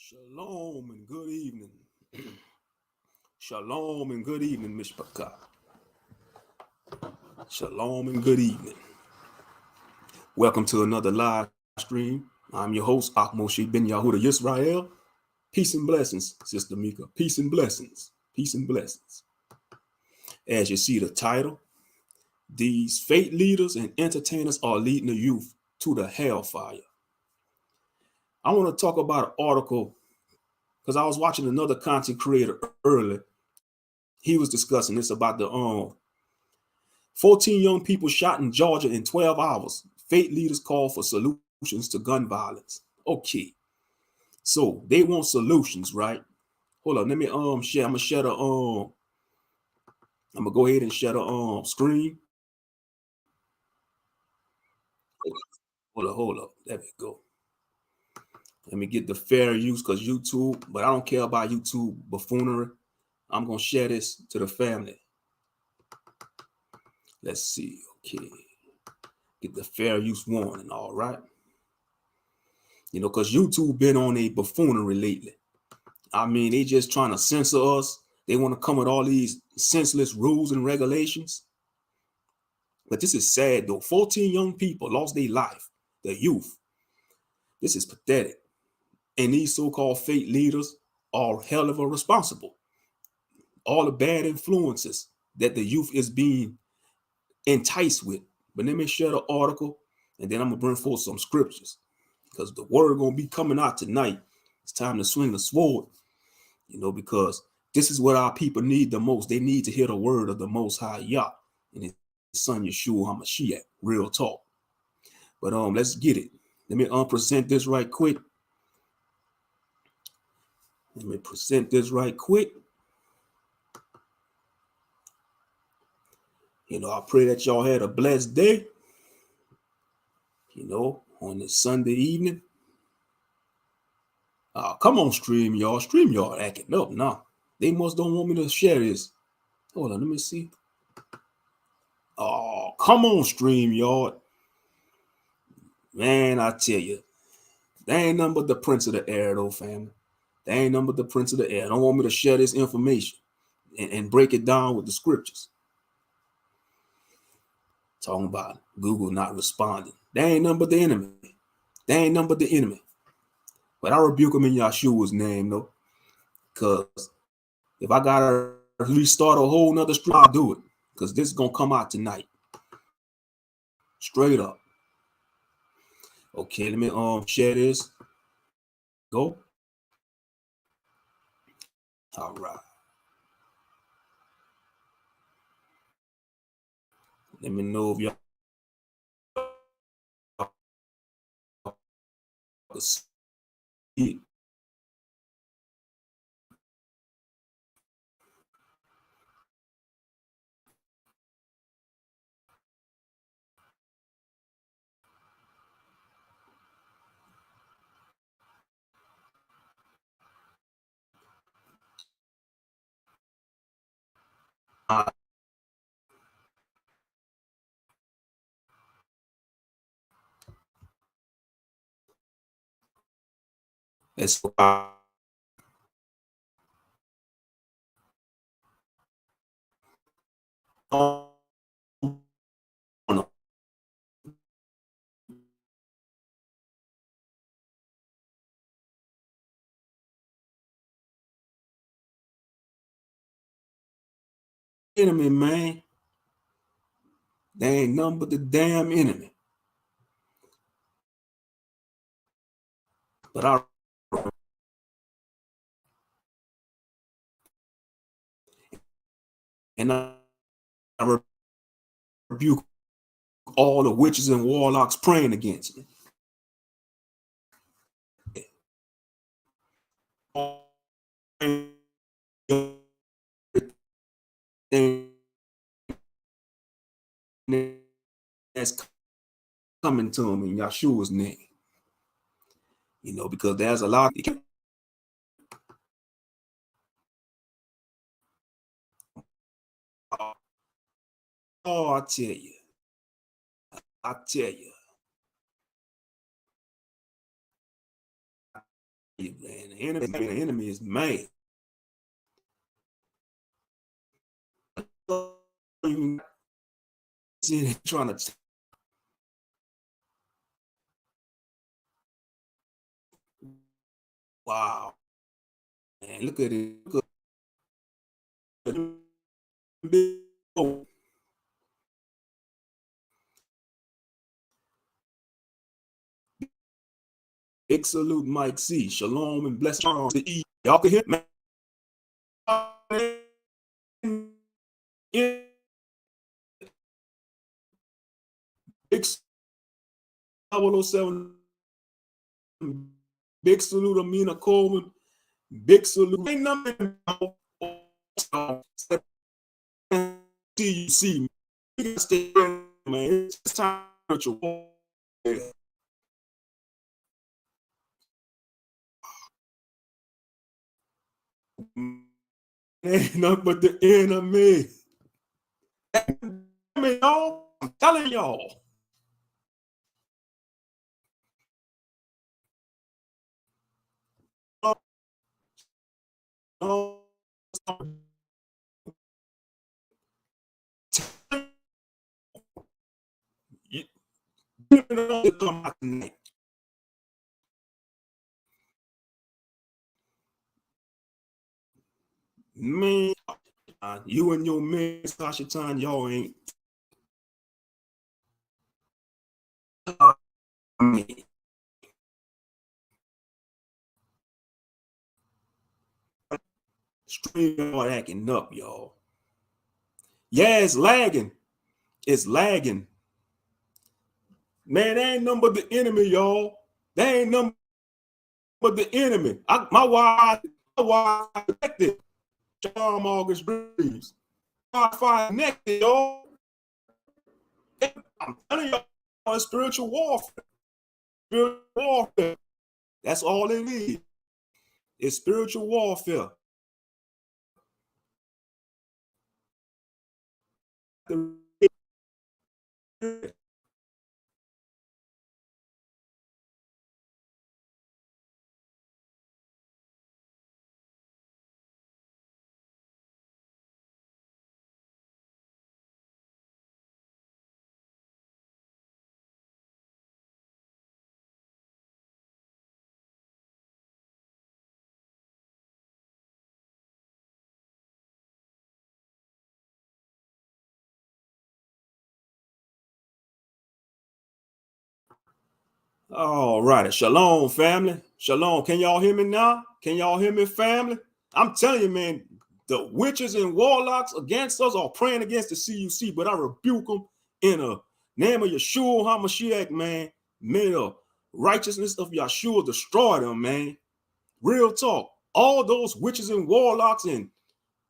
Shalom and good evening. Shalom and good evening, Mishpachah. Shalom and good evening. Welcome to another live stream. I'm your host, Akmoshe Ben Yahuda Yisrael. Peace and blessings, Sister Mika. Peace and blessings. Peace and blessings. As you see the title, these faith leaders and entertainers are leading the youth to the hellfire. I want to talk about an article because I was watching another content creator earlier. He was discussing this about the 14 young people shot in Georgia in 12 hours. Faith leaders call for solutions to gun violence. Okay. So they want solutions, right? Hold on, let me share. I'm gonna go ahead and share the screen. Hold up. There we go. Let me get the fair use because YouTube, but I don't care about YouTube buffoonery. I'm gonna share this to the family. Let's see. Okay. Get the fair use warning, all right. You know, because YouTube been on a buffoonery lately. I mean, they just trying to censor us. They want to come with all these senseless rules and regulations. But this is sad, though. 14 young people lost their life, the youth. This is pathetic. And these so-called faith leaders are hell of a responsible. All the bad influences that the youth is being enticed with. But let me share the article, and then I'm going to bring forth some scriptures. Because the word going to be coming out tonight. It's time to swing the sword. You know, because this is what our people need the most. They need to hear the word of the Most High Yah and His Son Yeshua HaMashiach. Real talk. But let's get it. Let me present this right quick. You know, I pray that y'all had a blessed day. You know, on this Sunday evening. Come on, stream y'all acting up now. They must don't want me to share this. Hold on, let me see. Oh, come on, stream y'all. Man, I tell you, they ain't nothing but the prince of the air, though, family. They ain't nothing but the prince of the air. Don't want me to share this information and break it down with the scriptures. Talking about Google not responding. They ain't nothing but the enemy. But I rebuke them in Yahshua's name, though. Because if I gotta restart a whole nother stream, I'll do it. Because this is gonna come out tonight. Straight up. Okay, let me share this. Go. All right. Let me know if y'all see it. Let's enemy, man. They ain't nothing but the damn enemy. But I rebuke all the witches and warlocks praying against me. That's coming to him in Yahshua's name. You know, because there's a lot. Oh, I tell you. man. The enemy is mad. Trying to wow, man, look at it. Look at big big salute, Mike C. Shalom and bless to E. Y'all can hear me. Big 007. Big salute, Amina Coleman. Big salute. Ain't nothing. You see, you gotta stay, man. It's time to war. Ain't nothing but the enemy. Y'all, I'm telling y'all. Man, you and your man, Sasha Time, y'all ain't. Stream all acting up, y'all. Yeah, it's lagging. It's lagging. Man, they ain't nothing but the enemy, y'all. They ain't nothing but the enemy. My wife connected. Charm August dreams. Wi-Fi connected, y'all. I'm telling y'all, it's spiritual warfare. Spiritual warfare. That's all it is. It's spiritual warfare. All right. Shalom, family. Shalom. Can y'all hear me now? Can y'all hear me, family? I'm telling you, man, the witches and warlocks against us are praying against the CUC, but I rebuke them in the name of Yeshua HaMashiach, man. May the righteousness of Yeshua destroy them, man. Real talk. All those witches and warlocks and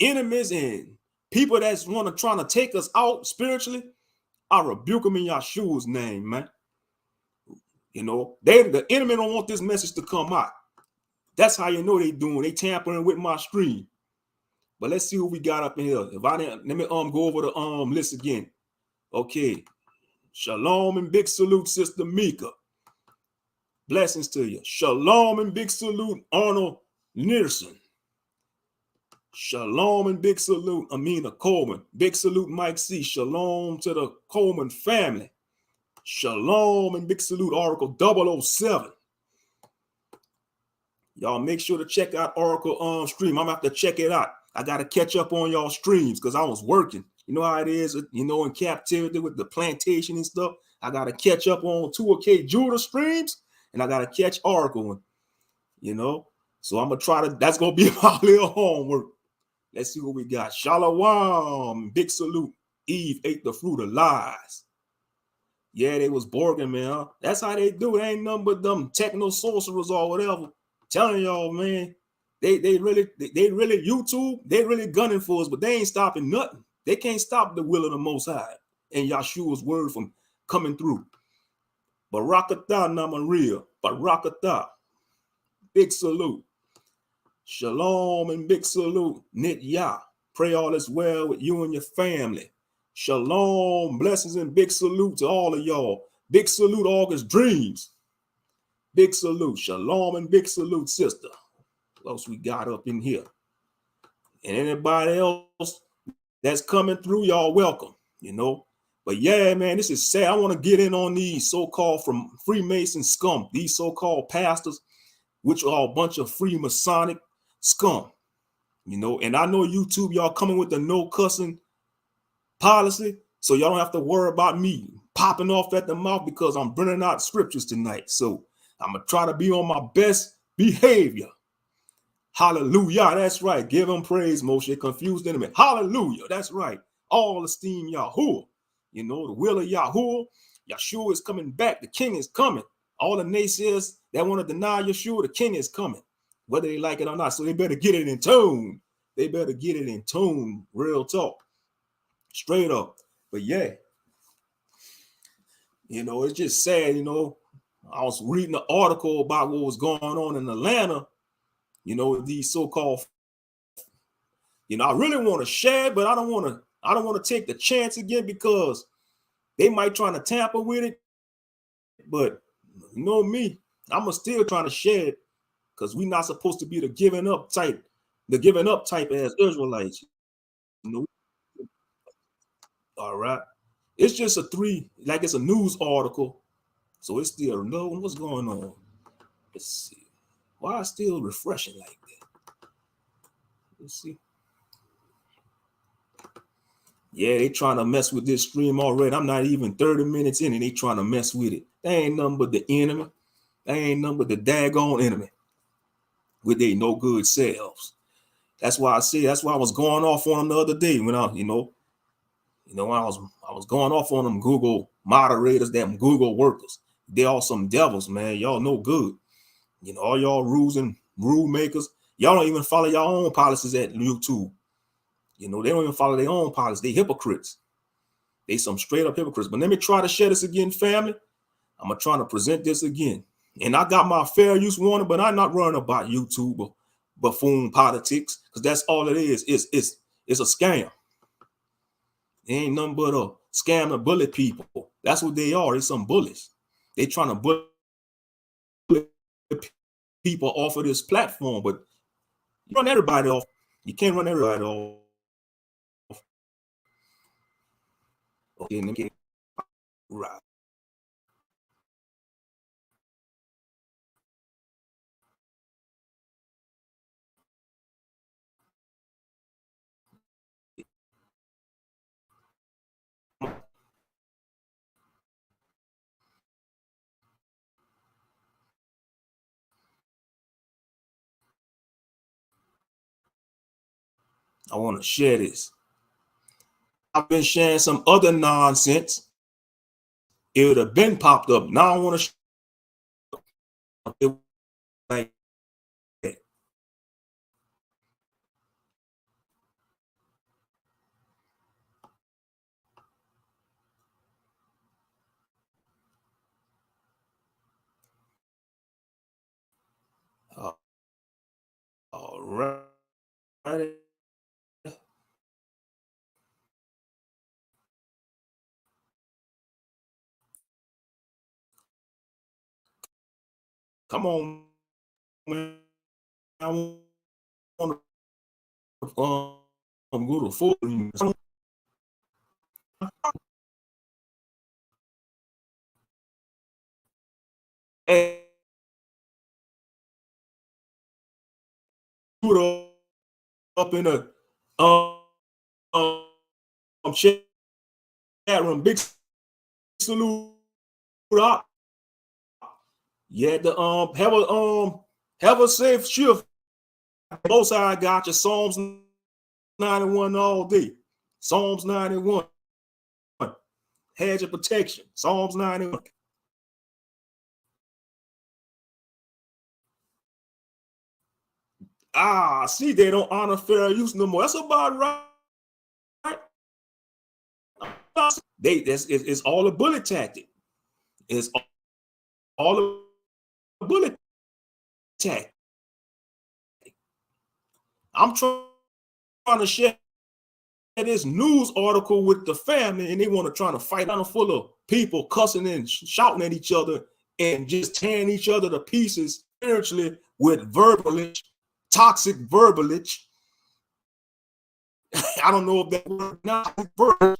enemies and people that's want to trying to take us out spiritually, I rebuke them in Yeshua's name, man. You know, the enemy don't want this message to come out. That's how you know they doing. They tampering with my stream. But let's see who we got up in here. If I didn't, let me go over the list again. Okay. Shalom and big salute, Sister Mika. Blessings to you. Shalom and big salute, Arnold Nierson. Shalom and big salute, Amina Coleman. Big salute, Mike C. Shalom to the Coleman family. Shalom and big salute, Oracle 007. Y'all make sure to check out Oracle stream. I'm gonna have to check it out. I gotta catch up on y'all streams because I was working. You know how it is, you know, in captivity with the plantation and stuff. I gotta catch up on 2OK Judah streams, and I gotta catch Oracle, you know. So I'm gonna try to. That's gonna be my little homework. Let's see what we got. Shalom, big salute. Eve ate the fruit of lies. Yeah, they was Borging, man. That's how they do. It ain't nothing but them techno sorcerers or whatever. Telling y'all, man, they really YouTube, they really gunning for us, but they ain't stopping nothing. They can't stop the will of the Most High and Yeshua's word from coming through. Barakatah, Namaria. Barakatah. Big salute. Shalom and big salute. Nit Yah. Pray all is well with you and your family. Shalom, blessings and big salute to all of y'all. Big salute, August dreams. Big salute. Shalom and big salute, sister. What else we got up in here? And anybody else that's coming through, y'all welcome, you know. But yeah, man, this is sad. I want to get in on these so-called from Freemason scum, these so-called pastors, which are a bunch of Freemasonic scum, you know. And I know YouTube, y'all coming with the no cussing policy, so y'all don't have to worry about me popping off at the mouth because I'm bringing out scriptures tonight. So I'm going to try to be on my best behavior. Hallelujah. That's right. Give him praise, Moshe. Confused enemy. Hallelujah. That's right. All esteem Yahuwah. You know, the will of Yahuwah. Yeshua is coming back. The king is coming. All the naysayers that want to deny Yeshua, the king is coming, whether they like it or not. So they better get it in tune. They better get it in tune. Real talk. Straight up. But yeah, you know, it's just sad. You know, I was reading an article about what was going on in Atlanta. You know, these so-called, you know, I really want to share it, but I don't want to take the chance again because they might try to tamper with it. But you know me, I'm still trying to share it because we're not supposed to be the giving up type as Israelites. You know? All right. It's just it's a news article. So it's still no, what's going on? Let's see. Why is it still refreshing like that? Let's see. Yeah, they trying to mess with this stream already. I'm not even 30 minutes in and they trying to mess with it. They ain't nothing but the enemy. They ain't nothing but the daggone enemy with their no good selves. That's why I was going off on them the other day when when I was going off on them Google moderators, them Google workers. They all some devils, man. Y'all no good. You know, all y'all rules and rule makers. Y'all don't even follow your own policies at YouTube. You know, they don't even follow their own policies. They hypocrites. They some straight up hypocrites. But let me try to share this again, family. I'm going to try to present this again. And I got my fair use warning, but I'm not worrying about YouTube or buffoon politics because that's all it is. It's a scam. It ain't nothing but a scam to bully people. That's what they are. They some bullies. They trying to bully people off of this platform, but you run everybody off. You can't run everybody off. Okay, right. I want to share this. I've been sharing some other nonsense. It would have been popped up. Now I want to like all right. Come on, man. I want to go to full. And put up in a chat room. Big salute up. Yeah, have a safe shift. Both sides got your Psalms 91 all day. Psalms 91. Hedge of protection. Psalms 91. See, they don't honor fair use no more. That's about right. It's all a bullet tactic. It's all a bullet tactic. I'm trying to share this news article with the family, and they want to try to fight. I'm full of people cussing and shouting at each other and just tearing each other to pieces spiritually with verbalage, toxic verbalage. I don't know if that word not verbalage,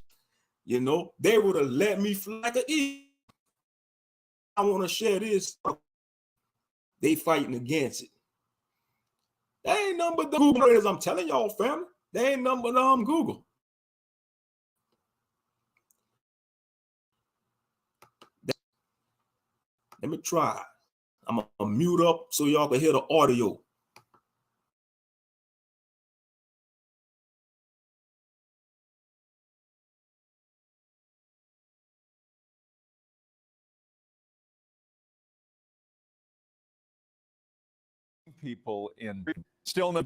you know, they would have let me fly like an eagle. I want to share this. They fighting against it. They ain't nothing but the Google, I'm telling y'all, family. They ain't nothing but Google. Let me try. I'm gonna mute up so y'all can hear the audio. People in still in the,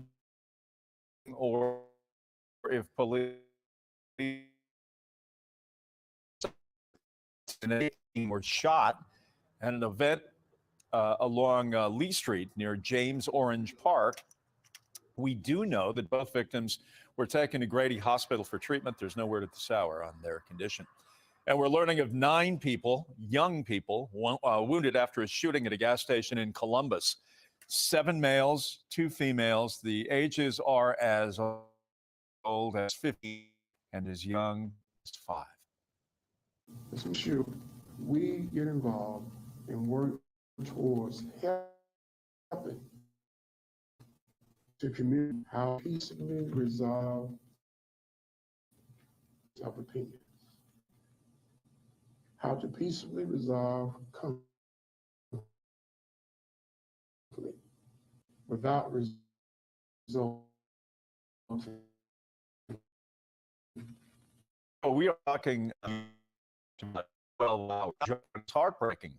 or if police were shot at an event along Lee Street near James Orange Park. We do know that both victims were taken to Grady Hospital for treatment. There's no word at this hour on their condition. And we're learning of 9 people, young people, wounded after a shooting at a gas station in Columbus. 7 males, 2 females. The ages are as old as 50 and as young as 5. As we should, we get involved and work towards helping to community how peacefully resolve of opinions, how to peacefully resolve conflict without resulting. We are talking about 12 hours. It's heartbreaking.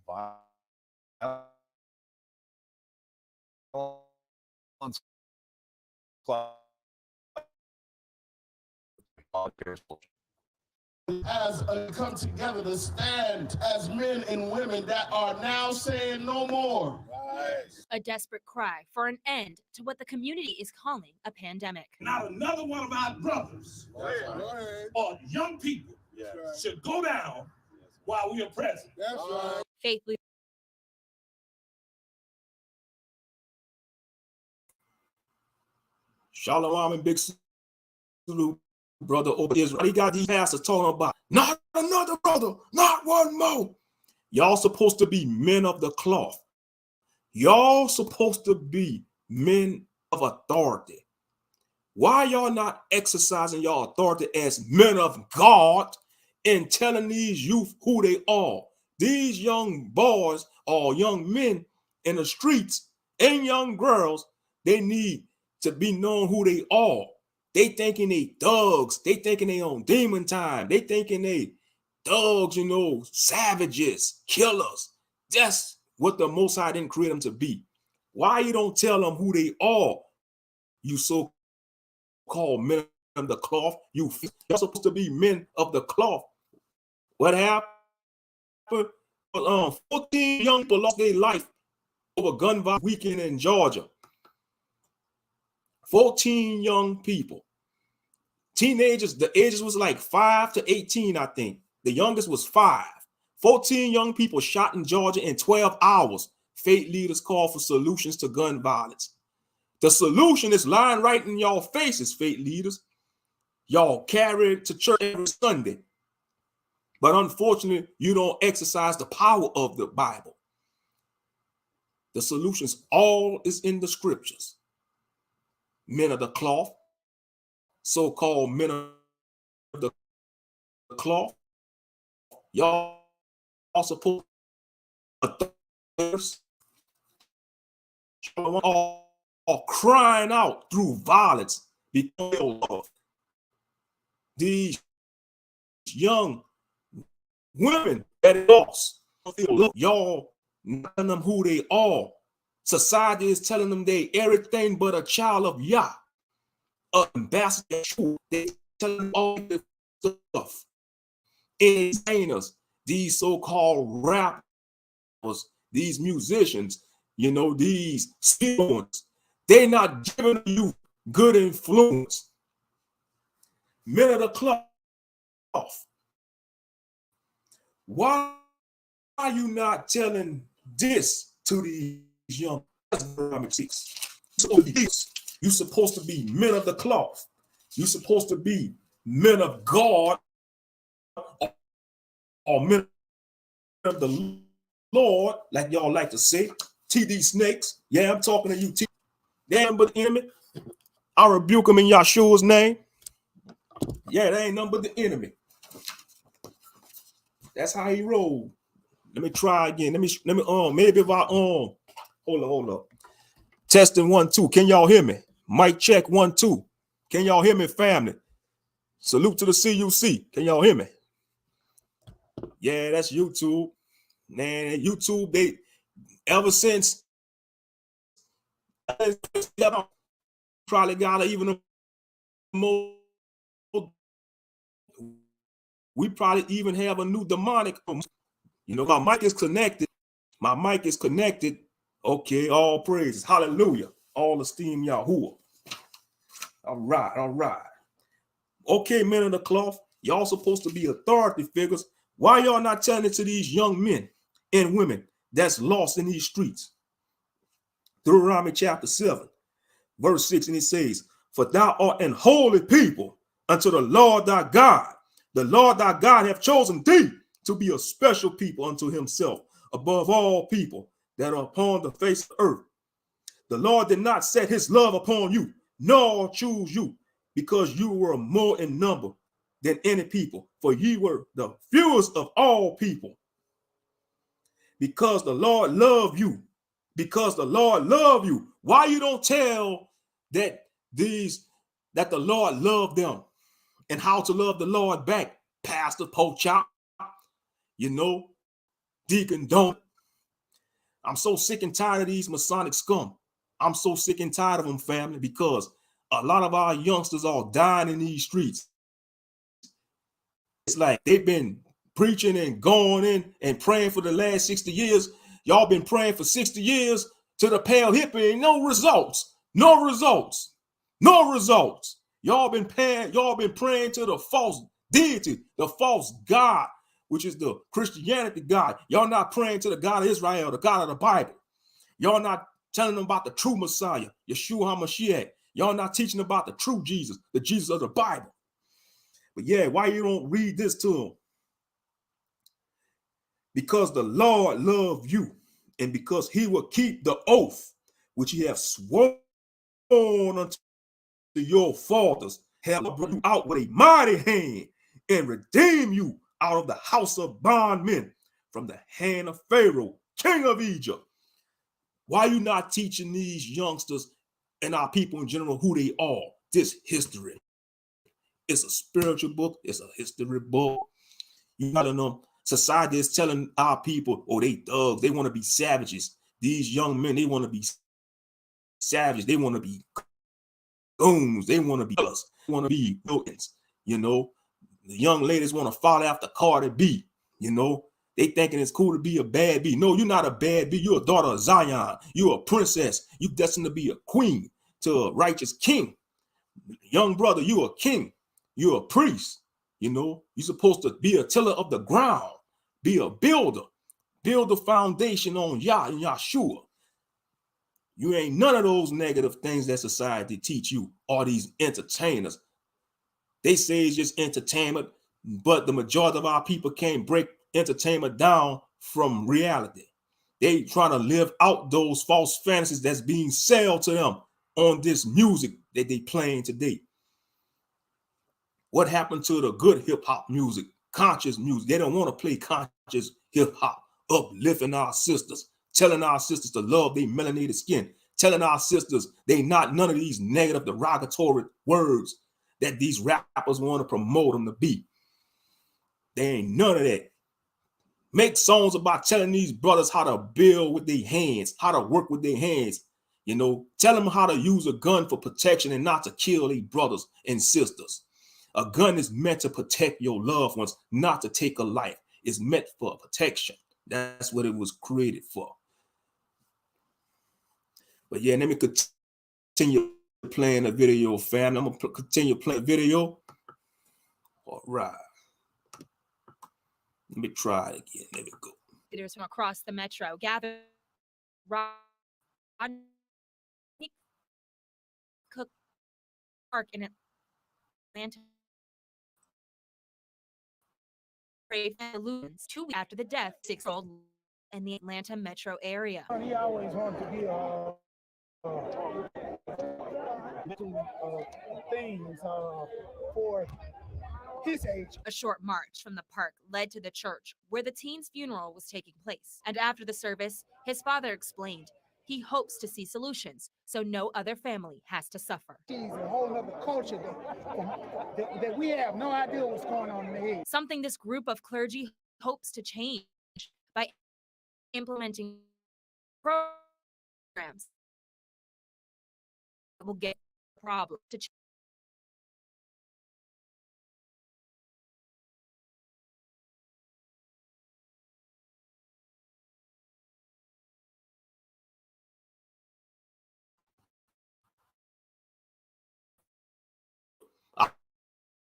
As come together to stand as men and women that are now saying no more. A desperate cry for an end to what the community is calling a pandemic. Not another one of our brothers or young people should go down while we are present. That's right. Faith leaders. Shalom and big salute, brother over Israel. He got these pastors talking about not another brother, not one more. Y'all supposed to be men of the cloth. Y'all supposed to be men of authority. Why y'all not exercising your authority as men of God and telling these youth who they are? These young boys or young men in the streets and young girls, they need to be known who they are. They thinking they thugs. They thinking they on demon time. They thinking they thugs, you know, savages, killers. That's what the Most High didn't create them to be. Why you don't tell them who they are, you so-called men of the cloth? You're supposed to be men of the cloth. What happened? 14 young people lost their life over gun violence weekend in Georgia. 14 young people. Teenagers, the ages was like 5 to 18, I think. The youngest was 5. 14 young people shot in Georgia in 12 hours. Faith leaders call for solutions to gun violence. The solution is lying right in y'all faces, faith leaders. Y'all carry it to church every Sunday. But unfortunately, you don't exercise the power of the Bible. The solutions all is in the scriptures. Men of the cloth, so-called men of the cloth, y'all are supposed to are crying out through violence because of love. These young women that lost, y'all not telling them who they are. Society is telling them they everything but a child of Yah, an ambassador. They telling them all this stuff. Entertainers, these so-called rappers, these musicians, you know, these students, they're not giving you good influence. Men of the cloth. Why are you not telling this to these young. You're supposed to be men of the cloth. You're supposed to be men of God or men of the Lord, like y'all like to say. TD Snakes. Yeah, I'm talking to you. Damn, but the enemy. I rebuke him in Yahshua's name. Yeah, that ain't nothing but the enemy. That's how he rolled. Let me try again. Let me maybe if I hold up. Testing 1 2. Can y'all hear me? Mic check 1 2. Can y'all hear me, family? Salute to the CUC. Can y'all hear me? Yeah, that's YouTube. Man, YouTube, they ever since probably got even more. We probably even have a new demonic. You know, my mic is connected. My mic is connected. Okay, all praises. Hallelujah. All esteem Yahuwah. All right. Okay, men of the cloth, y'all supposed to be authority figures. Why y'all not telling it to these young men and women that's lost in these streets? Deuteronomy chapter 7, verse 6, and it says, "For thou art an holy people unto the Lord thy God. The Lord thy God hath chosen thee to be a special people unto himself above all people that are upon the face of the earth. The Lord did not set his love upon you, nor choose you, because you were more in number than any people, for ye were the fewest of all people. Because the Lord loved you. Because the Lord loved you." Why you don't tell that the Lord loved them and how to love the Lord back? Pastor Pochop, Deacon Don't. I'm so sick and tired of these Masonic scum. I'm so sick and tired of them, family, because a lot of our youngsters are dying in these streets. It's like they've been preaching and going in and praying for the last 60 years. Y'all been praying for 60 years to the pale hippie. No results. No results. No results. Y'all been praying to the false deity, the false God, which is the Christianity God. Y'all not praying to the God of Israel, the God of the Bible. Y'all not telling them about the true Messiah, Yeshua HaMashiach. Y'all not teaching about the true Jesus, the Jesus of the Bible. But yeah, why you don't read this to them? Because the Lord loved you, and because he will keep the oath which he have sworn unto your fathers, have brought you out with a mighty hand and redeem you out of the house of bondmen, from the hand of Pharaoh, king of Egypt. Why are you not teaching these youngsters and our people in general who they are? This history. It's a spiritual book. It's a history book. You gotta know, society is telling our people, oh, they thugs. They want to be savages. These young men, they want to be savages. They want to be goons. They want to be us. They want to be villains. The young ladies want to follow after Cardi B. They thinking it's cool to be a bad bee. No, you're not a bad bee. You're a daughter of Zion. You're a princess. You're destined to be a queen, to a righteous king. Young brother, you're a king. You're a priest. You're supposed to be a tiller of the ground, be a builder, build a foundation on Yah and Yahshua. You ain't none of those negative things that society teach you, or these entertainers. They say it's just entertainment, but the majority of our people can't break entertainment down from reality. They trying to live out those false fantasies that's being sold to them on this music that they playing today. What happened to the good hip-hop music, conscious music? They don't want to play conscious hip-hop, uplifting our sisters, telling our sisters to love their melanated skin, telling our sisters they not none of these negative derogatory words that these rappers want to promote them to be. They ain't none of that. Make songs about telling these brothers how to build with their hands, how to work with their hands. Tell them how to use a gun for protection and not to kill their brothers and sisters. A gun is meant to protect your loved ones, not to take a life. It's meant for protection. That's what it was created for. But yeah, let me continue playing the video, family. I'm going to continue playing video. All right. Let me try it again. There we go. Leaders from across the metro gathered. Rodney Cook Park in Atlanta. Balloons 2 weeks after the death, 6-year-old in the Atlanta metro area. He always wanted to be things for his age. A short march from the park led to the church where the teen's funeral was taking place. And after the service, his father explained he hopes to see solutions so no other family has to suffer. It's a whole other culture that we have no idea what's going on in the head. Something this group of clergy hopes to change by implementing programs that will get the problem to change.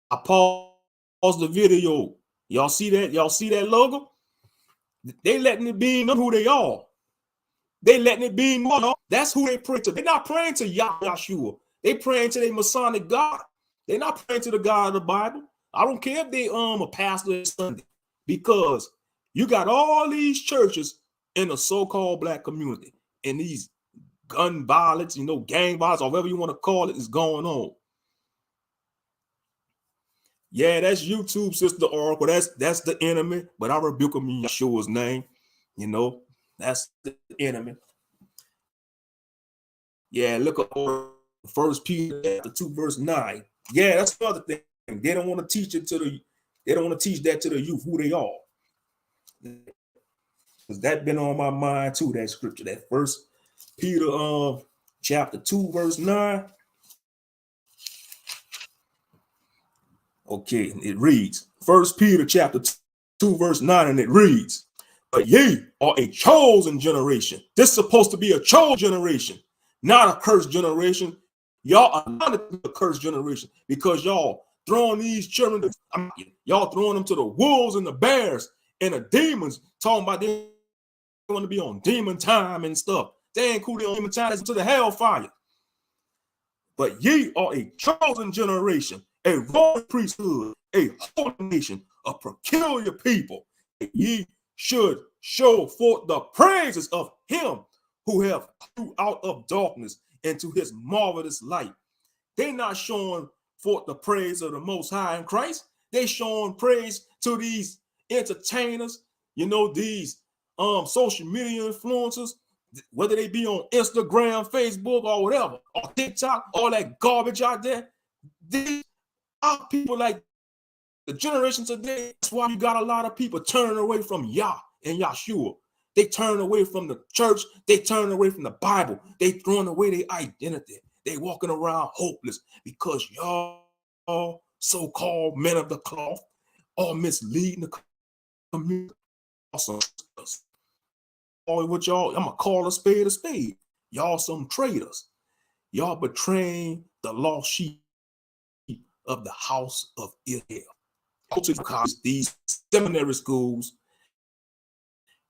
I paused the video. Y'all see that? Y'all see that logo? They letting it be known who they are. They letting it be known. That's who they pray to. They're not praying to Yahshua. They praying to their Masonic God. They're not praying to the God of the Bible. I don't care if they a pastor Sunday, because you got all these churches in the so-called black community, and these gun violence, gang violence, or whatever you want to call it, is going on. Yeah, that's YouTube, Sister Oracle. That's the enemy, but I rebuke him in Yeshua's name. That's the enemy. Yeah, look at 1 Peter 2 verse 9. Yeah, that's another thing. They don't want to teach it they don't want to teach that to the youth who they are. Because that been on my mind too, that scripture, that 1 Peter chapter 2 verse 9. Okay, it reads 1 Peter chapter 2 verse 9, and it reads, "But ye are a chosen generation." This is supposed to be a chosen generation, not a cursed generation. Y'all are not a cursed generation, because y'all throwing these children, y'all throwing them to the wolves and the bears and the demons, talking about they want to be on demon time and stuff. They ain't cool on demon time, to the hellfire. But ye are a chosen generation, a royal priesthood, a holy nation, a peculiar people. Ye should show forth the praises of him who have called you out of darkness into his marvelous light. They're not showing forth the praise of the Most High in Christ. They showing praise to these entertainers, these social media influencers, whether they be on Instagram, Facebook, or whatever, or TikTok, all that garbage out there. These are people like the generation today. That's why you got a lot of people turning away from Yah and Yahshua. They turn away from the church. They turn away from the Bible. They throwing away their identity. They walking around hopeless because y'all so-called men of the cloth are misleading the community. What y'all, I'm gonna call a spade. Y'all some traitors. Y'all betraying the lost sheep of the house of Israel. Go to these seminary schools,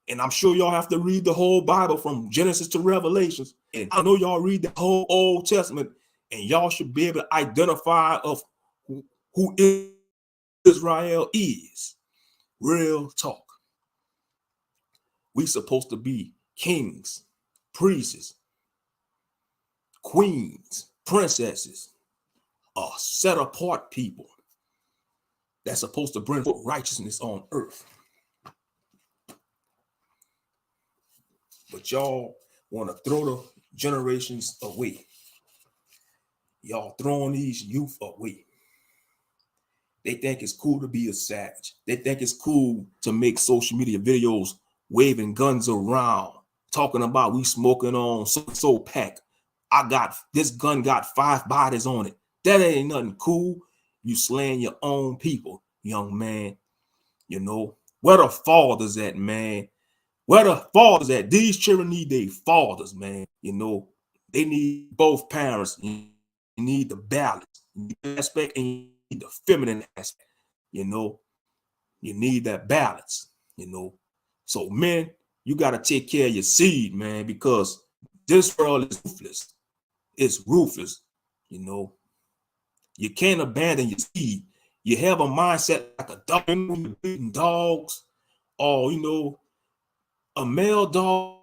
and I'm sure y'all have to read the whole Bible from Genesis to Revelations. And I know y'all read the whole Old Testament, and y'all should be able to identify of who Israel is. Real talk. We supposed to be kings, priests, queens, princesses, a set apart people that's supposed to bring forth righteousness on earth. But y'all want to throw the generations away. Y'all throwing these youth away. They think it's cool to be a savage. They think it's cool to make social media videos waving guns around, talking about we smoking on so pack. This gun got 5 bodies on it. That ain't nothing cool. You slaying your own people, young man. Where the fathers at, man? Where the fathers at? These children need their fathers, man. They need both parents. You need the balance, you need the aspect, and you need the feminine aspect. You need that balance. So, men, you got to take care of your seed, man, because this world is ruthless. It's ruthless. You know, you can't abandon your seed. You have a mindset like a dog, when you're beating dogs, or, you know, a male dog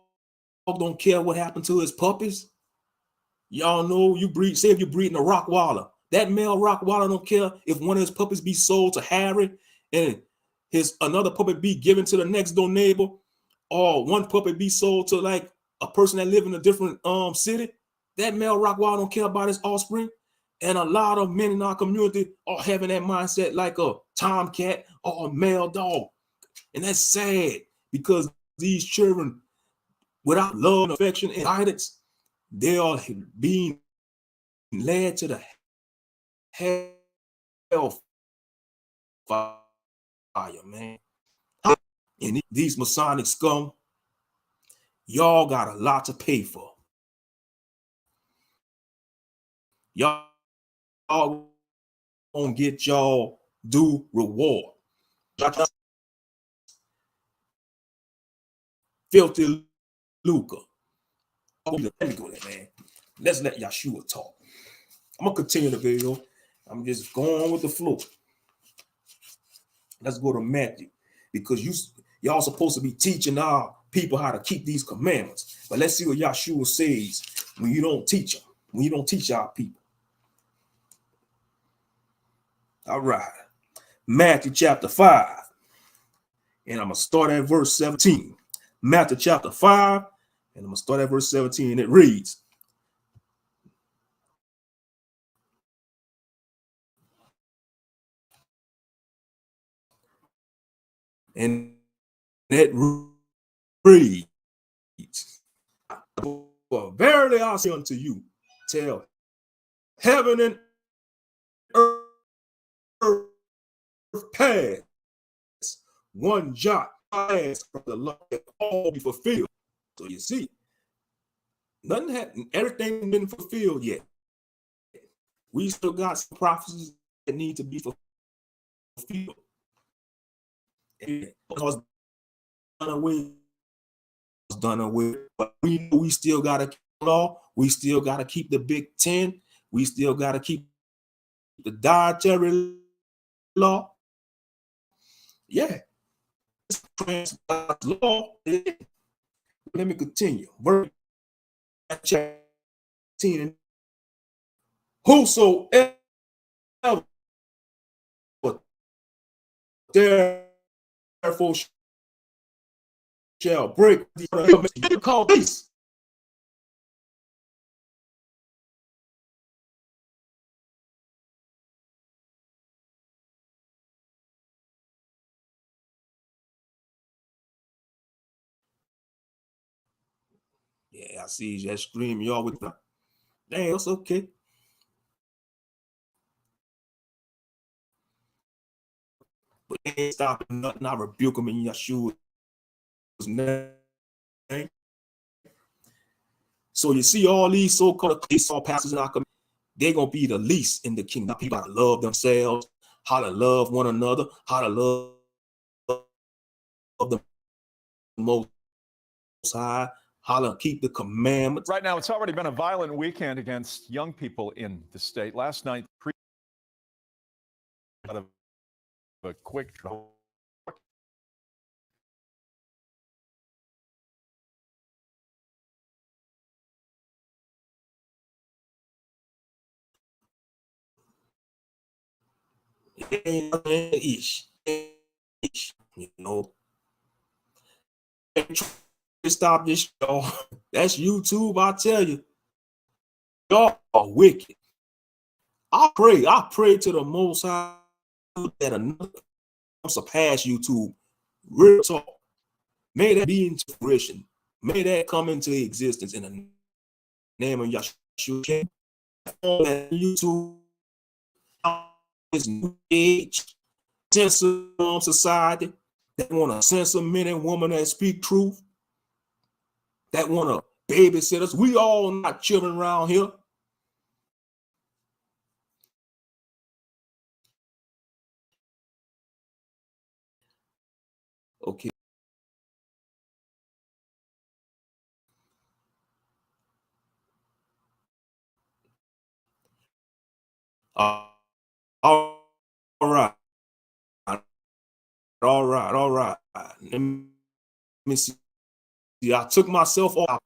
don't care what happened to his puppies. Y'all know you breed, say if you're breeding a Rottweiler, that male Rottweiler don't care if one of his puppies be sold to Harry and his another puppy be given to the next door neighbor, or one puppy be sold to like a person that live in a different city. That male Rottweiler don't care about his offspring. And a lot of men in our community are having that mindset like a tomcat or a male dog. And that's sad because these children, without love and affection and guidance, they are being led to the hellfire, man. And these Masonic scum, y'all got a lot to pay for. Y'all gonna get y'all due reward. Filthy lucre. Let me go there, man. Let's let Yeshua talk. I'm gonna continue the video. I'm just going with the flow. Let's go to Matthew, because y'all supposed to be teaching our people how to keep these commandments. But let's see what Yeshua says when you don't teach them, when you don't teach our people. All right. Matthew chapter 5. And I'm going to start at verse 17. Matthew chapter 5. And I'm going to start at verse 17. It reads, and it reads, for verily I say unto you, till heaven and earth pass, one jot pass from the law, all be fulfilled. So you see, nothing happened, everything been fulfilled yet. We still got some prophecies that need to be fulfilled. Because done away, but we still gotta keep the law, we still gotta keep the Big Ten, we still gotta keep the dietary law. Yeah, it's law. Let me continue. Verse 10. Whosoever therefore shall break the commandment, call peace. Yeah, I see you just scream y'all with that. Damn, it's okay. But they ain't stopping nothing. I rebuke them in Yeshua's name. So you see all these so-called pastors in our community, they're going to be the least in the kingdom. People how to love themselves, how to love one another, how to love the Most High, how to keep the commandments. Right now, it's already been a violent weekend against young people in the state. Last night, out of a quick Ish, you know, stop this show. That's YouTube. I tell you, y'all are wicked. I pray to the Most High that another surpass YouTube. Real talk. May that be into fruition. May that come into existence in the name of Yeshua. YouTube is new age censor society that want to censor men and women that speak truth, that want to babysit us. We all not children around here. Okay. All right. All right. Let me see. I took myself off.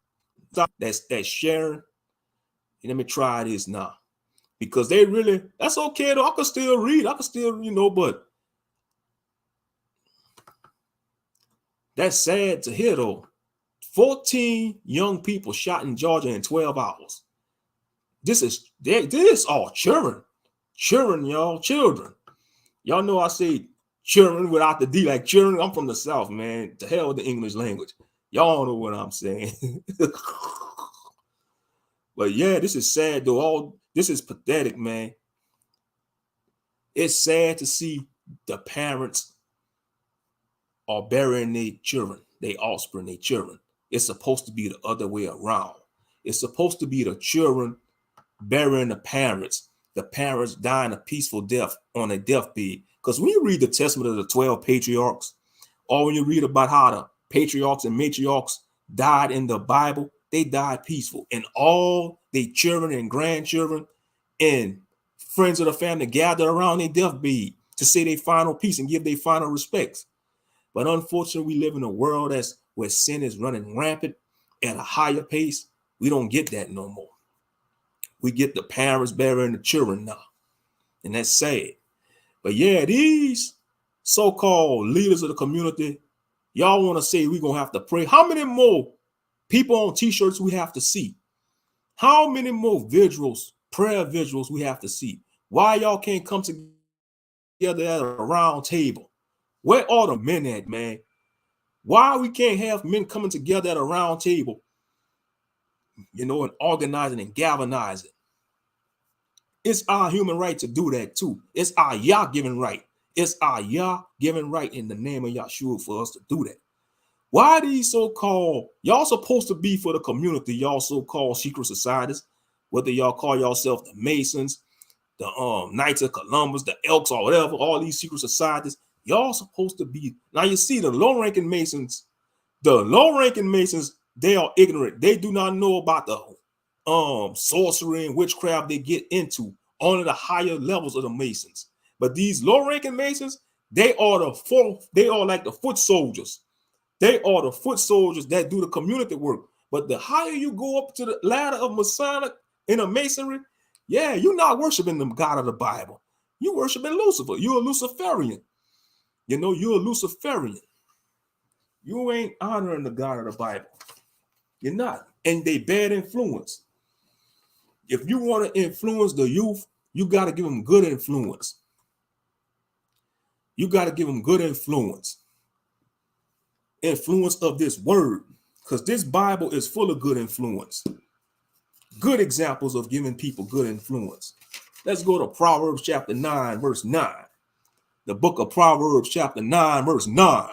That's sharing. Let me try this now. Because they really, that's okay though. I can still read. I can still, but that's sad to hear though. 14 young people shot in Georgia in 12 hours. This is all children. Children, y'all. Children. Y'all know I say children without the D, like children. I'm from the South, man. To hell with the English language. Y'all know what I'm saying. But yeah, this is sad though. This is pathetic, man. It's sad to see the parents are burying their children, their offspring, their children. It's supposed to be the other way around. It's supposed to be the children burying the parents dying a peaceful death on a deathbed. Because when you read the testament of the 12 patriarchs, or when you read about how the patriarchs and matriarchs died in the Bible, they died peaceful. And all their children and grandchildren and friends of the family gathered around their deathbed to say their final piece and give their final respects. But unfortunately, we live in a world where sin is running rampant at a higher pace. We don't get that no more. We get the parents burying the children now. And that's sad. But yeah, these so-called leaders of the community, y'all want to say we're going to have to pray. How many more people on t-shirts we have to see? How many more vigils, prayer vigils we have to see? Why y'all can't come together at a round table? Where are the men at, man? Why we can't have men coming together at a round table, and organizing and galvanizing? It's our human right to do that too. It's our Yah-given right. It's our Yah-given right in the name of Yahshua for us to do that. Why these so-called, y'all supposed to be for the community, y'all so-called secret societies, whether y'all call yourself the Masons, the Knights of Columbus, the Elks, or whatever, all these secret societies, y'all supposed to be. Now you see the low-ranking Masons, they are ignorant. They do not know about the sorcery and witchcraft they get into. Only the higher levels of the Masons. But these low-ranking Masons, they are like the foot soldiers. They are the foot soldiers that do the community work. But the higher you go up to the ladder of Masonic in a Masonry, yeah, you're not worshiping the God of the Bible. You're worshiping Lucifer. You're a Luciferian. You're a Luciferian. You ain't honoring the God of the Bible. You're not. And they bad influence. If you want to influence the youth, you got to give them good influence. You got to give them good influence. Influence of this word. Because this Bible is full of good influence. Good examples of giving people good influence. Let's go to Proverbs chapter 9, verse 9. The book of Proverbs chapter 9, verse 9.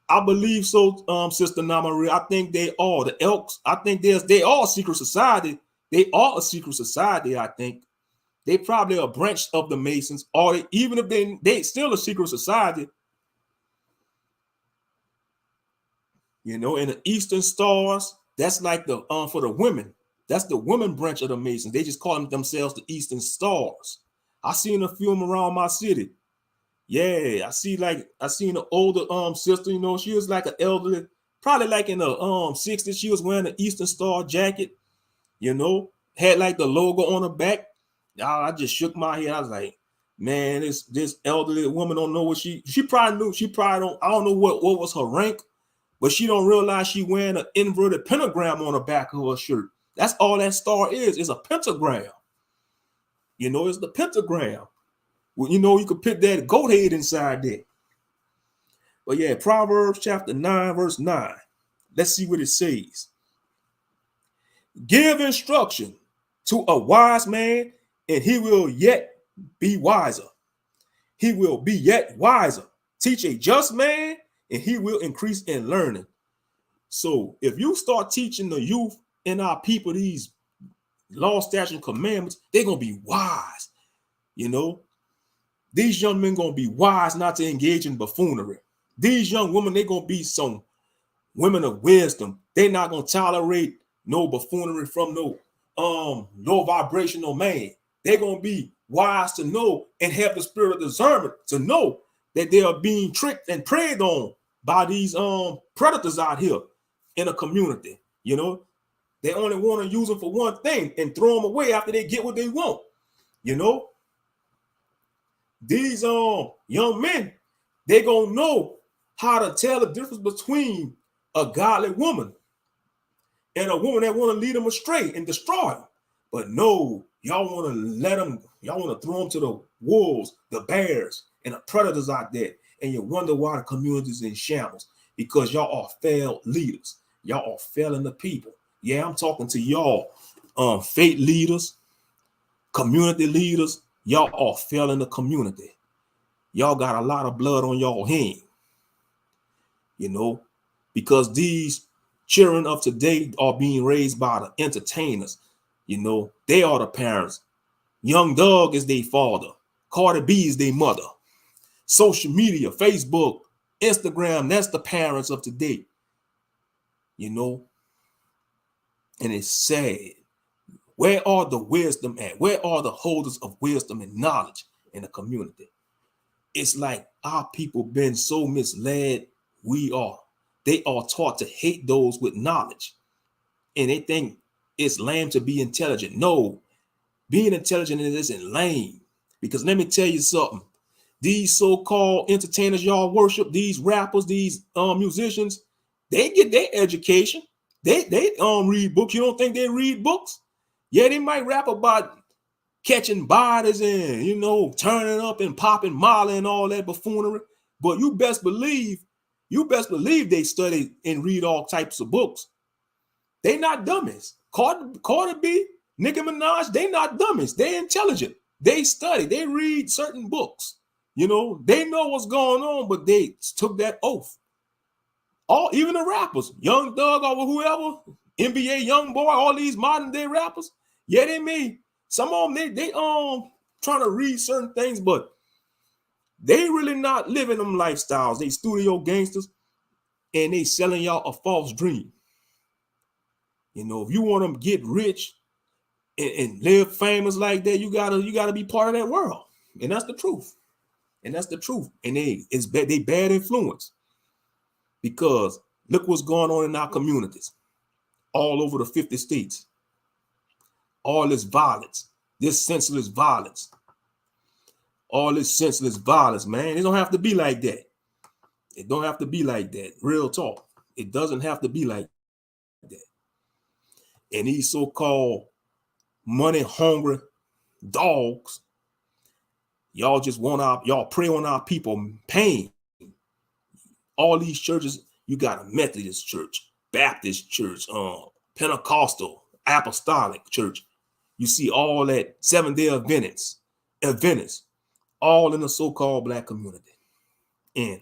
I believe so, Sister Namaria. I think they are the Elks. I think they are a secret society. They are a secret society, I think. They probably a branch of the Masons, or even if they still a secret society. In the Eastern Stars, that's like the for the women. That's the women branch of the Masons. They just call themselves the Eastern Stars. I seen a few of them around my city. Yeah, I seen an older sister, she was like an elderly, probably like in the 60s. She was wearing an Eastern Star jacket, had like the logo on her back. I just shook my head. I was like, man, this elderly woman don't know what she probably knew. She probably don't, I don't know what was her rank, but she don't realize she wearing an inverted pentagram on the back of her shirt. That's all that star is a pentagram. It's the pentagram. Well, you could put that goat head inside there. But yeah, Proverbs chapter 9, verse 9. Let's see what it says. Give instruction to a wise man, and he will yet be wiser. He will be yet wiser. Teach a just man, and he will increase in learning. So if you start teaching the youth and our people these law, statutes, and commandments, they're going to be wise. These young men going to be wise not to engage in buffoonery. These young women, they're going to be some women of wisdom. They're not going to tolerate no buffoonery from no low vibrational man. they're going to be wise to know and have the spirit of discernment to know that they are being tricked and preyed on by these predators out here in a community. You know, they only want to use them for one thing and throw them away after they get what they want. You know, these young men, they gonna know how to tell the difference between a godly woman and a woman that want to lead them astray and destroy them. But no, y'all want to let them, y'all want to throw them to the wolves, the bears, and the predators out there. And you wonder why the community is in shambles, because y'all are failed leaders. Y'all are failing the people. Yeah, I'm talking to y'all, faith leaders, community leaders. Y'all are failing the community. Y'all got a lot of blood on y'all hand, you know, because these children of today are being raised by the entertainers. You know, they are the parents. Young Doug is their father. Cardi B is their mother. Social media, Facebook, Instagram, that's the parents of today. You know, and it's sad. Where are the wisdom at? Where are the holders of wisdom and knowledge in the community? It's like our people been so misled. They are taught to hate those with knowledge. And they think it's lame to be intelligent. No, being intelligent isn't lame. Because let me tell you something. These so-called entertainers y'all worship, these rappers, these musicians, they get their education. They read books. You don't think they read books? Yeah, they might rap about catching bodies and, you know, turning up and popping Molly and all that buffoonery. But you best believe they study and read all types of books. They not dummies. Cardi B, Nicki Minaj, they not dummies. They intelligent. They study. They read certain books. You know, they know what's going on, but they took that oath. Even the rappers, Young Thug or whoever, NBA Young Boy, all these modern day rappers, yeah, they may. Some of them, they trying to read certain things, but they really not living them lifestyles. They studio gangsters, and they selling y'all a false dream. You know, if you want them to get rich and live famous like that, you gotta be part of that world, and that's the truth. And that's the truth. And they bad influence, because look what's going on in our communities, all over the 50 states. All this violence, this senseless violence, all this senseless violence, man. It don't have to be like that. It don't have to be like that. Real talk. It doesn't have to be like that. And these so-called money-hungry dogs, y'all just y'all prey on our people pain. All these churches, you got a Methodist church, Baptist church, Pentecostal, Apostolic church. You see all that Seventh-day Adventists, all in the so-called black community. And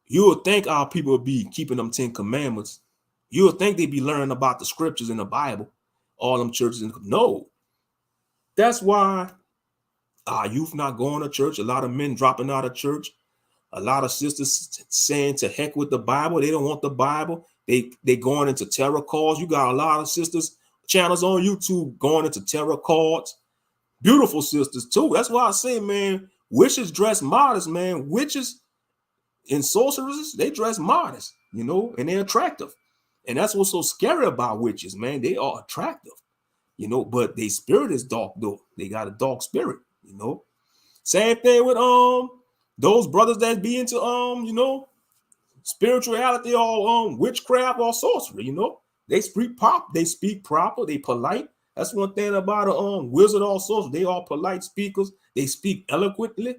you would think our people would be keeping them 10 commandments. You would think they'd be learning about the scriptures in the Bible, all them churches. No. That's why our youth not going to church. A lot of men dropping out of church. A lot of sisters saying to heck with the Bible. They don't want the Bible. They going into tarot cards. You got a lot of sisters channels on YouTube going into tarot cards. Beautiful sisters too. That's why I say, man, witches dress modest, man. Witches and sorceresses, they dress modest, you know, and they're attractive. And that's what's so scary about witches, man. They are attractive, you know, but their spirit is dark though. They got a dark spirit, you know. Same thing with those brothers that be into you know, spirituality or witchcraft or sorcery, you know. They speak proper, they polite. That's one thing about a wizard or sorcerer. They are polite speakers. They speak eloquently,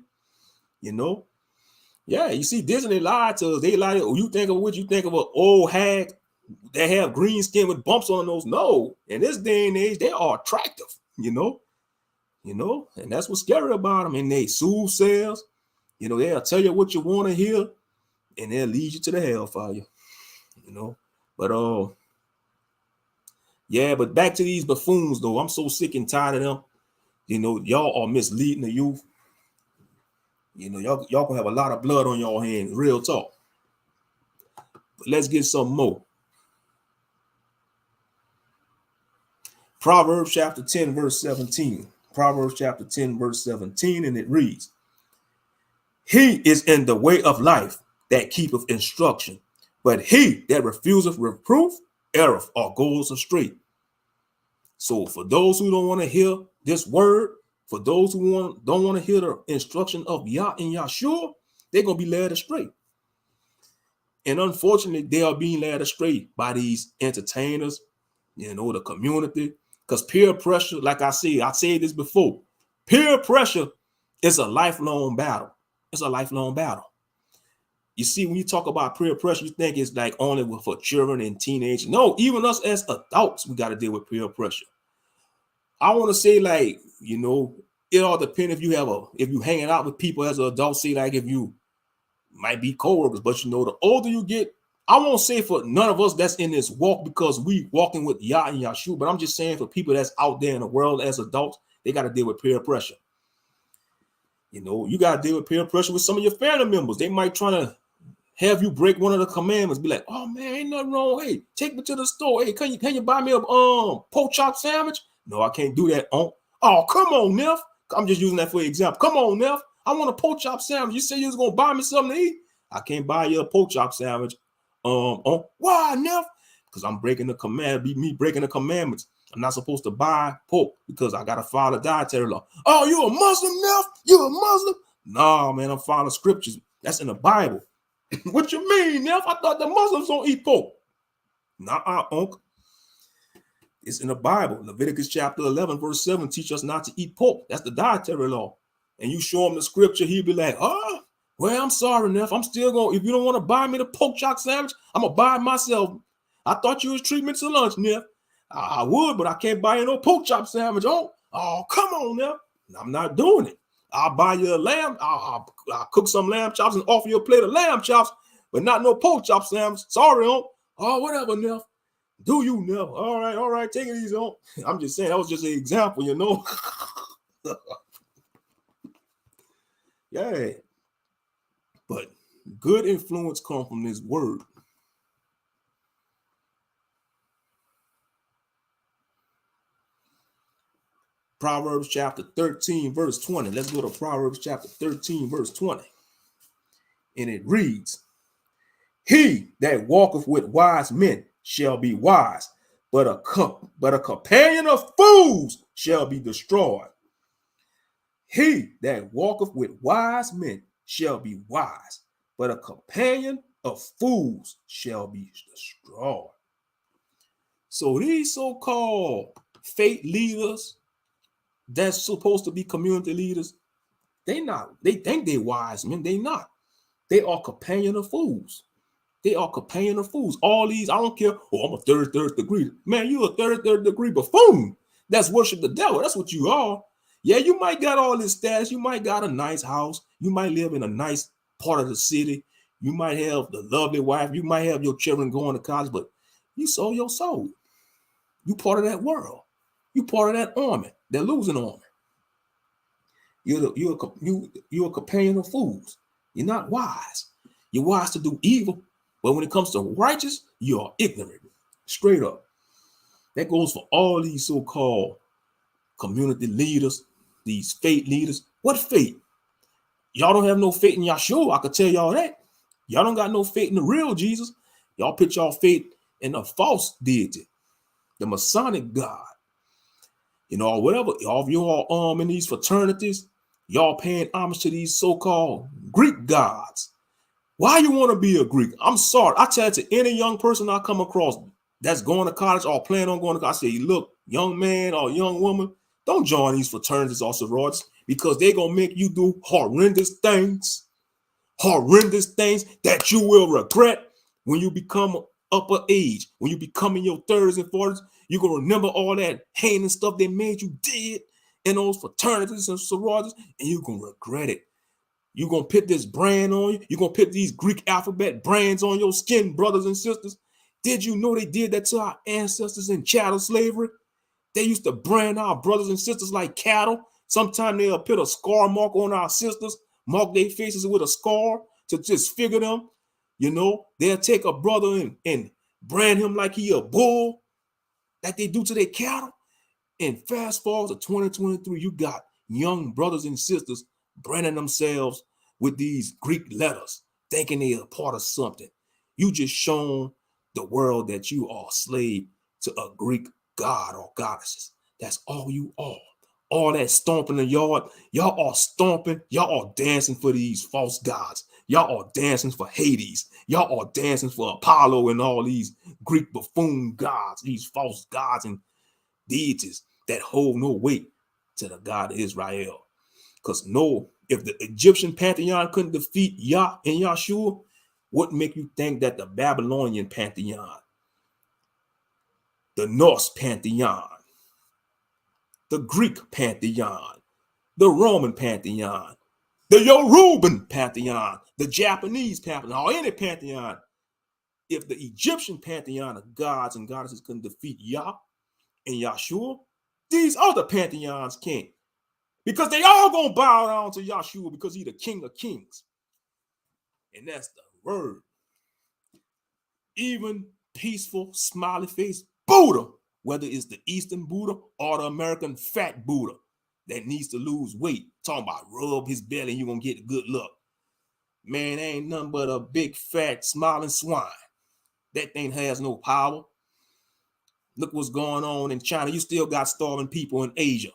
you know. Yeah, you see, Disney lied to us. They lied. Oh, you think of what? You think of an old hag that have green skin with bumps on those? No, in this day and age, they are attractive, you know, and that's what's scary about them. And they soothsayers, you know, they'll tell you what you want to hear, and they'll lead you to the hellfire, you know. But yeah, but back to these buffoons though. I'm so sick and tired of them. You know, y'all are misleading the youth. You know, y'all gonna have a lot of blood on your hands, real talk. But let's get some more. Proverbs chapter 10, verse 17. Proverbs chapter 10, verse 17, and it reads, He is in the way of life that keepeth instruction, but he that refuseth reproof erreth or goes astray. So for those who don't want to hear this word, for those who don't want to hear the instruction of Yah and Yahshua, they're going to be led astray. And unfortunately, they are being led astray by these entertainers, the community, because peer pressure, like I said this before, peer pressure is a lifelong battle. It's a lifelong battle. You see, when you talk about peer pressure, you think it's like only for children and teenagers. No, even us as adults, we got to deal with peer pressure. I want to say, like, it all depends if you hanging out with people as an adult, say like if you might be co-workers, but the older you get, I won't say for none of us that's in this walk because we walking with Yah and Yahshua, but I'm just saying for people that's out there in the world as adults, they got to deal with peer pressure. You got to deal with peer pressure with some of your family members. They might try to have you break one of the commandments, be like, oh man, ain't nothing wrong. Hey, take me to the store. Hey, can you buy me a pork chop sandwich? No, I can't do that. Oh, come on, Neff. I'm just using that for example. Come on, Neff. I want a pork chop sandwich. You said you was gonna buy me something to eat. I can't buy you a pork chop sandwich. Why, Neff? Because I'm breaking the command. Be me breaking the commandments. I'm not supposed to buy pork because I gotta follow the dietary law. Oh, you a Muslim, Neff? You a Muslim? No, man, I'm following scriptures. That's in the Bible. What you mean, Neff? I thought the Muslims don't eat pork. Nah, Uncle. It's in the Bible. Leviticus chapter 11, verse 7 teach us not to eat pork. That's the dietary law. And you show him the scripture, he'll be like, oh, well, I'm sorry, Neff. I'm still going, if you don't want to buy me the pork chop sandwich, I'm going to buy it myself. I thought you was treating me to lunch, Neff. I would, but I can't buy you no pork chop sandwich. Oh, come on, Neff. I'm not doing it. I'll buy you a lamb. I'll cook some lamb chops and offer you a plate of lamb chops, but not no pork chop sandwich. Sorry, Unc. Oh, whatever, Neff. Do you, Neff? All right. Take it easy, Unc. I'm just saying, that was just an example, Yeah. But good influence comes from this word. Proverbs chapter 13, verse 20. Let's go to Proverbs chapter 13, verse 20. And it reads, He that walketh with wise men shall be wise, but a companion of fools shall be destroyed. He that walketh with wise men shall be wise, but a companion of fools shall be destroyed. So these so-called faith leaders that's supposed to be community leaders, they think they wise men. They not. They are companion of fools. They are companion of fools. All these, I don't care. Oh, I'm a third degree. Man, you a third degree buffoon. That's worship the devil. That's what you are. Yeah, you might got all this status. You might got a nice house. You might live in a nice part of the city. You might have the lovely wife. You might have your children going to college, but you sold your soul. You part of that world. You part of that army, that losing army. You're a companion of fools. You're not wise. You're wise to do evil, but when it comes to righteous, you are ignorant. Straight up. That goes for all these so-called community leaders, these faith leaders. What faith? Y'all don't have no faith in Yahshua. I could tell y'all that. Y'all don't got no faith in the real Jesus. Y'all put y'all faith in a false deity, the Masonic God. Or whatever. All of y'all in these fraternities, y'all paying homage to these so-called Greek gods. Why you want to be a Greek? I'm sorry. I tell it to any young person I come across that's going to college or plan on going to college. I say, look, young man or young woman, don't join these fraternities or sororities because they're going to make you do horrendous things that you will regret when you become upper age. When you become in your 30s and 40s, you're going to remember all that heinous stuff they made you did in those fraternities and sororities, and you're going to regret it. You're going to put this brand on you. You're going to put these Greek alphabet brands on your skin, brothers and sisters. Did you know they did that to our ancestors in chattel slavery? They used to brand our brothers and sisters like cattle. Sometimes they'll put a scar mark on our sisters, mark their faces with a scar to just figure them. They'll take a brother and brand him like he a bull, like they do to their cattle. And fast forward to 2023, you got young brothers and sisters branding themselves with these Greek letters, thinking they are part of something. You just shown the world that you are a slave to a Greek god or goddesses. That's all you are. All that stomping in the yard, y'all are stomping, y'all are dancing for these false gods. Y'all are dancing for Hades. Y'all are dancing for Apollo and all these Greek buffoon gods, these false gods and deities that hold no weight to the God of Israel. Because no, if the Egyptian pantheon couldn't defeat Yah and Yahshua, what make you think that the Babylonian pantheon, the Norse pantheon, the Greek pantheon, the Roman pantheon, the Yoruban pantheon, the Japanese pantheon, or any pantheon, if the Egyptian pantheon of gods and goddesses couldn't defeat Yah and Yahshua, these other pantheons can't. Because they all gonna bow down to Yahshua because he's the King of Kings. And that's the word. Even peaceful, smiley face Buddha, whether it's the Eastern Buddha or the American fat Buddha that needs to lose weight, talking about rub his belly and you're gonna get good luck. Man, ain't nothing but a big fat smiling swine. That thing has no power. Look what's going on in China. You still got starving people in Asia.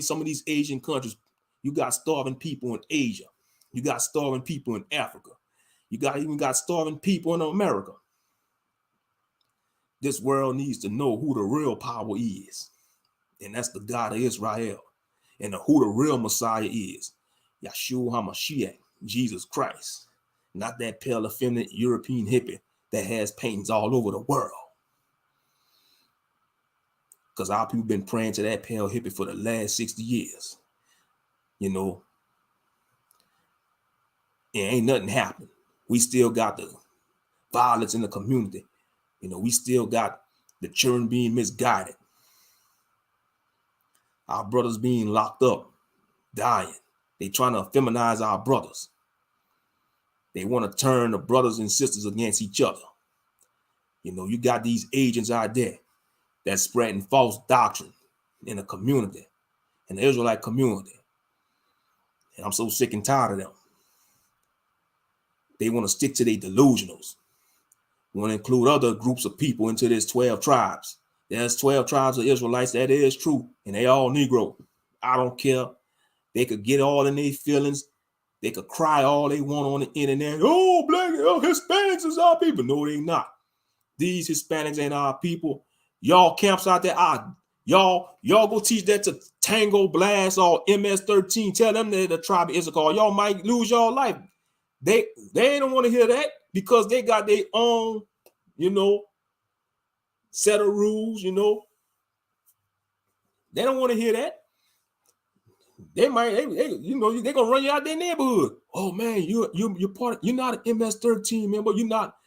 Some of these Asian countries, you got starving people in Asia. You got starving people in Africa. You even got starving people in America. This world needs to know who the real power is. And that's the God of Israel. And who the real Messiah is. Yahshua HaMashiach, Jesus Christ. Not that pale, effeminate European hippie that has paintings all over the world. Because our people been praying to that pale hippie for the last 60 years. You know, and ain't nothing happened. We still got the violence in the community. You know, we still got the children being misguided. Our brothers being locked up, dying. They trying to feminize our brothers. They want to turn the brothers and sisters against each other. You know, you got these agents out there that's spreading false doctrine in the community, in the Israelite community. And I'm so sick and tired of them. They want to stick to their delusionals. Want to include other groups of people into this 12 tribes. There's 12 tribes of Israelites. That is true. And they all Negro. I don't care. They could get all in their feelings. They could cry all they want on the internet. Oh, black, Hispanics is our people. No, they not. These Hispanics ain't our people. Y'all camps out there, y'all go teach that to Tango Blast or MS-13. Tell them that the tribe of Issachar. Y'all might lose y'all life. They don't want to hear that because they got their own, you know, set of rules, you know. They don't want to hear that. They you know, they're gonna run you out their neighborhood. Oh man, you're not an MS-13 member.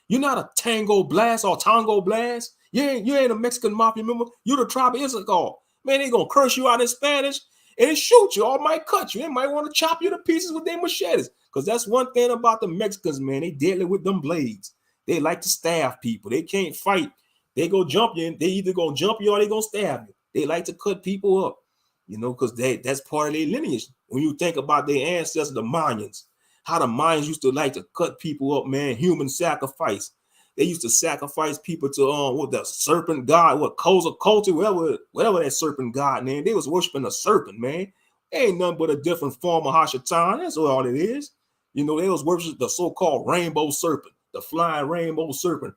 You're not a Tango Blast or Tango Blast. You ain't a Mexican mafia member. You're the tribe of Issachar. Man, they gonna curse you out in Spanish and shoot you or might cut you. They might want to chop you to pieces with their machetes. Because that's one thing about the Mexicans, man. They deadly with them blades. They like to stab people. They can't fight. They go jump you. They either gonna jump you or they gonna stab you. They like to cut people up, you know, because that's part of their lineage. When you think about their ancestors, the Mayans, how the Mayans used to like to cut people up, man, human sacrifice. They used to sacrifice people to the serpent god, Quetzalcoatl, whatever that serpent god, man. They was worshiping a serpent, man. Ain't nothing but a different form of Hashatan. That's all it is. You know, they was worshiping the so-called rainbow serpent, the flying rainbow serpent,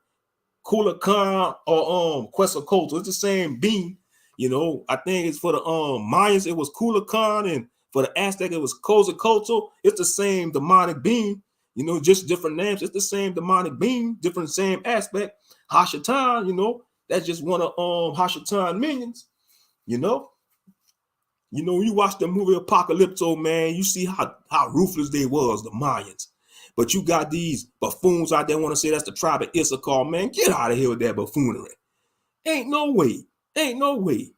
Kulakan or Quetzalcoatl. It's the same being. You know, I think it's for the Mayans, it was Kulakan, and for the Aztec, it was Quetzalcoatl. It's the same demonic being. You know, just different names. It's the same demonic being, different same aspect. Hashatan, you know, that's just one of Hashatan minions. You know, you watch the movie Apocalypto, man, you see how ruthless they was, the Mayans. But you got these buffoons out there want to say that's the tribe of Issachar, man. Get out of here with that buffoonery. Ain't no way. Ain't no way.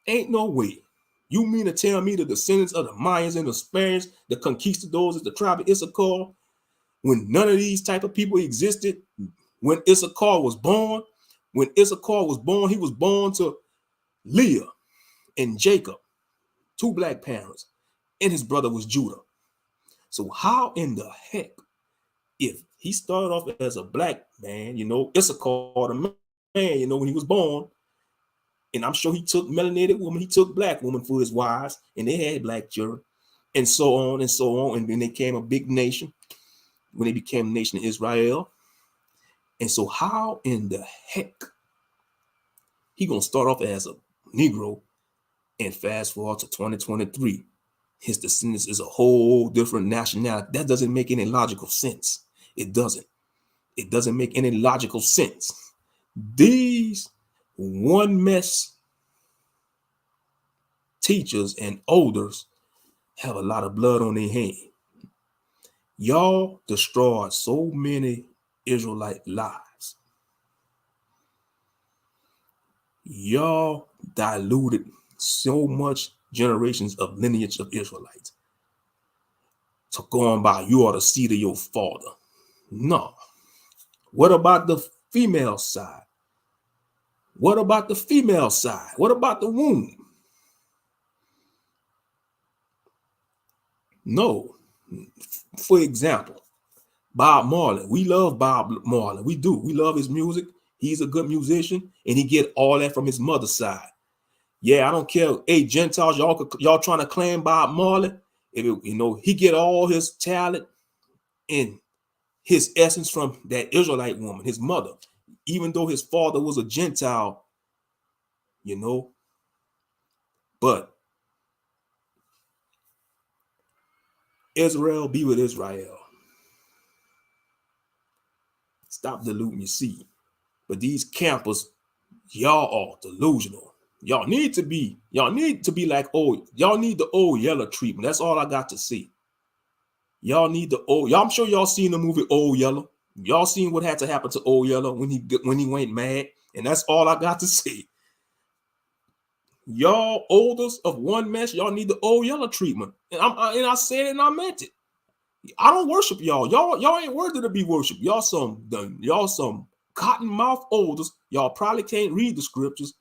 Ain't no way. You mean to tell me the descendants of the Mayans and the Spaniards, the conquistadors, is the tribe of Issachar, when none of these type of people existed? When Issachar was born, he was born to Leah and Jacob, 2 black parents, and his brother was Judah. So how in the heck, if he started off as a black man, Issachar, the man, when he was born, and I'm sure he took melanated women, he took black women for his wives, and they had black children, and so on and so on. And then they became a big nation when they became a nation of Israel. And so how in the heck he gonna start off as a Negro and fast forward to 2023, his descendants is a whole different nationality? That doesn't make any logical sense. It doesn't. It doesn't make any logical sense. These one mess teachers and elders have a lot of blood on their hands. Y'all destroyed so many Israelite lives. Y'all diluted so much generations of lineage of Israelites. So going by, you are the seed of your father. No. What about the female side? What about the female side? What about the womb? No. For example, Bob Marley. We love Bob Marley. We do. We love his music. He's a good musician, and he get all that from his mother's side. Yeah, I don't care. Hey, Gentiles, y'all trying to claim Bob Marley? He get all his talent and his essence from that Israelite woman, his mother. Even though his father was a Gentile, but Israel be with Israel. Stop diluting your seed. But these campers, y'all are delusional. Y'all need to be like y'all need the old Yeller treatment. That's all I got to say. Y'all need the old. I'm sure y'all seen the movie Old Yeller. Y'all seen what had to happen to Old Yeller when he went mad. And that's all I got to say. Y'all olders of one mess, y'all need the Old Yeller treatment. And I said it and I meant it. I don't worship y'all. Y'all ain't worthy to be worshiped. Y'all some cottonmouth olders. Y'all probably can't read the scriptures.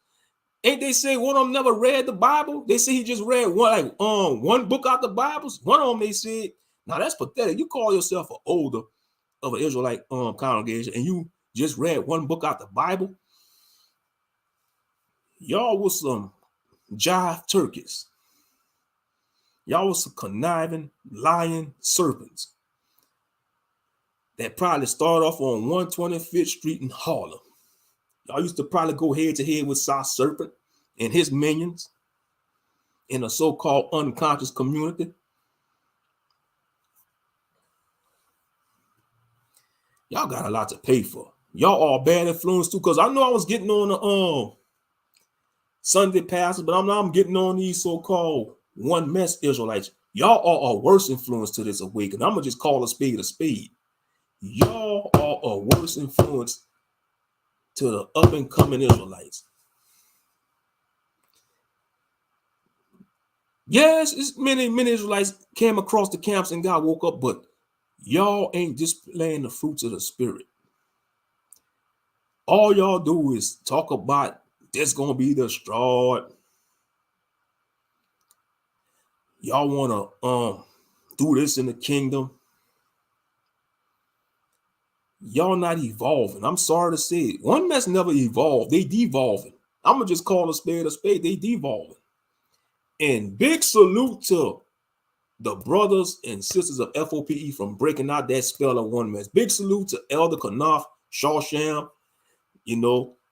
Ain't they say one of them never read the Bible? They say he just read one book out the Bibles. One of them they said, now that's pathetic. You call yourself an older of an Israelite congregation and you just read one book out the Bible? Y'all was some jive turkeys. Y'all was some conniving, lying serpents that probably started off on 125th Street in Harlem. Y'all used to probably go head to head with South Serpent and his minions in a so-called unconscious community. Y'all got a lot to pay for. Y'all are bad influence too, because I know I was getting on the Sunday pastors, but I'm getting on these so-called one mess Israelites. Y'all are a worse influence to this awakening. I'm gonna just call a spade a spade. Y'all are a worse influence to the up and coming Israelites. Yes, many Israelites came across the camps and God woke up, but y'all ain't displaying the fruits of the spirit. All y'all do is talk about this gonna be destroyed. Y'all wanna do this in the kingdom. Y'all not evolving. I'm sorry to say it. One mess never evolved. They devolving. I'm gonna just call a spade a spade. They devolving. And big salute to the brothers and sisters of FOPE from breaking out that spell of one mess. Big salute to Elder Knopf, Shawsham,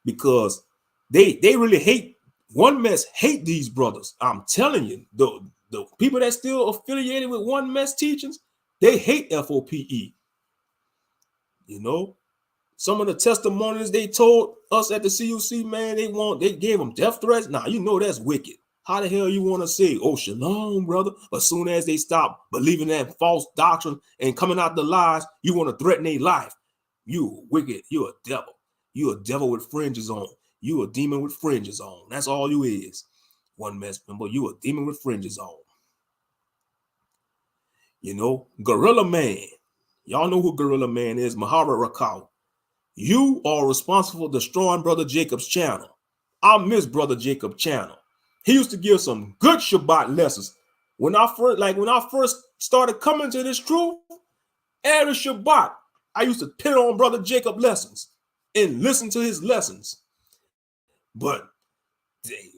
because they really hate one mess, hate these brothers. I'm telling you, the people that still affiliated with one mess teachings, they hate FOPE. Some of the testimonies they told us at the CUC, man, they gave them death threats. Now, that's wicked. How the hell you want to say, oh, shalom, brother? As soon as they stop believing that false doctrine and coming out the lies, you want to threaten their life. You wicked. You're a devil. You're a devil with fringes on. You a demon with fringes on. That's all you is. One mess, but you a demon with fringes on. Gorilla Man. Y'all know who Gorilla Man is, Mahara Rakau. You are responsible for destroying Brother Jacob's channel. I miss Brother Jacob channel. He used to give some good Shabbat lessons. When I first started coming to this truth, every Shabbat, I used to pin on Brother Jacob lessons and listen to his lessons. But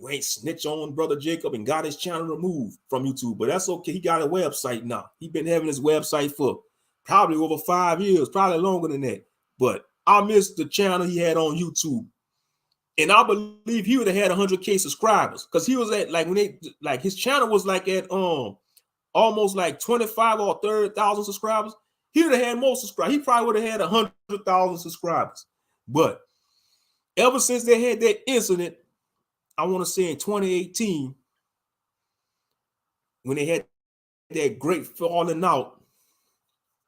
we ain't snitch on Brother Jacob and got his channel removed from YouTube. But that's okay. He got a website now. He's been having his website for probably over 5 years, probably longer than that. But I missed the channel he had on YouTube. And I believe he would have had 100K subscribers, because he was at his channel was like at almost like 25 or 30,000 subscribers. He would have had more subscribers. He probably would have had 100,000 subscribers. But ever since they had that incident, I want to say in 2018, when they had that great falling out,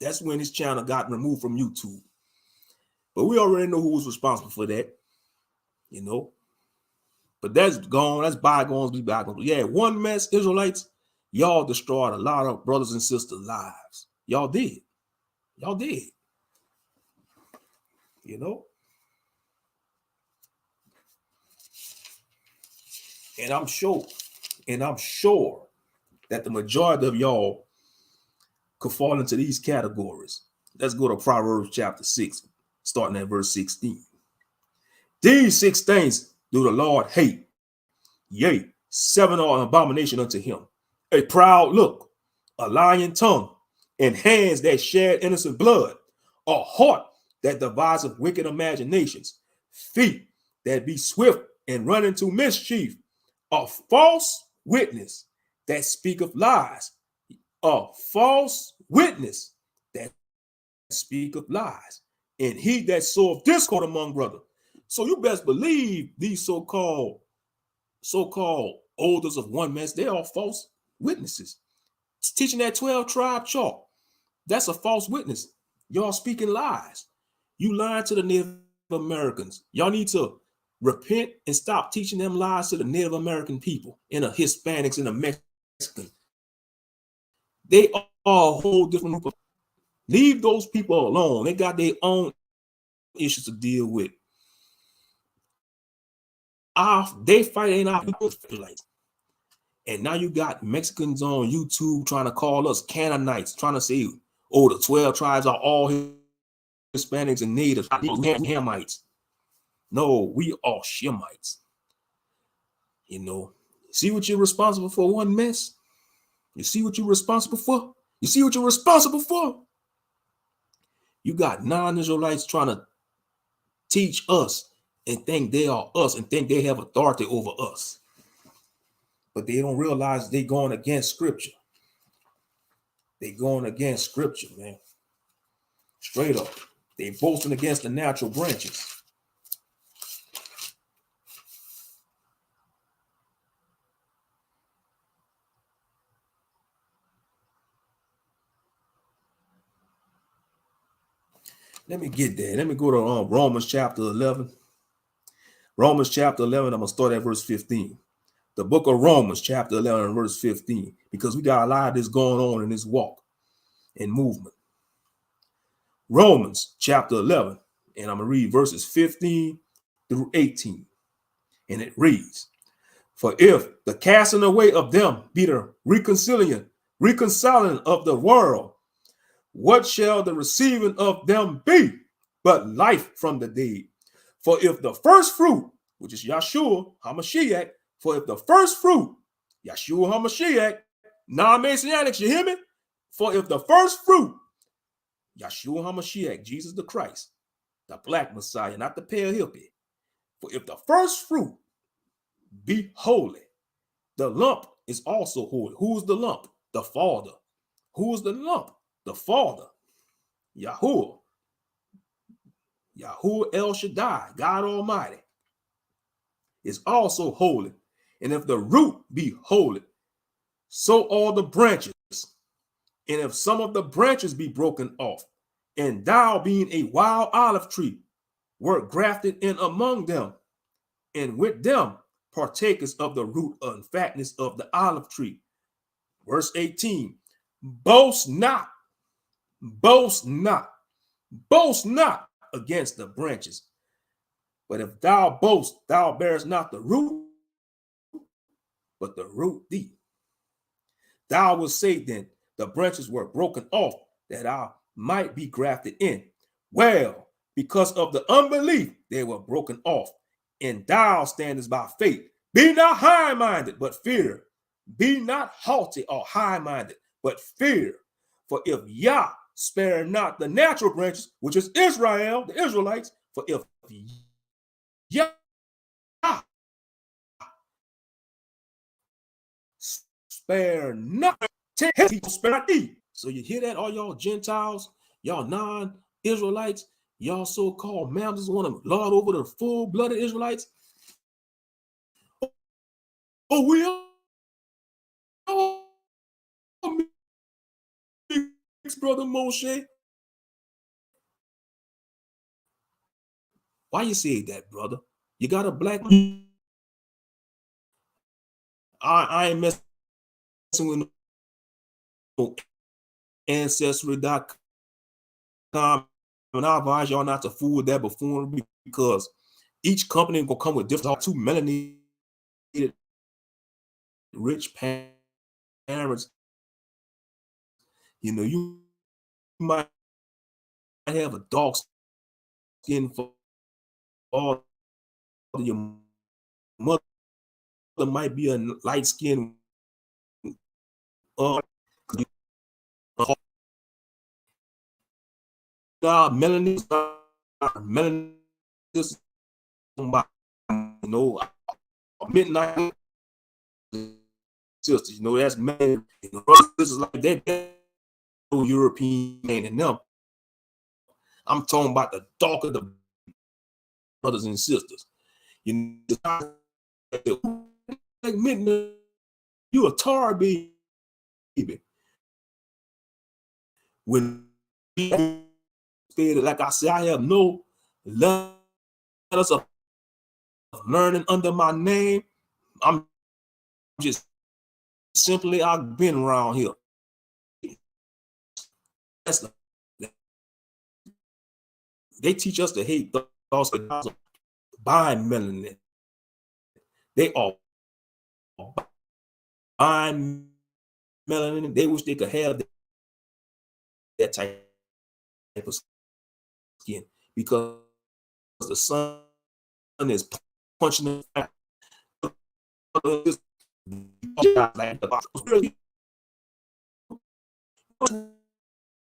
that's when his channel got removed from YouTube. But we already know who was responsible for that. You know, but that's gone. That's bygones be bygones. Yeah, one mess, Israelites, y'all destroyed a lot of brothers and sisters' lives. Y'all did. Y'all did. You know? And I'm sure that the majority of y'all could fall into these categories. Let's go to Proverbs chapter 6, starting at verse 16. These 6 things do the Lord hate. Yea, 7 are an abomination unto him. A proud look, a lying tongue, and hands that shed innocent blood, a heart that deviseth wicked imaginations, feet that be swift and run into mischief, a false witness that speaketh lies, a false witness that speaketh lies, and he that soweth discord among brothers. So you best believe these so-called elders of one mess, they're all false witnesses. It's teaching that 12 tribe chart. That's a false witness. Y'all speaking lies. You lying to the Native Americans. Y'all need to repent and stop teaching them lies to the Native American people and the Hispanics and the Mexicans. They are a whole different group of. Leave those people alone. They got their own issues to deal with. They fight ain't our Israelites. And now you got Mexicans on YouTube trying to call us Canaanites, trying to say, oh, the 12 tribes are all Hispanics and natives, Hamites. No, we are Shemites. You know, see what you're responsible for, one mess? You see what you're responsible for? You see what you're responsible for? You got non-Israelites trying to teach us and think they are us and think they have authority over us. But they don't realize they're going against scripture. They're going against scripture, man. Straight up. They're boasting against the natural branches. Let me get there. Let me go to Romans chapter 11. Romans chapter 11, I'm going to start at verse 15. The book of Romans chapter 11, verse 15, because we got a lot of this going on in this walk and movement. Romans chapter 11, and I'm going to read verses 15 through 18. And it reads, for if the casting away of them be the reconciling of the world, what shall the receiving of them be but life from the dead? For if the first fruit, which is Yahshua HaMashiach, for if the first fruit, Yahshua HaMashiach, non-Messianics, you hear me? For if the first fruit, Yahshua HaMashiach, Jesus the Christ, the black Messiah, not the pale hippie. For if the first fruit be holy, the lump is also holy. Who's the lump? The Father. Who's the lump? The Father. Yahuwah. Yahuwah El Shaddai, God Almighty, is also holy. And if the root be holy, so are the branches. And if some of the branches be broken off, and thou being a wild olive tree, wert grafted in among them, and with them partakers of the root and fatness of the olive tree. Verse 18, boast not against the branches. But if thou boast, thou bearest not the root, but the root thee. Thou wilt say then, the branches were broken off, that I might be grafted in. Well, because of the unbelief, they were broken off. And thou standest by faith. Be not high-minded, but fear. Be not haughty or high-minded, but fear. For if Yah spare not the natural branches, which is Israel, the Israelites, for if Yah spare not, he will spare not thee. So you hear that, all y'all Gentiles, y'all non-Israelites, y'all so-called mountains want to lord over the full-blooded Israelites? Oh, we are mixed, brother Moshe. Why you say that, brother? You got a black man? I ain't messing with no Ancestry.com, and I advise y'all not to fool with that buffoonery, because each company will come with different, two melanated rich parents. You know, you might have a dark skin for all your mother might be a light skin. Melanin, you know, midnight sisters, you know, that's man. This is like that European man and them. I'm talking about the darker the brothers and sisters. You know, like midnight, you a tar baby. When like I said, I have no letters of learning under my name. I'm just simply, I've been around here. They teach us to hate those buying melanin. They all buying melanin. They wish they could have that type of skin, because the sun is punching them.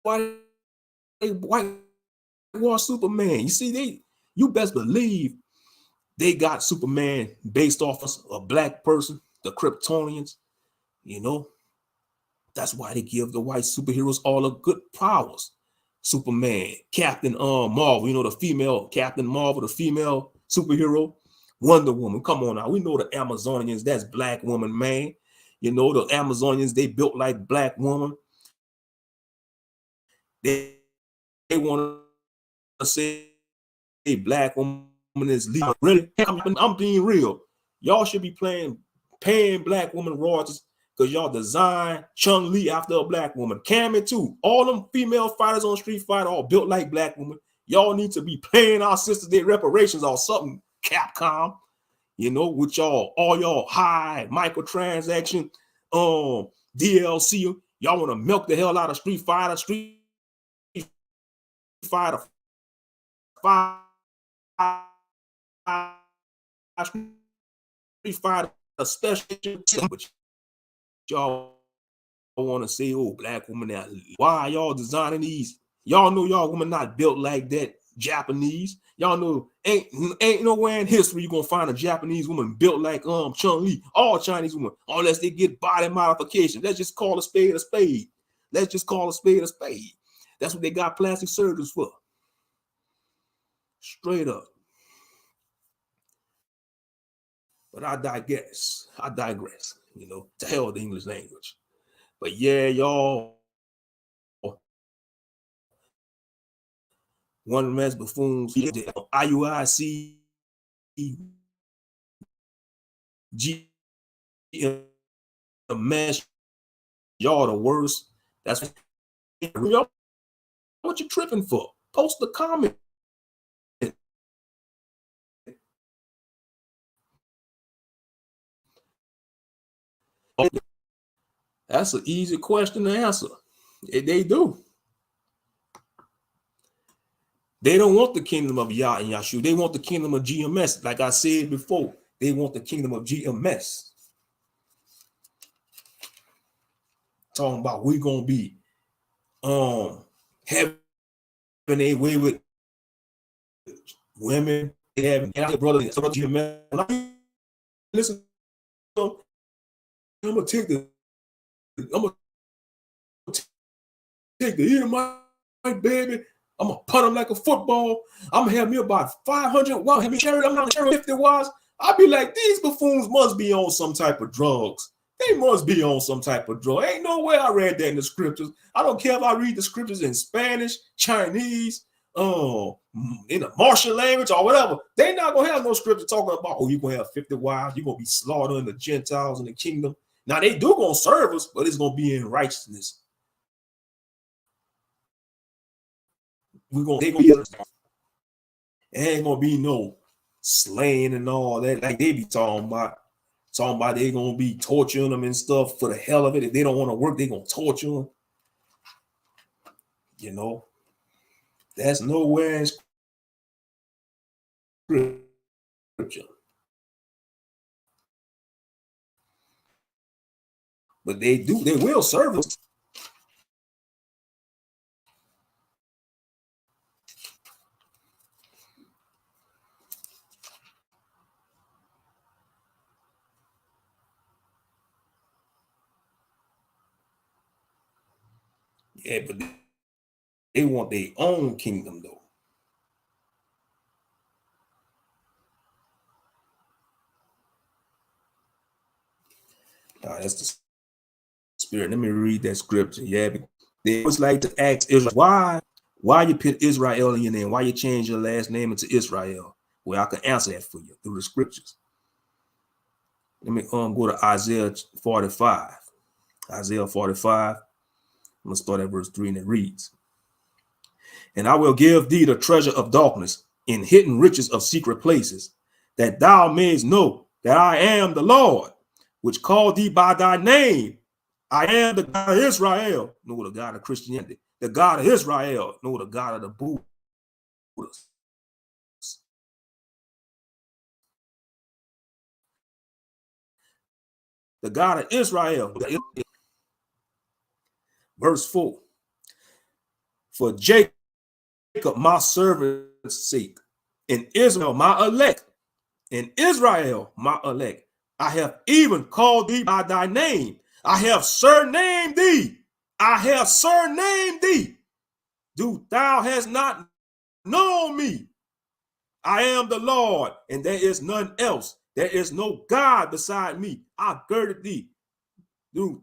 Why Superman? You see, you best believe they got Superman based off of a black person, the Kryptonians. You know, that's why they give the white superheroes all the good powers. Superman, Captain Marvel, you know, the female Captain Marvel, the female superhero, Wonder Woman. Come on now, we know the Amazonians, that's black woman, man. You know, the Amazonians, they built like black woman. They want to say a black woman is legal. Really, I'm being real. Y'all should be paying black woman royalties, because y'all design Chun-Li after a black woman. Cammy too. All them female fighters on Street Fighter all built like black women. Y'all need to be paying our sisters their reparations or something, Capcom. You know, with all y'all high microtransaction DLC. Y'all want to milk the hell out of Street Fighter 5, Street Fighter special. But y'all want to say, oh, black woman, now why y'all designing these? Y'all know y'all women not built like that. Japanese, y'all know ain't nowhere in history you gonna find a Japanese woman built like Chun-Li. All Chinese women, unless they get body modification. Let's just call a spade a spade. Let's just call a spade a spade. That's what they got plastic surgeons for. Straight up. But I digress. You know, to hell with the English language. But yeah, y'all, one man's buffoons, IUIC, GMS, y'all the worst. That's what you tripping for. Post a comment. That's an easy question to answer. They do. They don't want the kingdom of Yah and Yahshua. They want the kingdom of GMS. Like I said before, they want the kingdom of GMS. Talking about we're gonna be having a way with women, having brothers, GMS. Listen, I'm gonna take the Edomite baby. I'm gonna punt him like a football. I'm gonna have me about 500 wives. Have me carry, I'm not carrying 50 wives. I'll be like, these buffoons must be on some type of drugs. They must be on some type of drug. Ain't no way I read that in the scriptures. I don't care if I read the scriptures in Spanish, Chinese, in the Martian language or whatever. They not gonna have no scripture talking about, oh, you're gonna have 50 wives, you're gonna be slaughtering the Gentiles in the kingdom. Now they do gonna serve us, but it's gonna be in righteousness. They gonna be, it ain't gonna be no slaying and all that like they be talking about they gonna be torturing them and stuff for the hell of it. If they don't want to work, they gonna torture them. You know, that's nowhere in scripture. But they will serve us. Yeah, but they want their own kingdom, though. That's the spirit. Let me read that scripture. Yeah, they always like to ask Israel, why you put Israel in your name? Why you change your last name into Israel? Well, I can answer that for you through the scriptures. Let me go to Isaiah 45. Isaiah 45. I'm going to start at verse 3, and it reads, and I will give thee the treasure of darkness and hidden riches of secret places, that thou mayest know that I am the Lord, which called thee by thy name. I am the God of Israel. No, the God of Christianity. The God of Israel. No, the God of the Buddhists. The God of Israel. Verse 4. For Jacob, my servant's sake, and Israel, my elect, and Israel, my elect, I have even called thee by thy name. I have surnamed thee. I have surnamed thee. Thou hast not known me. I am the Lord, and there is none else. There is no God beside me. I girded thee.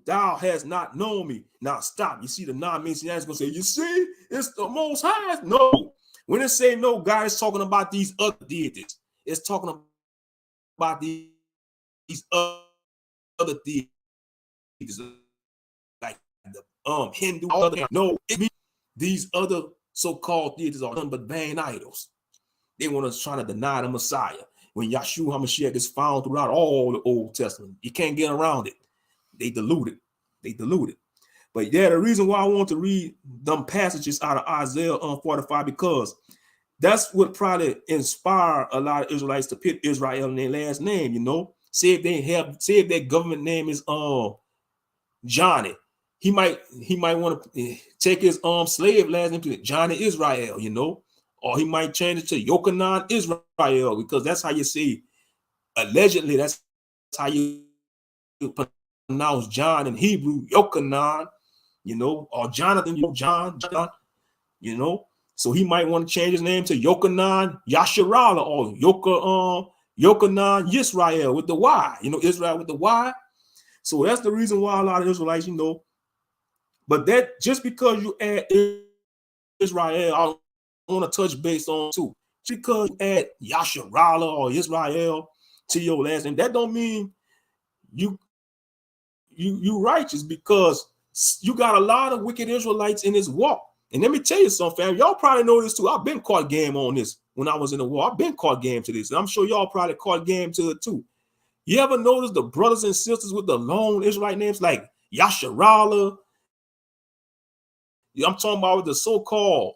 Thou hast not known me. Now stop. You see the non-Messianics gonna say, you see, it's the Most High. No. When it say no God, it's talking about these other deities. It's talking about these other deities, like the Hindu. No, it means these other so-called deities are nothing but vain idols. They want to try to deny the Messiah. When Yahshua HaMashiach is found throughout all the Old Testament, you can't get around it. They dilute it. But yeah, the reason why I want to read them passages out of Isaiah 45, because that's what probably inspire a lot of Israelites to put Israel in their last name. You know, say if their government name is Johnny, he might want to take his slave last name to Johnny Israel. You know, or he might change it to Yochanan Israel, because that's how you say, allegedly, that's how you pronounce John in Hebrew, Yochanan, you know, or Jonathan, John, you know. So he might want to change his name to Yochanan Yasharala, or Yochanan Yisrael with the Y, you know, Israel with the Y. So that's the reason why a lot of Israelites, you know, but that just because you add Israel, I want to touch base on too. Just because you add Yasharala or Israel to your last name, that don't mean you righteous, because you got a lot of wicked Israelites in this walk. And let me tell you something, fam. Y'all probably know this too. I've been caught game on this when I was in the war. I've been caught game to this, and I'm sure y'all probably caught game to it too. You ever notice the brothers and sisters with the long Israelite names? Like Yasharala. I'm talking about the so-called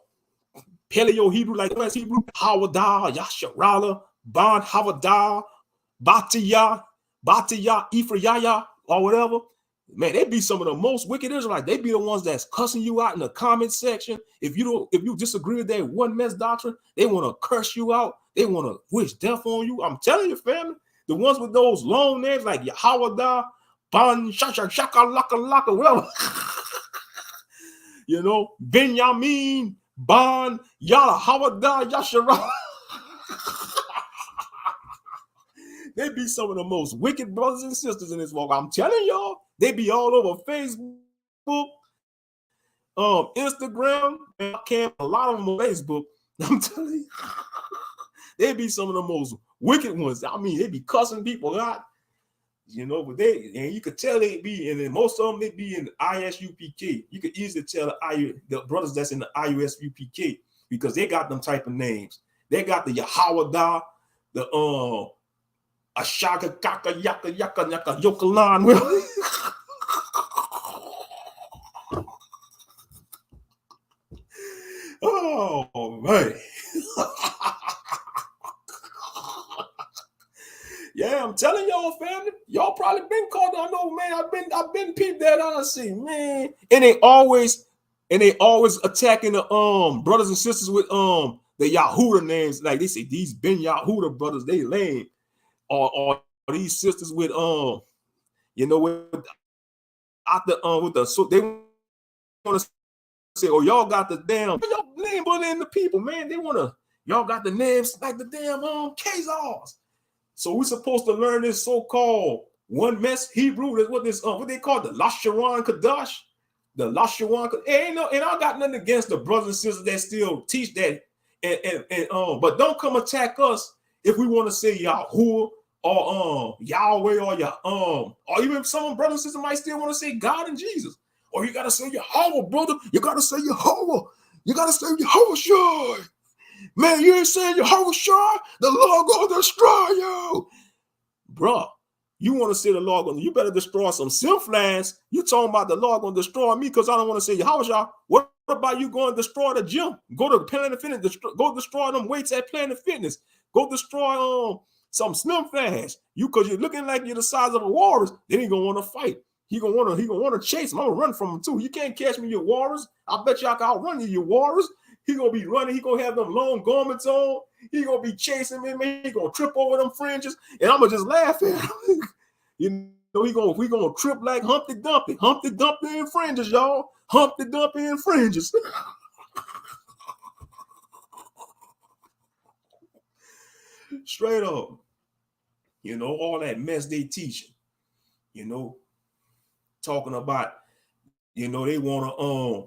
Paleo Hebrew, like West Hebrew, Hawadah, Yasharala, Ban Havadah, Batiyah, Ephraim, or whatever. Man, they be some of the most wicked Israelites. They be the ones that's cussing you out in the comment section. If you disagree with that one mess doctrine, they want to curse you out. They want to wish death on you. I'm telling you, family, the ones with those long names like Yahawadah, Ban Shaka Laka Laka, whatever. You know, Benjamin, Ban, Yala Hawadah, Yashara. They be some of the most wicked brothers and sisters in this walk. I'm telling y'all, they be all over Facebook, Instagram, and a lot of them on Facebook. I'm telling you, they be some of the most wicked ones. I mean, they be cussing people out, you know, but and you could tell they be, and then most of them, they be in the ISUPK. You could easily tell the brothers that's in the IUSUPK because they got them type of names. They got the Yahawadah, the Ashaka Kaka Yaka Yaka Yaka Yokalan. Oh man. Yeah, I'm telling y'all, family. Y'all probably been called. I know, man. I've been peeped that I see, man. And they always attacking the brothers and sisters with the Yahuda names. Like they say these Ben Yahuda brothers, they lame. Or these sisters with you know, with the so they want to say, oh, y'all got the damn y'all name bullying the people, man. They want to, y'all got the names like the damn Khazars. So we're supposed to learn this so-called one mess Hebrew. That's what this what they call the Lasharon Kadash. The Lasharon. And I got nothing against the brothers and sisters that still teach that. And but don't come attack us if we want to say Yahuwah or Yahweh or even some brothers and sisters might still want to say God and Jesus. Or you gotta say Yahweh, brother. You gotta say Yahweh. You gotta say Yahweh Shai. Man, you ain't saying Yahweh Shai, the Lord gonna destroy you. Bruh, you want to say the Lord gonna, you better destroy some self-lands. You talking about the Lord gonna destroy me because I don't want to say Yahweh Shai. What about you going to destroy the gym? Go to Planet Fitness, go destroy them weights at Planet Fitness. Go destroy some slim flash. You because you're looking like you're the size of a walrus, then he gonna want to fight. He gonna want to chase him. I'm gonna run from him too. You can't catch me, you walrus. I bet y'all can outrun you, you walrus. He gonna be running. He gonna have them long garments on. He gonna be chasing me, man. He gonna trip over them fringes, and I'm gonna just laugh at him. You know, we gonna trip like Humpty Dumpty and fringes, y'all. Humpty Dumpty and fringes. Straight up. You know, all that mess they teaching. You know, talking about, you know, they wanna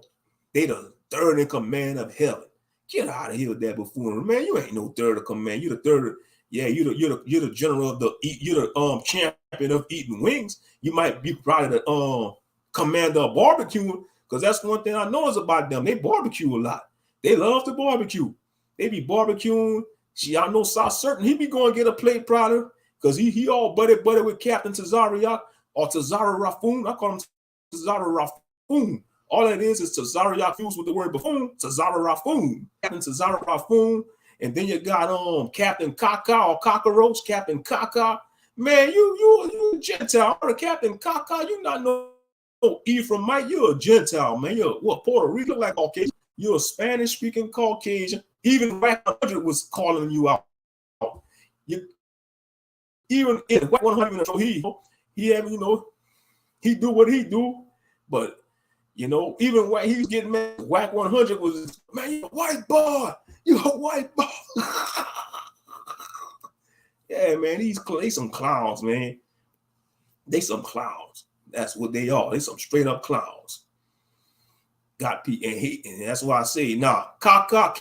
they the third in command of heaven. Get out of here with that buffoonery, man. You ain't no third in command. You the third. Yeah, you're the general of you're the champion of eating wings. You might be probably the commander of barbecuing, because that's one thing I know is about them. They barbecue a lot. They love to barbecue. They be barbecuing. See, I know South certain he be going to get a plate probably because he all buddy with Captain Tazariak or Tazara Rafoon. I call him Tazara Rafoon. All that is Tazariak fused with the word buffoon, Tazara Rafoon. Captain Tazara Rafoon. And then you got Captain Kaka or Cockroach, Captain Kaka. Man, you a Gentile. Captain Kaka, you not no Ephraimite. You're a Gentile, man. You're what, Puerto Rico, like Caucasian. You're a Spanish-speaking Caucasian. Even Whack 100 was calling you out. Even in Whack 100, so he had, you know, he do what he do, but you know, even when he's getting mad, Whack 100 was, man, you a white boy. You a white boy. Yeah, man, they some clowns, man. They some clowns. That's what they are. They some straight up clowns. Got people, and that's why I say, nah, Kaka,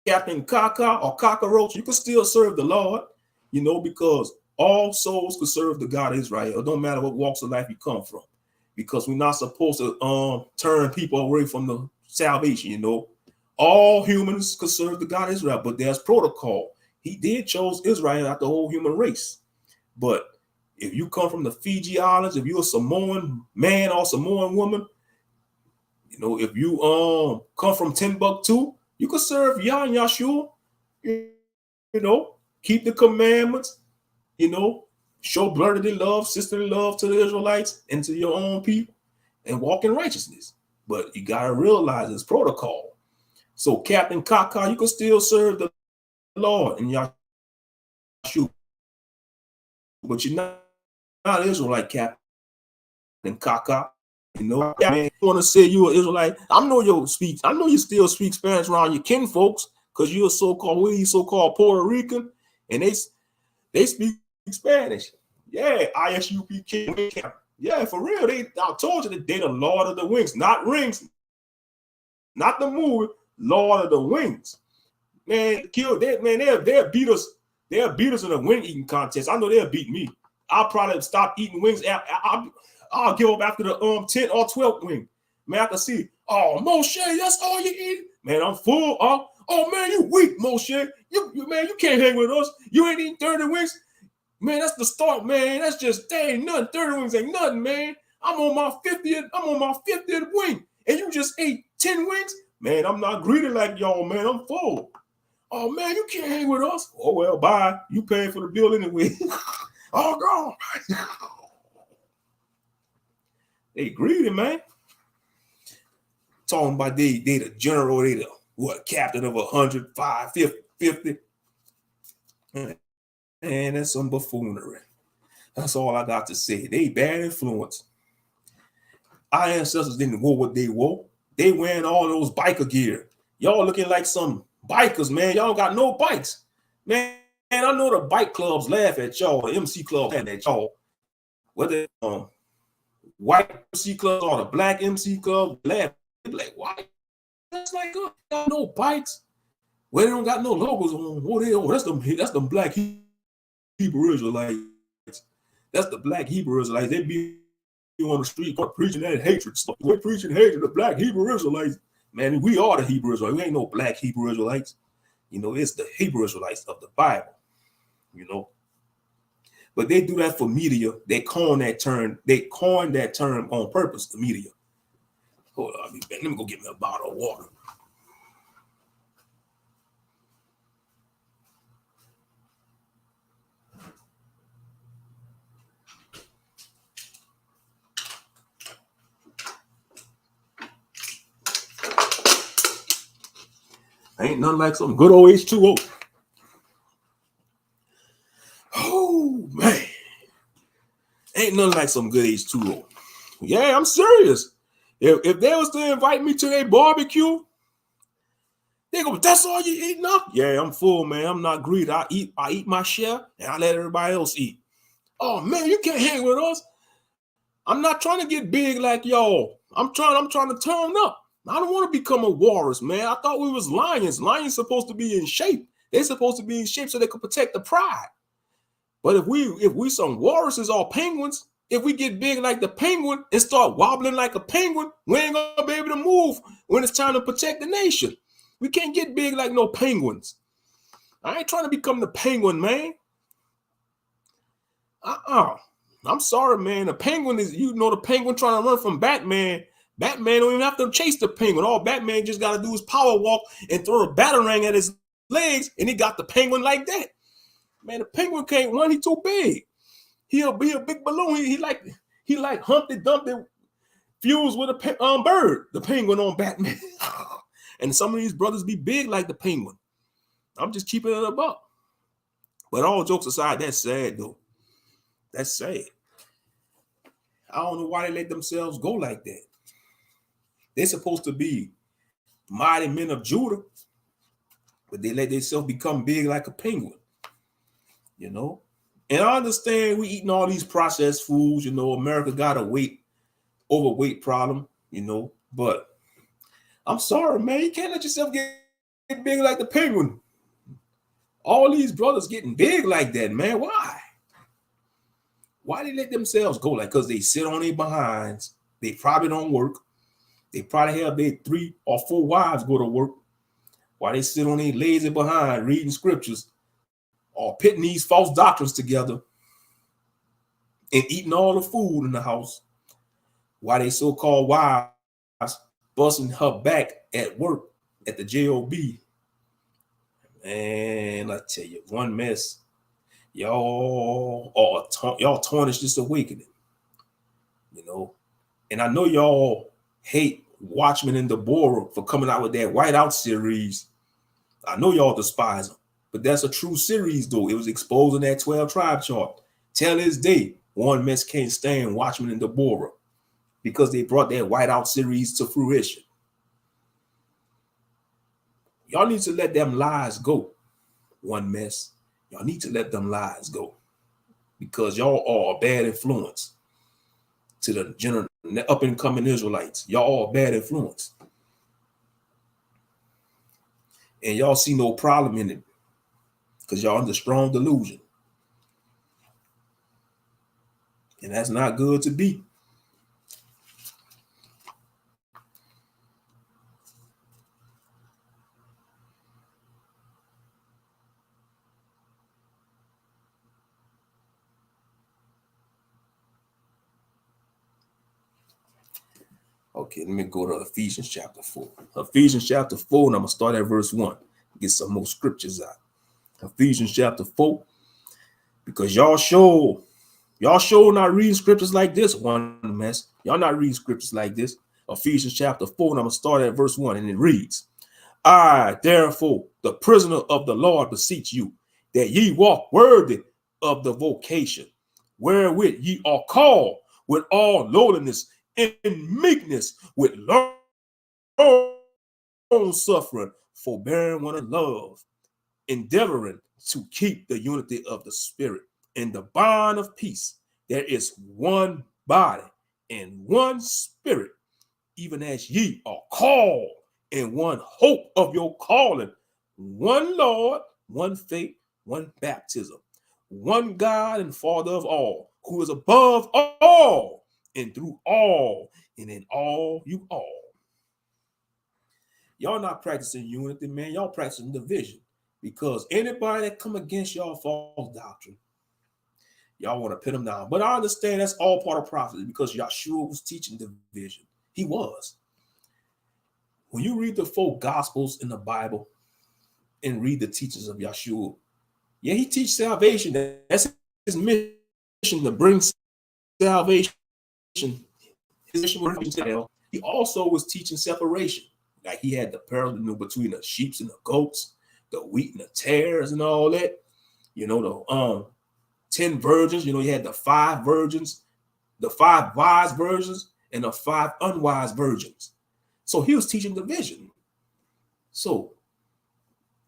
Captain Kaka or Cockroach, you can still serve the Lord, you know, because all souls could serve the God of Israel. It don't matter what walks of life you come from, because we're not supposed to turn people away from the salvation, you know. All humans could serve the God of Israel, but there's protocol. He did chose Israel, not the whole human race. But if you come from the Fiji Islands, if you're a Samoan man or Samoan woman, you know, if you come from Timbuktu, you can serve Yah and Yahshua, you know, keep the commandments, you know, show brotherly love, sisterly love to the Israelites and to your own people, and walk in righteousness. But you gotta realize it's protocol. So Captain Kaka, you can still serve the Lord and Yahshua, but you're not Israelite, Captain Kaka. You know, I mean, you want to say you an Israelite? I know you still speak Spanish around your kin folks, because you're so-called Puerto Rican, and they speak Spanish. Yeah, ISUPK. Yeah, for real. I told you that they the Lord of the Wings, not rings, not the movie, Lord of the Wings. Man, they'll beat us. They'll beat us in a wing eating contest. I know they'll beat me. I'll probably stop eating wings. I'll give up after the 10th or 12th wing. Man, I can see. Oh, Moshe, that's all you eat? Man, I'm full. Oh man, you weak, Moshe. You can't hang with us. You ain't eating 30 wings. Man, that's the start, man. That's just ain't nothing. 30 wings ain't nothing, man. I'm on my 50th wing, and you just ate 10 wings. Man, I'm not greedy like y'all, man. I'm full. Oh man, you can't hang with us. Oh well, bye. You paying for the bill anyway. Oh God. They greedy, man. Talking about they the general, they the captain of 105, 50. Man, that's some buffoonery. That's all I got to say. They bad influence. Our ancestors didn't wear what they wore. They wearing all those biker gear. Y'all looking like some bikers, man. Y'all got no bikes. Man, I know the bike clubs laugh at y'all. The MC clubs laugh at y'all. Whether white MC clubs or the black MC club, laugh. They be like, why? That's like, got no bikes. Well, they don't got no logos on. What they on? That's them black Hebrew Israelites. That's the black Hebrew Israelites. They be on the street preaching that hatred stuff. We're preaching hatred. The black Hebrew Israelites. Man, we are the Hebrew Israelites. We ain't no black Hebrew Israelites. You know, it's the Hebrew Israelites of the Bible. You know. But they do that for media. They coin that term. They coined that term on purpose, the media. Hold on, let me go get me a bottle of water. Ain't nothing like some good old H2O. Oh, man. Ain't nothing like some good H2O. Yeah, I'm serious. If they was to invite me to their barbecue, they go, that's all you eating up? Yeah, I'm full, man. I'm not greedy. I eat my share, and I let everybody else eat. Oh, man, you can't hang with us. I'm not trying to get big like y'all. I'm trying to turn up. I don't want to become a walrus, man. I thought we was lions. Lions supposed to be in shape. They're supposed to be in shape so they could protect the pride. But if we some walruses or penguins, if we get big like the penguin and start wobbling like a penguin, we ain't gonna be able to move when it's time to protect the nation. We can't get big like no penguins. I ain't trying to become the penguin, man. I'm sorry, man. The penguin is, the penguin trying to run from Batman. Batman don't even have to chase the penguin. All Batman just got to do is power walk and throw a batarang at his legs, and he got the penguin like that. Man, the penguin can't run. He too big. He'll be a big balloon. He like Humpty Dumpty fused with a bird. The penguin on Batman. And some of these brothers be big like the penguin. I'm just keeping it up. But all jokes aside, that's sad though. That's sad. I don't know why they let themselves go like that. They're supposed to be mighty men of Judah, but they let themselves become big like a penguin. You know? And I understand we eating all these processed foods, America got a overweight problem, but I'm sorry, man, you can't let yourself get big like the penguin. All these brothers getting big like that, man. Why? Why they let themselves go? Like, because they sit on their behinds. They probably don't work. They probably have their 3 or 4 wives go to work while they sit on their lazy behind reading scriptures or pitting these false doctrines together. and eating all the food in the house while they so-called wives busting her back at work at the job. And I tell you, one mess. Y'all tarnish this awakening, you know. And I know y'all hate Watchmen and Deborah for coming out with that Whiteout series. I know y'all despise them, but that's a true series, though. It was exposing that 12 tribe chart. Till this day, one mess can't stand Watchmen and Deborah because they brought that Whiteout series to fruition. Y'all need to let them lies go. One mess. Y'all need to let them lies go because y'all are a bad influence to the up and coming Israelites. Y'all are a bad influence. And y'all see no problem in it because y'all under strong delusion. And that's not good to be. Okay, let me go to Ephesians chapter 4. Ephesians chapter 4, and I'm going to start at verse 1. Get some more scriptures out. Ephesians chapter 4. Because y'all show not reading scriptures like this, one mess. Y'all not reading scriptures like this. Ephesians chapter 4, and I'm going to start at verse 1, and it reads, I, therefore, the prisoner of the Lord, beseech you, that ye walk worthy of the vocation wherewith ye are called, with all lowliness and meekness, with long suffering, forbearing one another, love, endeavoring to keep the unity of the Spirit in the bond of peace. There is one body and one Spirit, even as ye are called in one hope of your calling, one Lord, one faith, one baptism, one God and Father of all, who is above all and through all and in all you all. Y'all not practicing unity, man. Y'all practicing division, because anybody that come against y'all false doctrine, y'all want to pin them down. But I understand that's all part of prophecy, because Yahshua was teaching division. He was. When you read the 4 gospels in the Bible and read the teachings of Yahshua, yeah, he teaches salvation. That's his mission, to bring salvation. His mission was to hell. He also was teaching separation. Like he had the parallel between the sheep and the goats, the wheat and the tares and all that. You know, the 10 virgins, you know, you had the 5 virgins, the 5 wise virgins, and the 5 unwise virgins. So he was teaching division. So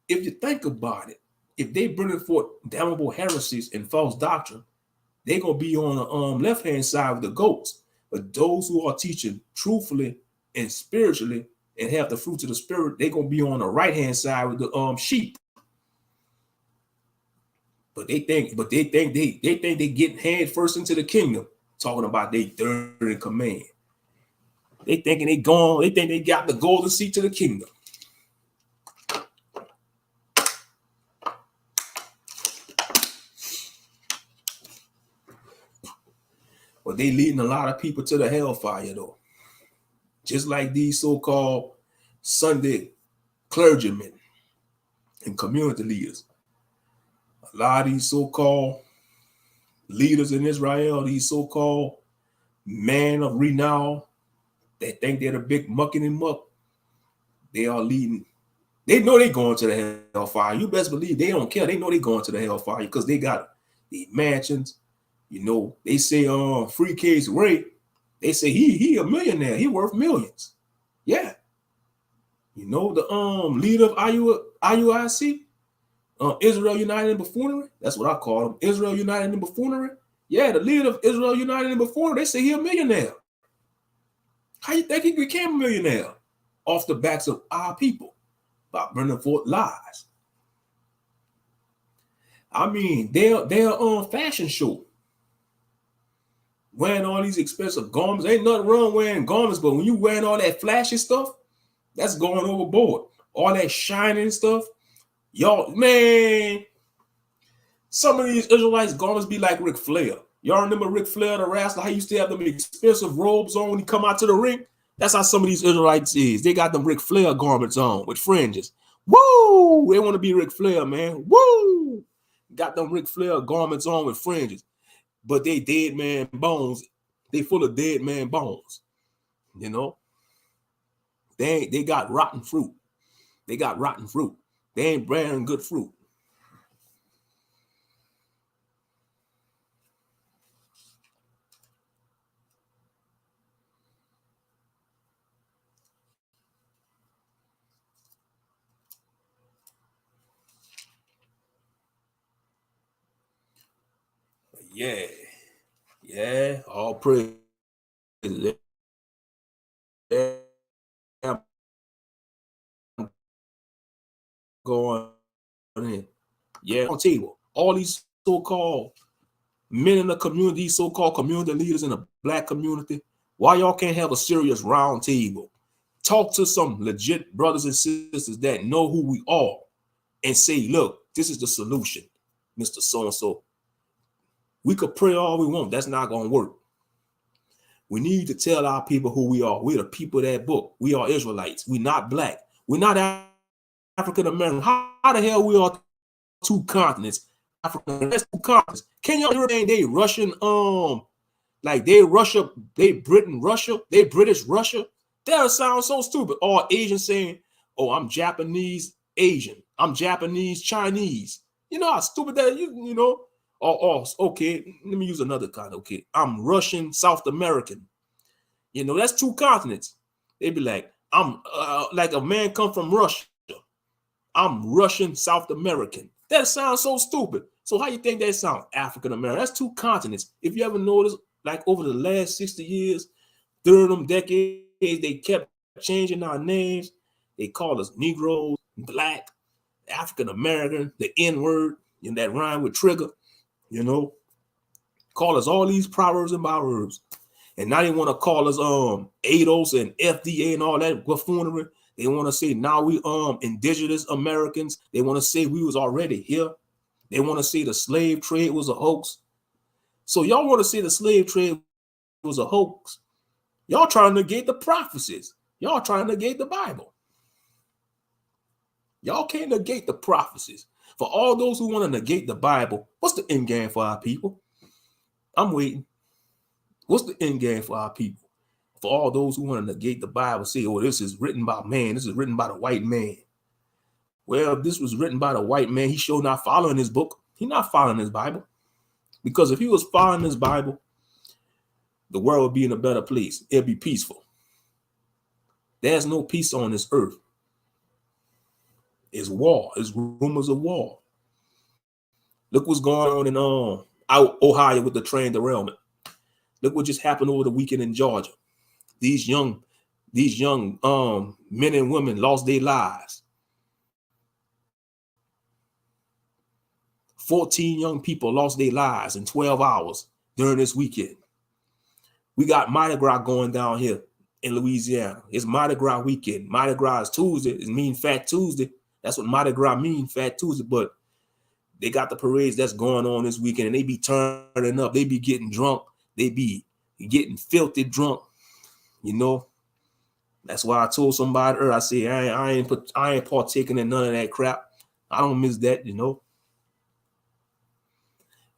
if you think about it, if they bring forth damnable heresies and false doctrine, they're going to be on the left-hand side of the goats. But those who are teaching truthfully and spiritually and have the fruits of the Spirit, they're going to be on the right-hand side with the sheep. But they think they get head first into the kingdom, talking about their third in command. They think they got the golden seat to the kingdom. But they leading a lot of people to the hellfire, though. Just like these so-called Sunday clergymen and community leaders. A lot of these so-called leaders in Israel, these so-called men of renown, they think they're the big mucking and muck. They are leading. They know they're going to the hellfire. You best believe they don't care. They know they're going to the hellfire because they got the mansions. You know, they say Free Case Ray, they say he a millionaire. He worth millions. Yeah. You know, the leader of IUIC, Israel United in Buffoonery. That's what I call him. Israel United in Buffoonery. Yeah, the leader of Israel United in Buffoonery, they say he a millionaire. How you think he became a millionaire? Off the backs of our people by bringing forth lies. I mean, they're on fashion show, wearing all these expensive garments. Ain't nothing wrong wearing garments, but when you wearing all that flashy stuff, that's going overboard. All that shining stuff, y'all, man. Some of these Israelites garments be like Ric Flair. Y'all remember Ric Flair, the wrestler, how he used to have them expensive robes on when he come out to the ring? That's how some of these Israelites is. They got them Ric Flair garments on with fringes. Woo! They want to be Ric Flair, man. Woo! Got them Ric Flair garments on with fringes. But they dead man bones. They full of dead man bones. You know? They got rotten fruit. They got rotten fruit. They ain't bearing good fruit. Yeah. Yeah. All praise. Going in. Yeah, on table. All these so-called men in the community, so-called community leaders in the black community, why y'all can't have a serious round table? Talk to some legit brothers and sisters that know who we are and say, look, this is the solution, Mr. So-and-so. We could pray all we want. That's not going to work. We need to tell our people who we are. We're the people of that book. We are Israelites. We're not black. We're not African American. How the hell we are two continents? African, that's two continents. Can y'all hear they Russian, like they Russia, they Britain, Russia, they British, Russia? That sounds so stupid. Or Asian saying, oh, I'm Japanese, Asian. I'm Japanese, Chinese. You know how stupid that you know? Or okay, let me use another kind. Okay, I'm Russian, South American. You know, that's two continents. They'd be like, I'm like a man come from Russia. I'm Russian, South American. That sounds so stupid. So how you think that sounds? African American. That's two continents. If you ever noticed, like over the last 60 years, during them decades, they kept changing our names. They call us Negroes, Black, African American, the N-word, and that rhyme with trigger, you know. Call us all these proverbs and bywords. And now they want to call us ADOS and FDA and all that buffoonery. They want to say now we indigenous Americans. They want to say we was already here. They want to say the slave trade was a hoax. So y'all want to say the slave trade was a hoax. Y'all trying to negate the prophecies. Y'all trying to negate the Bible. Y'all can't negate the prophecies. For all those who want to negate the Bible, what's the end game for our people? I'm waiting. What's the end game for our people? For all those who want to negate the Bible, say, oh, this is written by man. This is written by the white man. Well, if this was written by the white man, he sure not following his book. He's not following his Bible. Because if he was following his Bible, the world would be in a better place. It'd be peaceful. There's no peace on this earth. It's war. It's rumors of war. Look what's going on in Ohio with the train derailment. Look what just happened over the weekend in Georgia. These young men and women lost their lives. 14 young people lost their lives in 12 hours during this weekend. We got Mardi Gras going down here in Louisiana. It's Mardi Gras weekend. Mardi Gras is Tuesday. It means Fat Tuesday. That's what Mardi Gras means, Fat Tuesday. But they got the parades that's going on this weekend, and they be turning up. They be getting drunk. They be getting filthy drunk. You know, that's why I told somebody earlier, I said, I ain't partaking in none of that crap. I don't miss that, you know.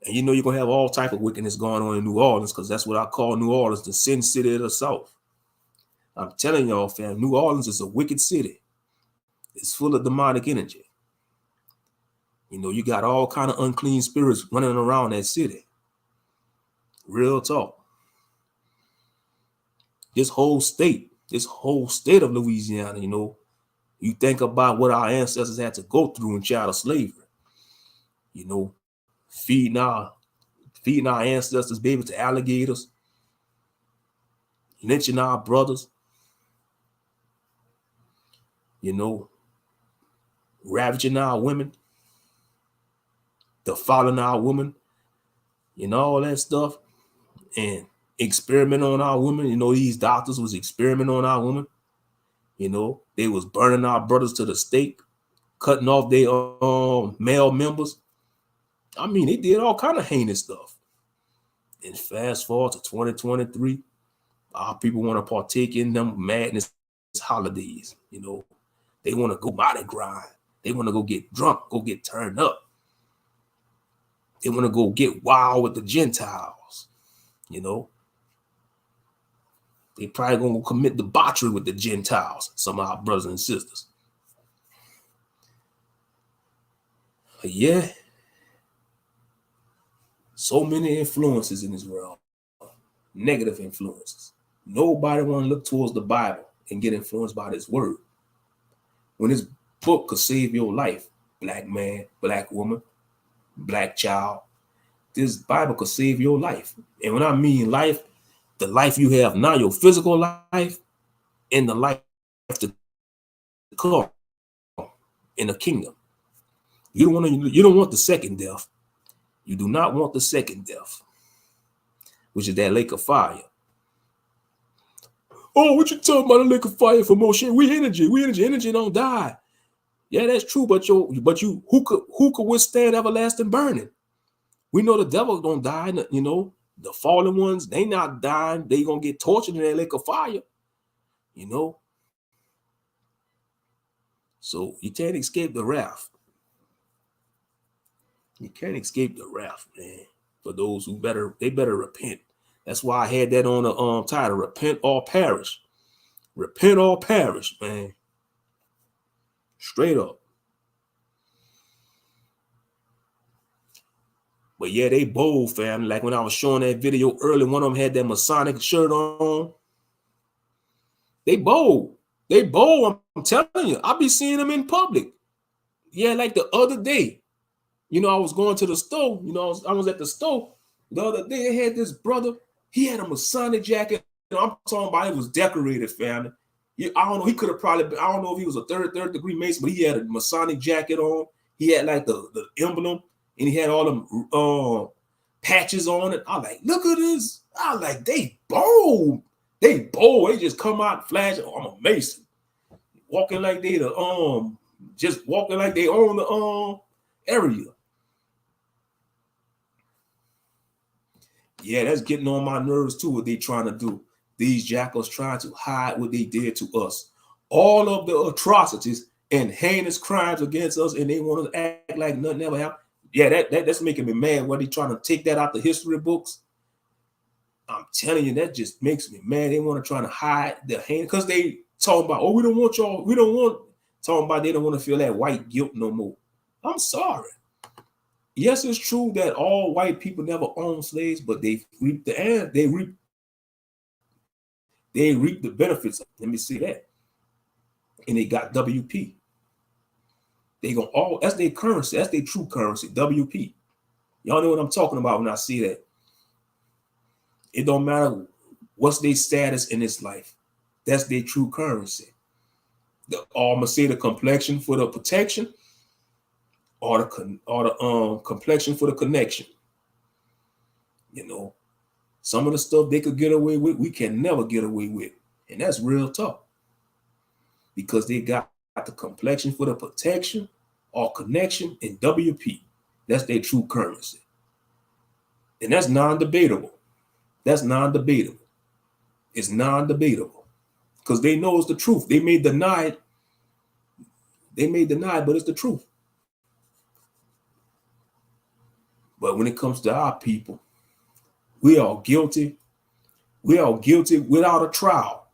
And you know, you're going to have all type of wickedness going on in New Orleans, because that's what I call New Orleans, the sin city of the South. I'm telling y'all, fam, New Orleans is a wicked city. It's full of demonic energy. You know, you got all kind of unclean spirits running around that city. Real talk. This whole state of Louisiana, you know, you think about what our ancestors had to go through in chattel slavery. You know, feeding our ancestors, baby, to alligators, lynching our brothers, you know, ravaging our women, defiling our women, you know, all that stuff, and experiment on our women. You know, these doctors was experimenting on our women. You know, they was burning our brothers to the stake, cutting off their male members. I mean, they did all kind of heinous stuff. And fast forward to 2023, our people want to partake in them madness holidays. You know, they want to go Mardi Gras. They want to go get drunk, go get turned up. They want to go get wild with the Gentiles. You know, they probably going to commit debauchery with the Gentiles, some of our brothers and sisters. But yeah, so many influences in this world, negative influences. Nobody want to look towards the Bible and get influenced by this word. When this book could save your life, black man, black woman, black child, this Bible could save your life. And when I mean life, the life you have now, your physical life, and the life to come in the kingdom. You don't want the second death. You do not want the second death, which is that lake of fire. Oh, what you talking about, the lake of fire for Moshe? We energy don't die. Yeah, that's true, but who could withstand everlasting burning? We know the devil don't die, you know, the fallen ones, they not dying, they gonna get tortured in that lake of fire, you know. So you can't escape the wrath. You can't escape the wrath, man. For those who better repent. That's why I had that on the title, Repent or Perish. Repent or perish, man. Straight up. But yeah, they bold, fam. Like when I was showing that video earlier, one of them had that Masonic shirt on. They bold. They bold. I'm telling you. I be seeing them in public. Yeah, like the other day. You know, I was going to the store. You know, I was at the store. The other day, they had this brother. He had a Masonic jacket. I'm talking about it was decorated, family. I don't know. He could have probably been, I don't know if he was a third degree Mason, but he had a Masonic jacket on. He had like the emblem, and he had all them patches on it. I like, look at this. I like, they bold. They bold. They just come out flashing. Oh, I'm a Mason. Walking like they just walking like they own the area. Yeah, that's getting on my nerves too, what they trying to do. These jackals trying to hide what they did to us. All of the atrocities and heinous crimes against us, and they want to act like nothing ever happened. Yeah, that's making me mad. What they trying to take that out the history books? I'm telling you, that just makes me mad. They want to try to hide the heinous, because they talking about, oh, we don't want y'all, talking about they don't want to feel that white guilt no more. I'm sorry. Yes, it's true that all white people never owned slaves, but they reap the benefits. Let me see that. And they got WP. They gonna all, that's their currency, that's their true currency, WP. Y'all know what I'm talking about when I see that. It don't matter what's their status in this life. That's their true currency. I'm gonna say the complexion for the protection, or the complexion for the connection. You know, some of the stuff they could get away with, we can never get away with. And that's real tough. Because they got the complexion for the protection or connection in WP. That's their true currency. And that's non-debatable. That's non-debatable. It's non-debatable. Because they know it's the truth. They may deny it. But it's the truth. But when it comes to our people, we are guilty. We are guilty without a trial.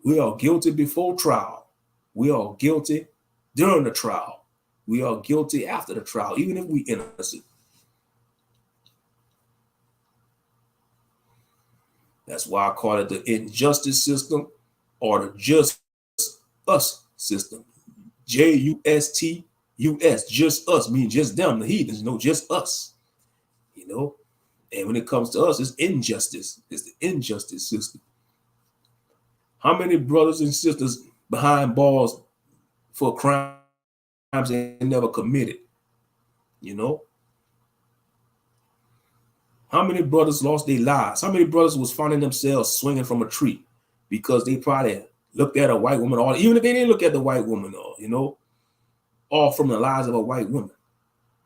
We are guilty before trial. We are guilty during the trial. We are guilty after the trial, even if we innocent. That's why I call it the injustice system, or the just us system. JUSTUS, just us, means just them, the heathens, no, just us. You know, and when it comes to us, it's injustice. It's the injustice system. How many brothers and sisters behind bars for crimes they never committed? You know? How many brothers lost their lives? How many brothers was finding themselves swinging from a tree because they probably looked at a white woman, or even if they didn't look at the white woman, or, you know, or from the lies of a white woman,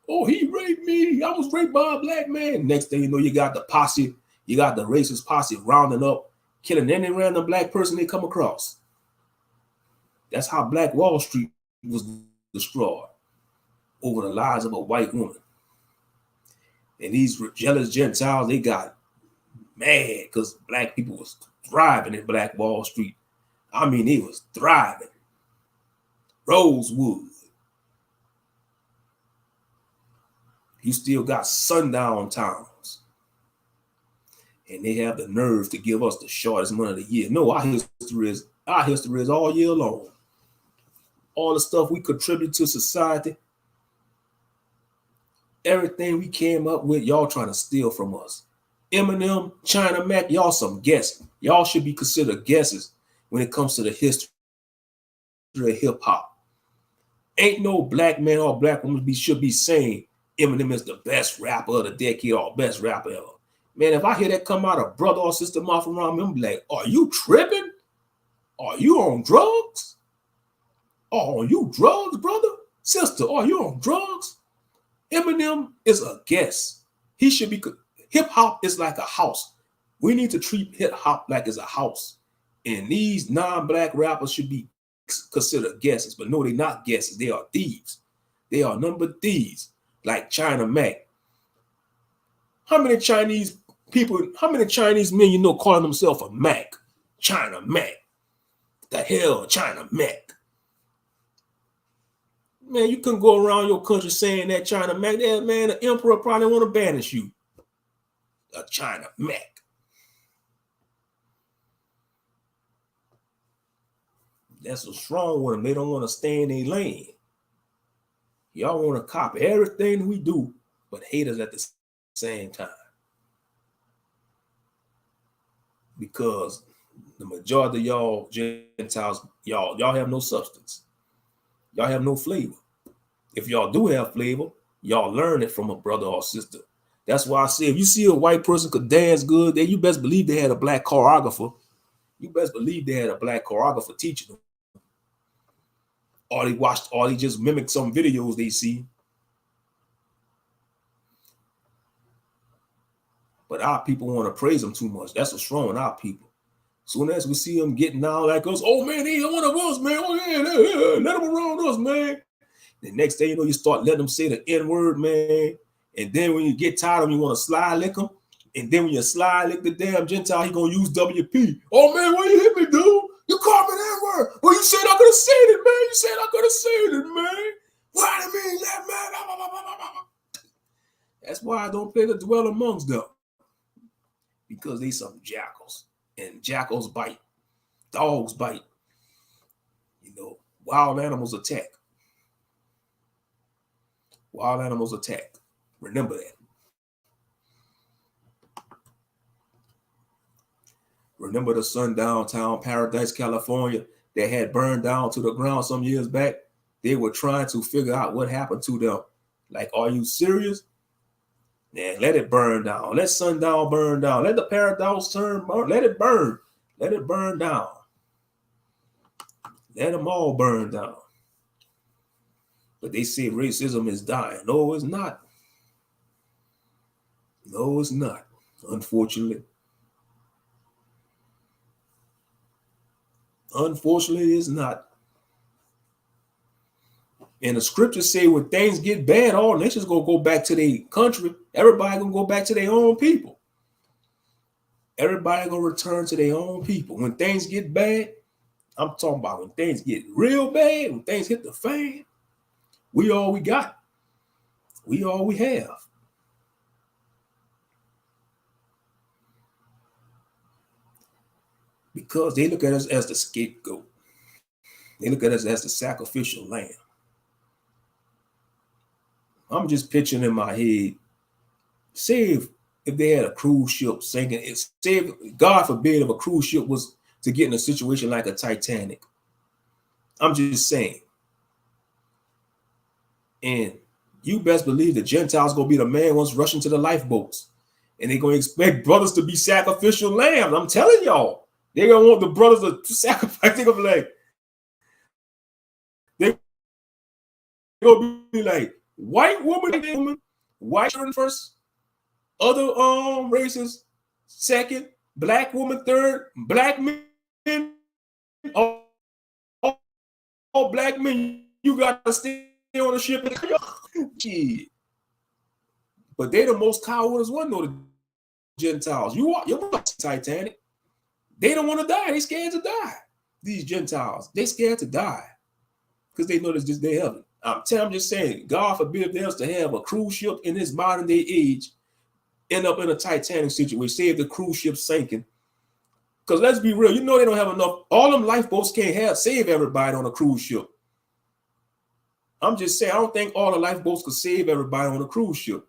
Oh, he raped me. I was raped by a black man. Next thing you know, you got the posse, you got the racist posse rounding up, killing any random black person they come across. That's how Black Wall Street was destroyed over the lives of a white woman. And these jealous Gentiles, they got mad because black people was thriving in Black Wall Street. I mean, they was thriving. Rosewood. You still got sundown towns. And they have the nerve to give us the shortest month of the year. No, our history is all year long. All the stuff we contribute to society, everything we came up with, y'all trying to steal from us. Eminem, China Mac, y'all some guests. Y'all should be considered guesses when it comes to the history of hip hop. Ain't no black man or black woman should be saying Eminem is the best rapper of the decade or best rapper ever. Man, if I hear that come out of brother or sister mouth around me, I'm like, are you tripping? Are you on drugs? Oh, you drugs, brother? Sister, are you on drugs? Eminem is a guest. He should be, hip hop is like a house. We need to treat hip hop like it's a house. And these non-black rappers should be considered guesses, but no, they're not guesses. They are thieves. They are number thieves, like China Mac. How many Chinese men you know calling themselves a Mac? China Mac. The hell, China Mac. Man, you couldn't go around your country saying that China Mac. That man, the emperor probably want to banish you. A China Mac. That's what's wrong with them. They don't want to stay in their lane. Y'all want to copy everything we do, but hate us at the same time. Because the majority of y'all Gentiles, y'all have no substance. Y'all have no flavor. If y'all do have flavor, y'all learn it from a brother or sister. That's why I say if you see a white person could dance good, then you best believe they had a black choreographer. You best believe they had a black choreographer teaching them. Or they just mimic some videos they see. But our people want to praise them too much. That's what's wrong with our people. Soon as we see them getting down like us, oh man, he ain't one of us, man. Oh, yeah, let them around us, man. The next day, you know, you start letting them say the N-word, man. And then when you get tired of them, you want to slide lick them. And then when you slide lick the damn Gentile, he gonna use WP. Oh man, why you hit me, dude? You called me that word. Well, you said I could have said it, man. You said I could have said it, man. Why do you mean that, man? That's why I don't play to dwell amongst them. Because they some jackals. And jackals bite. Dogs bite. You know, wild animals attack. Wild animals attack. Remember that. Remember the sundown town, Paradise, California, that had burned down to the ground some years back? They were trying to figure out what happened to them. Like, are you serious? Man, let it burn down. Let sundown burn down. Let the Paradise turn burn. Let it burn. Let it burn down. Let them all burn down. But they say racism is dying. No, it's not. No, it's not. Unfortunately. Unfortunately, it's not. And the scriptures say when things get bad, all nations gonna go back to their country. Everybody gonna go back to their own people. Everybody gonna return to their own people. When things get bad, I'm talking about when things get real bad, when things hit the fan, we all we got. We all we have. Because they look at us as the scapegoat. They look at us as the sacrificial lamb. I'm just picturing in my head, say if they had a cruise ship sinking, say if, God forbid, if a cruise ship was to get in a situation like a Titanic. I'm just saying. And you best believe the Gentiles going to be the man ones rushing to the lifeboats. And they're going to expect brothers to be sacrificial lambs. I'm telling y'all. They're going to want the brothers to sacrifice. They're going to be like, white woman, white children first, other races second, black woman third, black men, all black men, you got to stay on the ship. Shit. But they the most cowards one, though, the Gentiles. You're Titanic. They don't want to die. They scared to die. These Gentiles, they scared to die because they know it's just their heaven. I'm just saying, God forbid us to have a cruise ship in this modern day age end up in a Titanic situation, save the cruise ship sinking. Because let's be real, you know they don't have enough. All them lifeboats can't save everybody on a cruise ship. I'm just saying, I don't think all the lifeboats could save everybody on a cruise ship.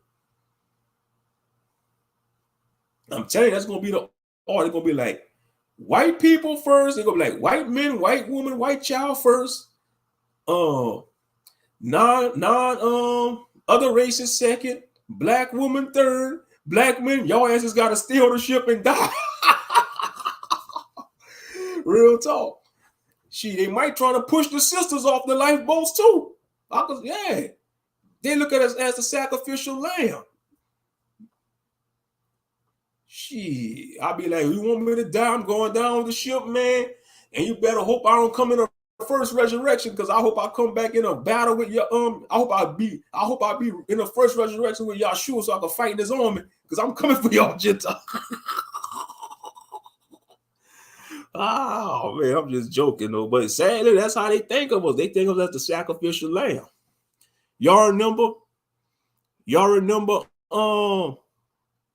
I'm telling you, that's going to be they're going to be like white people first. They're going to be like white men, white woman, white child first. Other races second, black woman third, black men, y'all asses got to stay on the ship and die. Real talk. They might try to push the sisters off the lifeboats too. Yeah, they look at us as the sacrificial lamb. I'll be like, you want me to die? I'm going down with the ship, man. And you better hope I don't come in a first resurrection, because I hope I come back in a battle with your I hope I be in the first resurrection with Yahshua so I can fight in his army, because I'm coming for y'all Gentiles. Oh man, I'm just joking though. But sadly, that's how they think of us. They think of us as the sacrificial lamb. Y'all remember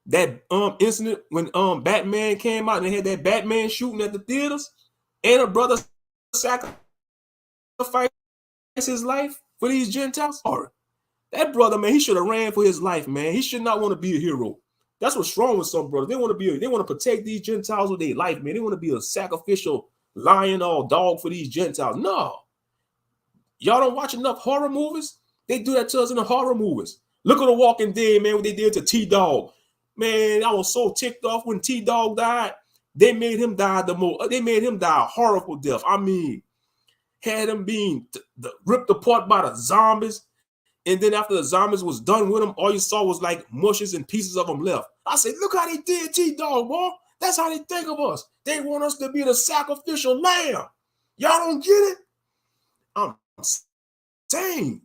that incident when Batman came out and they had that Batman shooting at the theaters, and a brother sacrificed his life for these Gentiles? That brother, man, he should have ran for his life, man. He should not want to be a hero. That's what's wrong with some brothers. They want to protect these Gentiles with their life, man. They want to be a sacrificial lion or dog for these Gentiles. No. Y'all don't watch enough horror movies? They do that to us in the horror movies. Look at The Walking Dead, man, what they did to T-Dog. Man, I was so ticked off when T-Dog died. They made him die a horrible death. I mean, had him being ripped apart by the zombies. And then after the zombies was done with him, all you saw was like mushes and pieces of them left. I said, look how they did T-Dog, boy. That's how they think of us. They want us to be the sacrificial lamb. Y'all don't get it? I'm saying.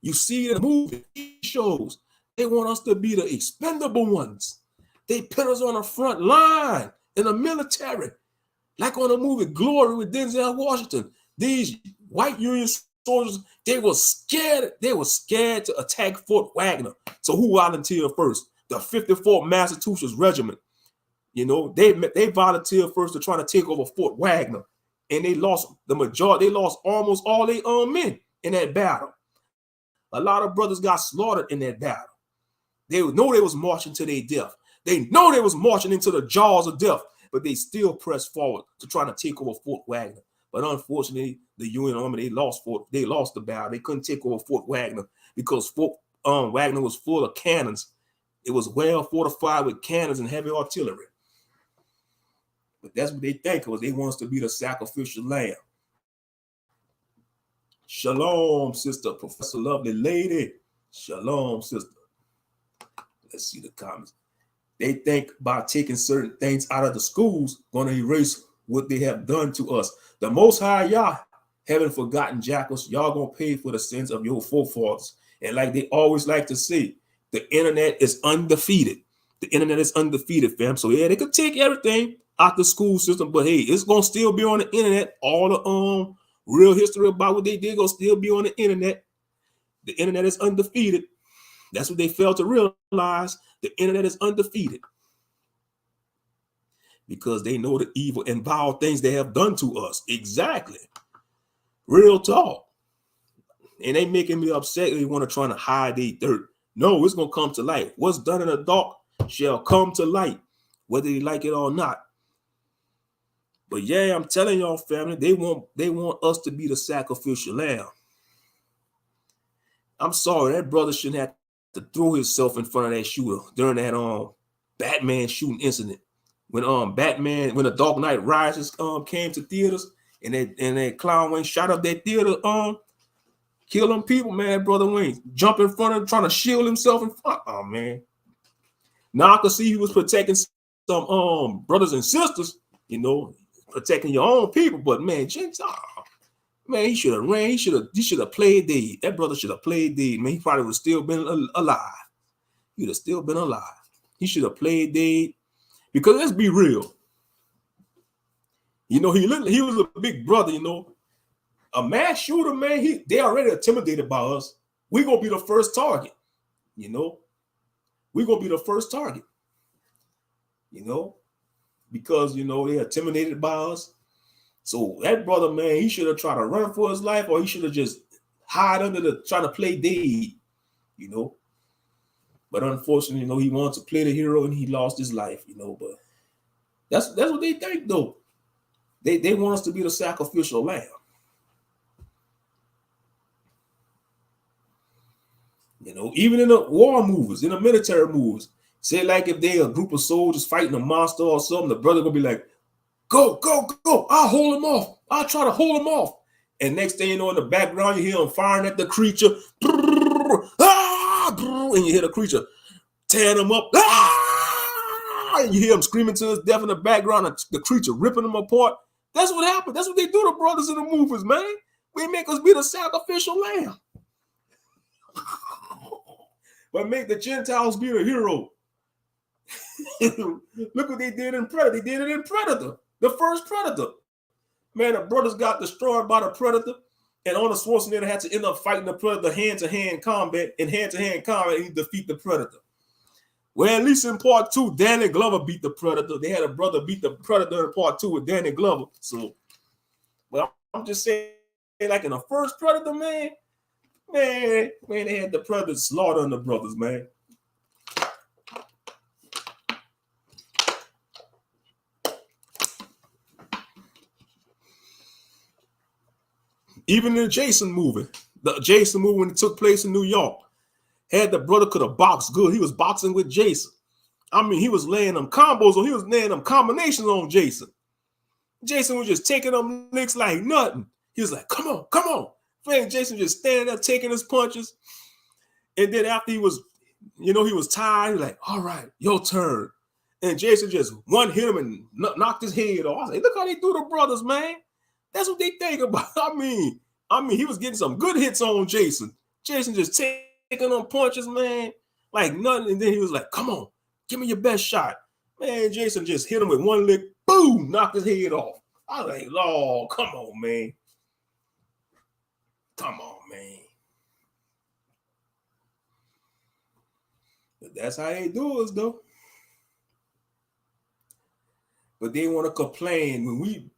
You see the movie shows. They want us to be the expendable ones. They put us on the front line in the military. Like on the movie Glory with Denzel Washington. These white Union soldiers, they were scared. They were scared to attack Fort Wagner. So who volunteered first? The 54th Massachusetts Regiment. You know, they volunteered first to try to take over Fort Wagner. And they lost almost all their men in that battle. A lot of brothers got slaughtered in that battle. They know they was marching to their death. They know they was marching into the jaws of death, but they still pressed forward to try to take over Fort Wagner. But unfortunately, the Union Army, they lost the battle. They couldn't take over Fort Wagner because Fort Wagner was full of cannons. It was well fortified with cannons and heavy artillery. But that's what they think of us. They want us to be the sacrificial lamb. Shalom, sister, Professor Lovely Lady. Shalom, sister. Let's see the comments. They think by taking certain things out of the schools, going to erase what they have done to us. The Most High Yah haven't forgotten, jackals. Y'all going to pay for the sins of your forefathers. And like they always like to say, the internet is undefeated. The internet is undefeated, fam. So yeah, they could take everything out the school system, but hey, it's going to still be on the internet. All the real history about what they did going to still be on the internet. The internet is undefeated. That's what they failed to realize. The internet is undefeated because they know the evil and vile things they have done to us. Exactly. Real talk. And they making me upset. They want to try to hide their dirt. No, it's going to come to light. What's done in the dark shall come to light, whether you like it or not. But yeah, I'm telling y'all, family, they want us to be the sacrificial lamb. I'm sorry, that brother shouldn't have to throw himself in front of that shooter during that Batman shooting incident. When the Dark Knight Rises came to theaters and that clown went shot up that theater Kill them people, man. Brother Wayne jump in front of him, trying to shield himself in front. Oh man. Now I can see he was protecting some brothers and sisters, you know, protecting your own people. But man, Gentile, man, he should have ran. He should have played dead. That brother should have played dead. Man, he probably would have still been alive. He would have still been alive. He should have played dead. Because let's be real. You know, he was a big brother, you know. A mass shooter, man, they already intimidated by us. We're going to be the first target, you know. We're going to be the first target, you know, because, you know, they're intimidated by us. So that brother, man, he should have tried to run for his life, or he should have just hide under trying to play dead, you know. But unfortunately, you know, he wanted to play the hero and he lost his life, you know. But that's what they think, though. They want us to be the sacrificial lamb. You know, even in the war movies, in the military movies, say like if they a group of soldiers fighting a monster or something, the brother gonna be like, go, go, go, I'll hold him off. I'll try to hold him off. And next thing you know, in the background, you hear him firing at the creature. And you hear the creature tearing him up. And you hear him screaming to his death in the background, and the creature ripping him apart. That's what happened. That's what they do to brothers in the movies, man. They make us be the sacrificial lamb. But make the Gentiles be the hero. Look what they did in Predator. They did it in Predator, the first Predator. Man, the brothers got destroyed by the Predator, and Arnold Schwarzenegger had to end up fighting the Predator hand-to-hand combat, and he defeat the Predator. Well, at least in part 2, Danny Glover beat the Predator. They had a brother beat the Predator in part 2 with Danny Glover. So, but I'm just saying, like in the first Predator, man, they had the Predator slaughtering the brothers, man. Even in the Jason movie when it took place in New York, had the brother could have boxed good. He was boxing with Jason. I mean, he was laying them combos, or he was laying them combinations on Jason. Jason was just taking them licks like nothing. He was like, come on, come on. Man, Jason just standing there taking his punches. And then after he was, you know, he was tired, he was like, all right, your turn. And Jason just one hit him and knocked his head off. I was like, look how they do the brothers, man. That's what they think about. I mean, he was getting some good hits on Jason. Jason just taking on punches, man, like nothing. And then he was like, come on, give me your best shot. Man, Jason just hit him with one lick, boom, knocked his head off. I was like, Lord, come on, man. Come on, man. But that's how they do us, though. But they want to complain when we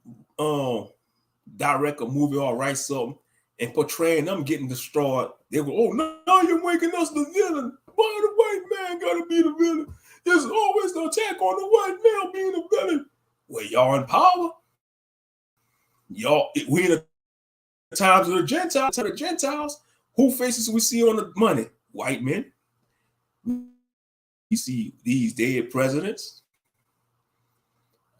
direct a movie or write something and portraying them getting destroyed. They go, oh, now you're making us the villain. Why the white man got to be the villain? There's always the attack on the white male being the villain. Well, y'all in power. We in the times of the Gentiles, who faces we see on the money? White men. You see these dead presidents.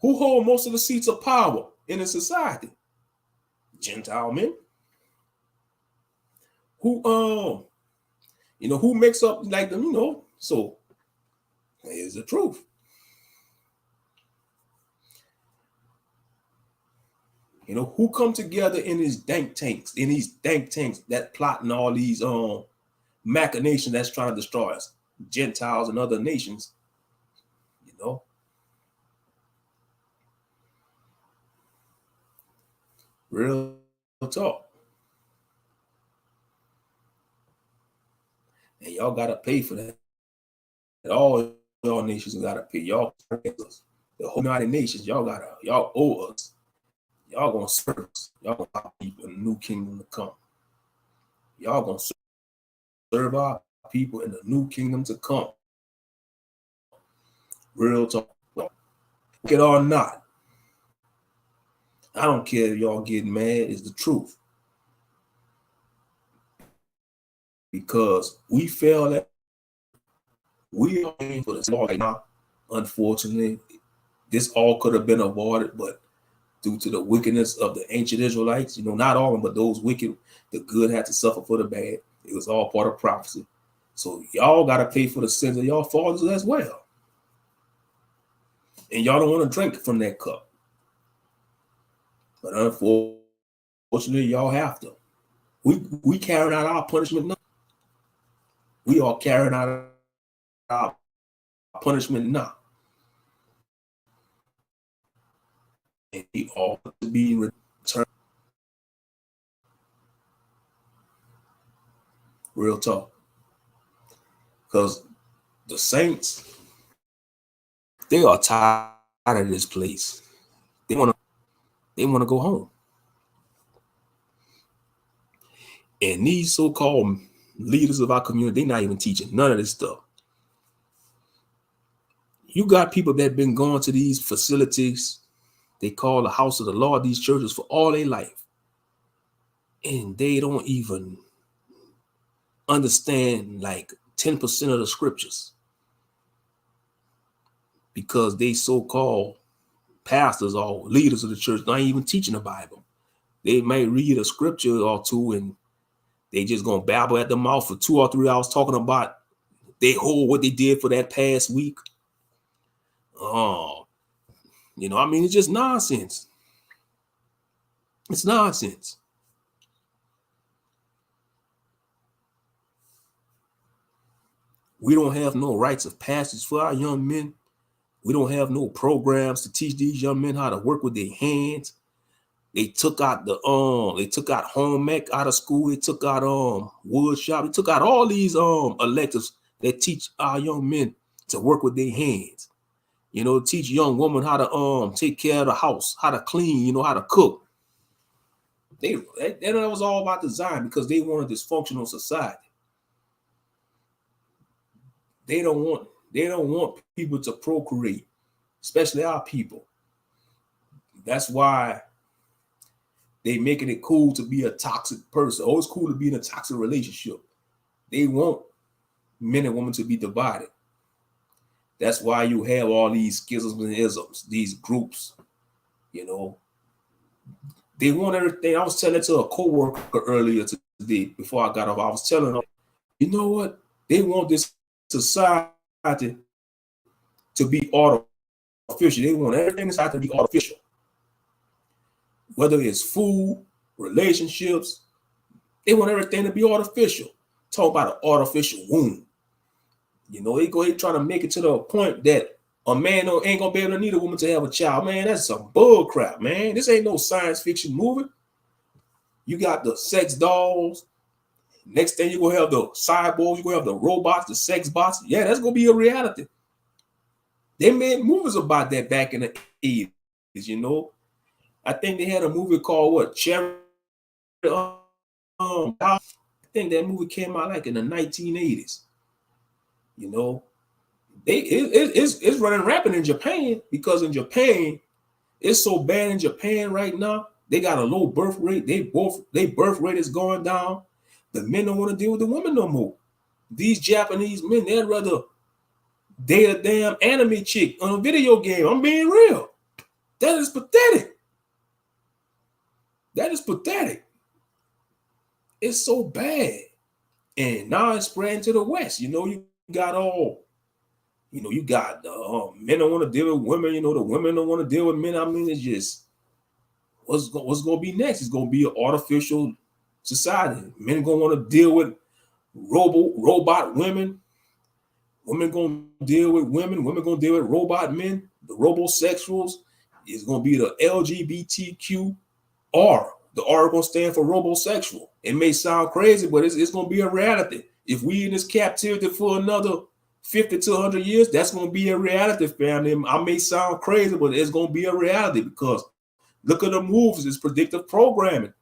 Who hold most of the seats of power in a society? Gentile men. Who who makes up like them, so here's the truth. Who come together in these think tanks that plotting all these machinations that's trying to destroy us, Gentiles and other nations, Real talk. And y'all gotta pay for that. All y'all nations gotta pay. Y'all, the whole United Nations, y'all owe us. Y'all gonna serve us. Y'all gonna help people in the new kingdom to come. Y'all gonna serve our people in the new kingdom to come. Real talk. Like it or not. I don't care if y'all getting mad, it's the truth. Because we feel that we are for this law right now. Unfortunately, this all could have been avoided, but due to the wickedness of the ancient Israelites. You know, not all of them, but those wicked, the good had to suffer for the bad. It was all part of prophecy. So y'all got to pay for the sins of y'all fathers as well. And y'all don't want to drink from that cup. But unfortunately, y'all have to. We carrying out our punishment now. We are carrying out our punishment now. And we all to be returned. Real talk. Because the saints, they are tired of this place. They want to go home. And these so-called leaders of our community, they're not even teaching none of this stuff. You got people that been going to these facilities they call the house of the Lord, these churches, for all their life. And they don't even understand like 10% of the scriptures. Because they so-called pastors or leaders of the church not even teaching the Bible. They may read a scripture or two and they just gonna babble at the mouth for 2 or 3 hours talking about they hold what they did for that past week. Oh, you know, I mean, it's just nonsense. It's nonsense. We don't have no rites of passage for our young men. We don't have no programs to teach these young men how to work with their hands. They took out home ec out of school. They took out wood shop. They took out all these electives that teach our young men to work with their hands. You know, teach young women how to take care of the house, how to clean, you know, how to cook. That was all about design because they want a dysfunctional society. They don't want people to procreate, especially our people. That's why they making it cool to be a toxic person. Oh, it's cool to be in a toxic relationship. They want men and women to be divided. That's why you have all these schisms and isms, these groups, you know. They want everything. I was telling to a coworker earlier today before I got off. I was telling them, you know what? They want this society to be artificial. They want everything inside to be artificial. Whether it's food, relationships, they want everything to be artificial. Talk about an artificial womb. You know, they trying to make it to the point that a man ain't gonna be able to need a woman to have a child. Man, that's some bull crap, man. This ain't no science fiction movie. You got the sex dolls. Next thing you're gonna have the cyborgs, you're gonna have the robots, the sex bots. Yeah, that's gonna be a reality. They made movies about that back in the 80s, you know. I think they had a movie called what? Cherry. I think that movie came out like in the 1980s. You know, it's running rampant in Japan because in Japan, it's so bad in Japan right now. They got a low birth rate. Their birth rate is going down. The men don't want to deal with the women no more. These Japanese men, they'd rather date a damn anime chick on a video game. I'm being real. That is pathetic. That is pathetic. It's so bad. And now it's spreading to the West. You know, you got men don't want to deal with women. You know, the women don't want to deal with men. I mean, it's just, what's going to be next? It's going to be an artificial society. Men going to want to deal with robot women. Women going to deal with women. Women going to deal with robot men. The robosexuals is going to be the LGBTQR. The R going to stand for robosexual. It may sound crazy, but it's going to be a reality. If we in this captivity for another 50 to 100 years, that's going to be a reality, family. I may sound crazy, but it's going to be a reality because look at the movies. It's predictive programming.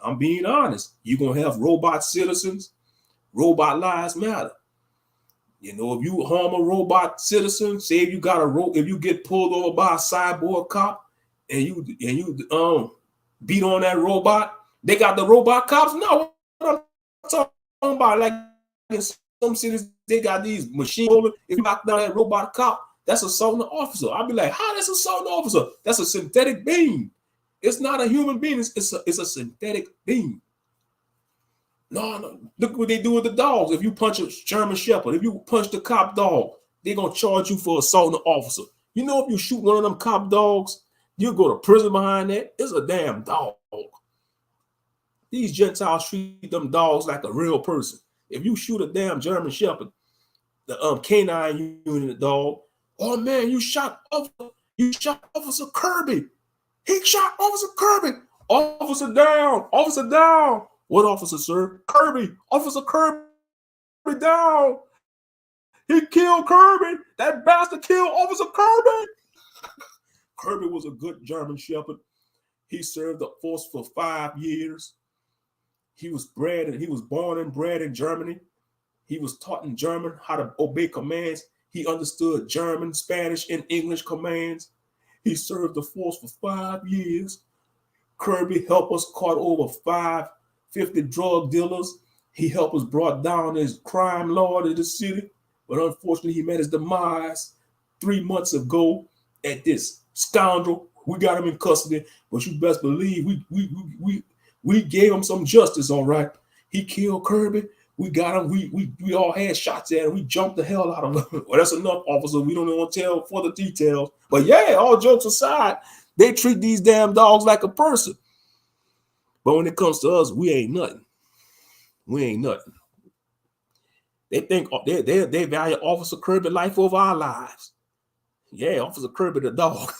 I'm being honest. You're going to have robot citizens. Robot lives matter. You know, if you harm a robot citizen, say if you got if you get pulled over by a cyborg cop and you beat on that robot, they got the robot cops. No, what I'm talking about, like in some cities, they got these machines. If you knock down that robot cop, that's assaulting an officer. I'll be like, how that's assaulting an officer? That's a synthetic being. It's not a human being. It's a synthetic being. No. Look what they do with the dogs. If you punch a German Shepherd, if you punch the cop dog, they're going to charge you for assaulting an officer. You know, if you shoot one of them cop dogs, you'll go to prison behind that. It's a damn dog. These Gentiles treat them dogs like a real person. If you shoot a damn German Shepherd, the canine unit dog, oh man, you shot Officer Kirby. He shot Officer Kirby. Officer down. Officer down. What officer, sir? Kirby. Officer Kirby down. He killed Kirby. That bastard killed Officer Kirby. Kirby was a good German Shepherd. He served the force for 5 years. He was born and bred in Germany. He was taught in German how to obey commands. He understood German, Spanish, and English commands. He served the force for 5 years. Kirby helped us caught over 550 drug dealers. He helped us brought down his crime lord of the city. But unfortunately, he met his demise 3 months ago at this scoundrel. We got him in custody, but you best believe we gave him some justice, all right. He killed Kirby. We got him. We all had shots at him. We jumped the hell out of him. Well, that's enough, officer. We don't want to tell further details. But yeah, all jokes aside, they treat these damn dogs like a person. But when it comes to us, we ain't nothing. We ain't nothing. They think they value Officer Kirby's life over our lives. Yeah, Officer Kirby the dog.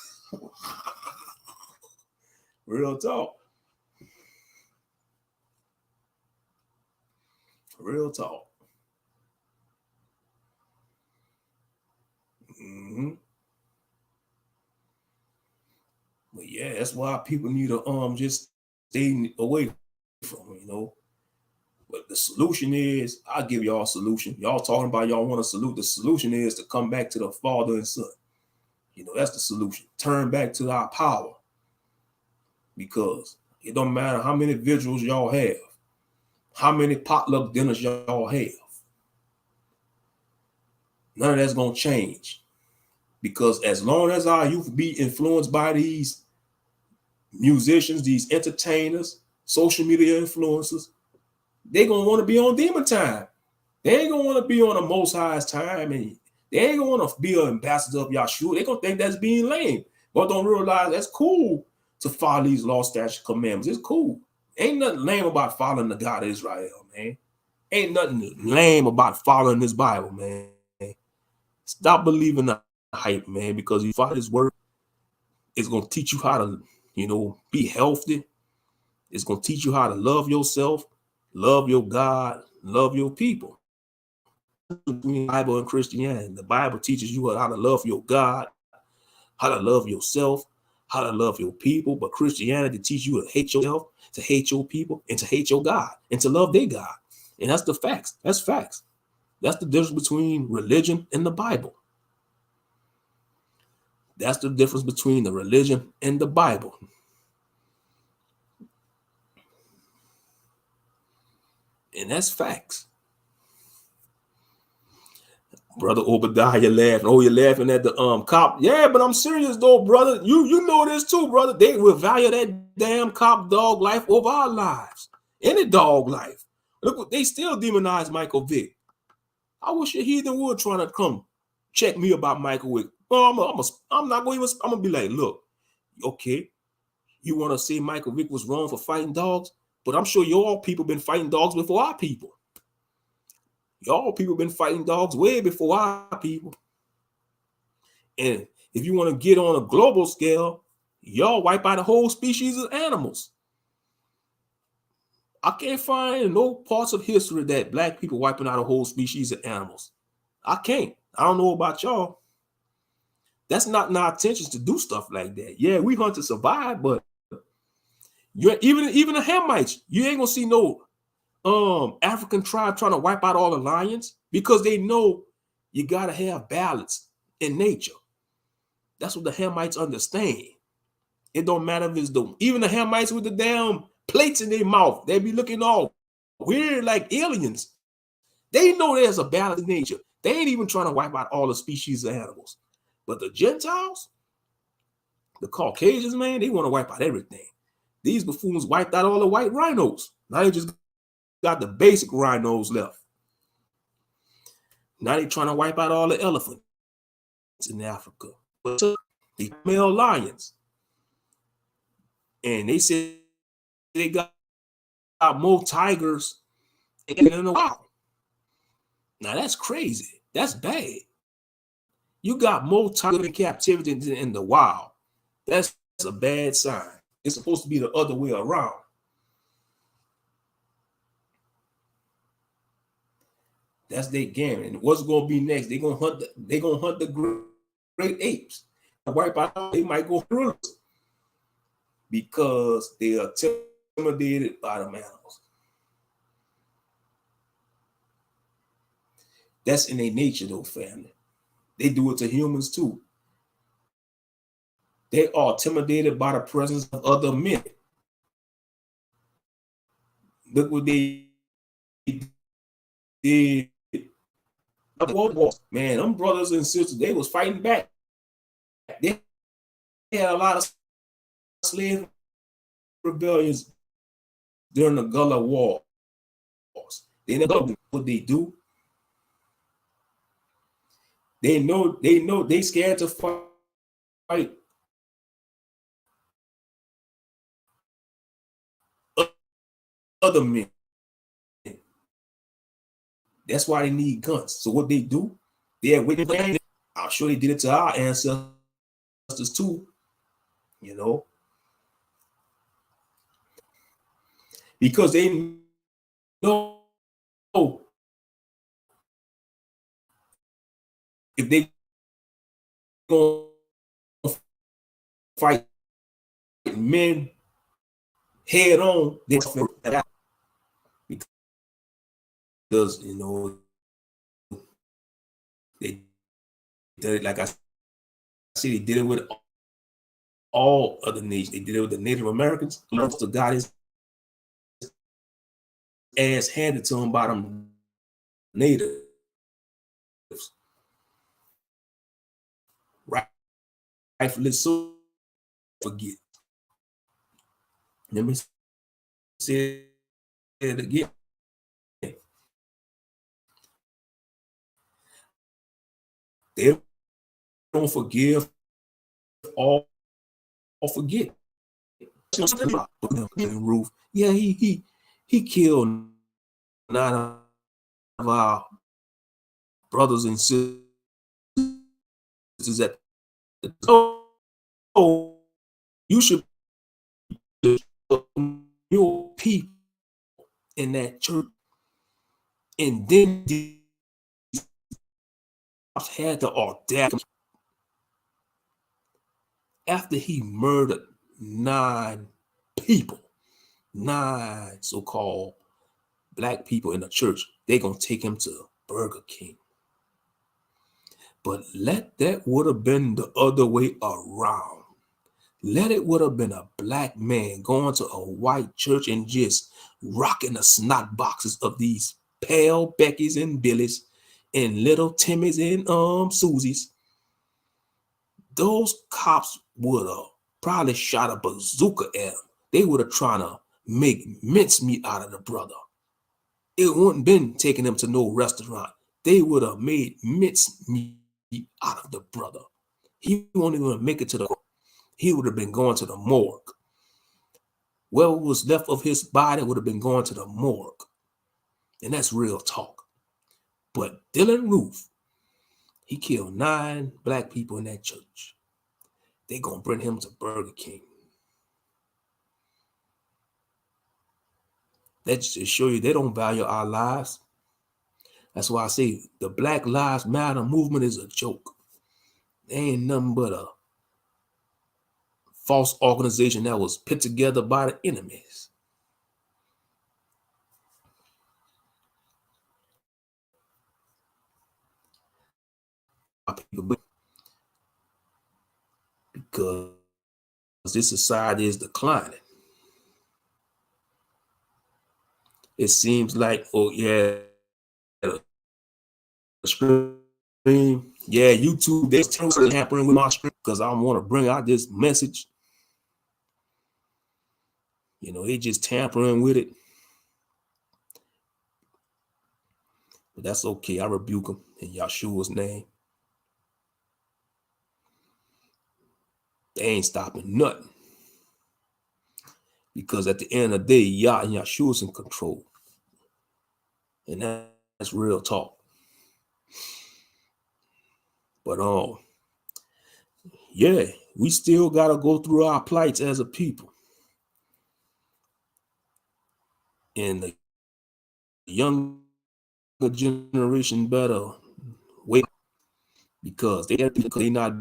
Real talk. Real talk. But yeah, that's why people need to just stay away from it, you know. But the solution is, I'll give y'all a solution. Y'all talking about y'all want to salute. The solution is to come back to the Father and Son. You know, that's the solution. Turn back to our power. Because it don't matter how many vigils y'all have, how many potluck dinners y'all have. None of that's going to change. Because as long as our youth be influenced by these musicians, these entertainers, social media influencers, they're going to want to be on demon time. They ain't going to want to be on the Most High's time. And they ain't going to want to be an ambassador of Yahshua. They're going to think that's being lame. But don't realize that's cool to follow these law, statute, commandments. It's cool. Ain't nothing lame about following the God of Israel, man. Ain't nothing lame about following this Bible, man. Stop believing the hype, man, because you follow this word, it's going to teach you how to, you know, be healthy. It's going to teach you how to love yourself, love your God, love your people. Between the Bible and Christianity, the Bible teaches you how to love your God, how to love yourself, how to love your people. But Christianity teaches you to hate yourself, to hate your people, and to hate your God, and to love their God. And that's the facts. That's facts. That's the difference between religion and the Bible. That's the difference between the religion and the Bible. And that's facts. Brother Obadiah laughing. Oh, you're laughing at the cop. Yeah, but I'm serious though, brother. You know this too, brother. They will value that damn cop dog life over our lives. Any dog life. Look what they still demonize Michael Vick. I wish a heathen would try to come check me about Michael Vick. Oh, I'm not going to even, I'm going to be like, look, okay, you want to say Michael Vick was wrong for fighting dogs? But I'm sure y'all people been fighting dogs before our people. Y'all people been fighting dogs way before our people. And if you want to get on a global scale, y'all wipe out a whole species of animals. I can't find no parts of history that black people wiping out a whole species of animals. I can't. I don't know about y'all. That's not in our intentions to do stuff like that. Yeah, we hunt to survive, but even the Hamites, you ain't gonna see no African tribe trying to wipe out all the lions because they know you gotta have balance in nature. That's what the Hamites understand. It don't matter if it's even the Hamites with the damn plates in their mouth, they be looking all weird like aliens. They know there's a balance in nature. They ain't even trying to wipe out all the species of animals. But the Gentiles, The Caucasians, man, they want to wipe out everything. These buffoons wiped out all the white rhinos. Now they just got the basic rhinos left. Now they trying to wipe out all the elephants in Africa. But the male lions. And they said they got more tigers in the wild. Now that's crazy. That's bad. You got more tigers in captivity than in the wild. That's a bad sign. It's supposed to be the other way around. That's their game. And what's going to be next? They're going to hunt the great apes. Wipe out. They might go through because they are intimidated by the animals. That's in their nature, though, family. They do it to humans too. They are intimidated by the presence of other men. Look what they did. Man, them brothers and sisters, they was fighting back. They had a lot of slave rebellions during the Gullah Wars. They know what they do. They know they scared to fight other men. That's why they need guns. So what they do, they're with it. I'm sure they did it to our ancestors too, you know, because they know if they go fight men head on, they because you know they did it, like I said, they did it with all other nations. They did it with the Native Americans. Most of God is ass handed to them by them natives. Rightfully so. Forget. Let me say it again. They don't forgive or forget. Roof. Yeah, he killed 9 of our brothers and sisters at the oh, you should your people in that church, and then had the audacity after he murdered 9 people, 9 so-called black people in the church. They're gonna take him to Burger King. But let that would have been the other way around. Let it would have been a black man going to a white church and just rocking the snot boxes of these pale Beckys and Billies and little Timmys and Susies. Those cops would have probably shot a bazooka at him. They would have tried to make mincemeat out of the brother. It wouldn't been taking him to no restaurant. They would have made mincemeat out of the brother. He wouldn't even make it to the. He would have been going to the morgue. What was left of his body would have been going to the morgue. And that's real talk. But Dylan Roof, he killed 9 black people in that church. They're going to bring him to Burger King. That's to show you they don't value our lives. That's why I say the Black Lives Matter movement is a joke. They ain't nothing but a false organization that was put together by the enemies. Because this society is declining. It seems like, oh yeah, the scream, Yeah, YouTube, they're tampering with my stream because I want to bring out this message. You know, they just tampering with it. But that's okay. I rebuke them in Yeshua's name. They ain't stopping nothing. Because at the end of the day, Yah and Yeshua's in control. And that's real talk. But yeah, we still gotta go through our plights as a people. And the younger generation better wait because they not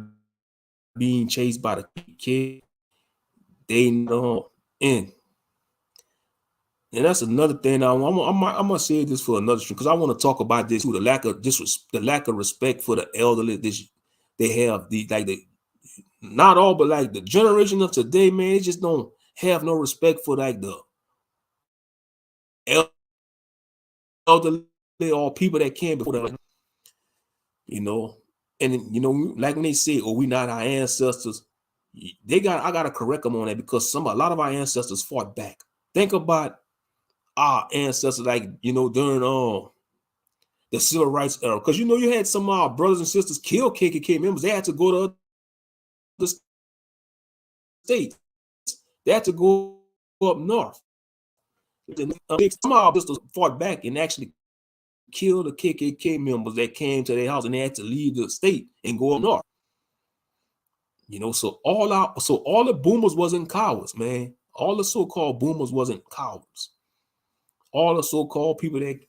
being chased by the kid. They know in. And that's another thing. I'm gonna say this for another stream because I want to talk about this too. The lack of respect for the elderly. They have not all, but like the generation of today, man, they just don't have no respect for like the elderly or people that came before them. You know, and you know, like when they say, "Oh, we not our ancestors," I gotta correct them on that because a lot of our ancestors fought back. Think about our ancestors, like, you know, during the civil rights era, because you know you had some of our brothers and sisters kill KKK members. They had to go to other states. They had to go up north. Some of our sisters fought back and actually killed the KKK members that came to their house, and they had to leave the state and go up north. You know, so all the boomers wasn't cowards, man. All the so-called boomers wasn't cowards. All the so-called people that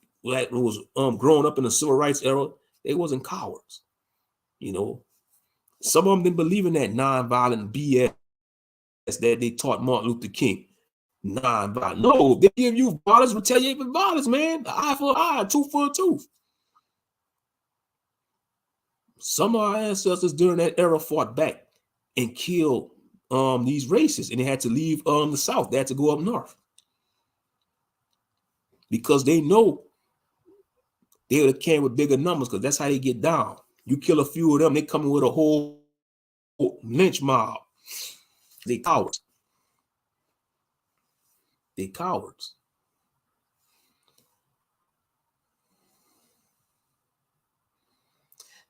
was growing up in the civil rights era, they wasn't cowards. You know, some of them didn't believe in that nonviolent BS that they taught Martin Luther King. Nonviolent. No, they give you violence, retaliate for violence, man. Eye for an eye, tooth for a tooth. Some of our ancestors during that era fought back and killed these racists, and they had to leave the South. They had to go up north because they know they would have came with bigger numbers because that's how they get down. You kill a few of them, they coming with a whole lynch mob. They cowards. They cowards.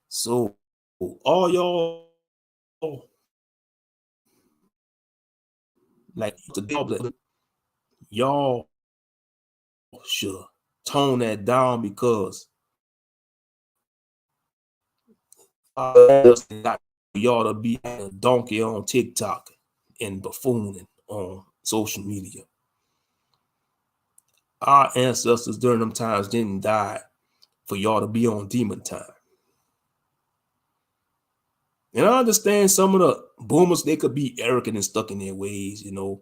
So all y'all like y'all should tone that down because y'all to be a donkey on TikTok and buffooning on social media. Our ancestors during them times didn't die for y'all to be on demon time. And I understand some of the boomers, they could be arrogant and stuck in their ways, you know.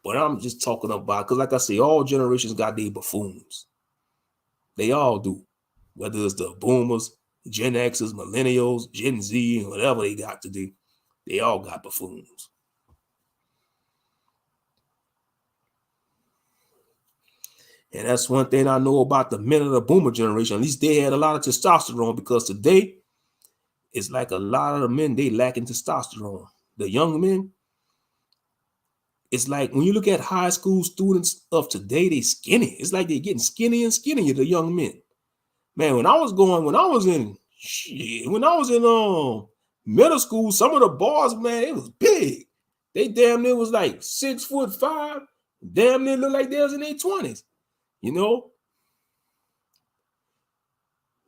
But I'm just talking about, because like I say, all generations got their buffoons. They all do. Whether it's the boomers, Gen Xers, millennials, Gen Z, and whatever they got to do, they all got buffoons. And that's one thing I know about the men of the boomer generation. At least they had a lot of testosterone, because today it's like a lot of the men, they lacking testosterone. The young men, it's like when you look at high school students of today, they skinny. It's like they're getting skinny and skinnier, the young men. Man, when I was in middle school, some of the boys, man, it was big. They damn near was like 6'5", damn near look like they was in their 20s. You know,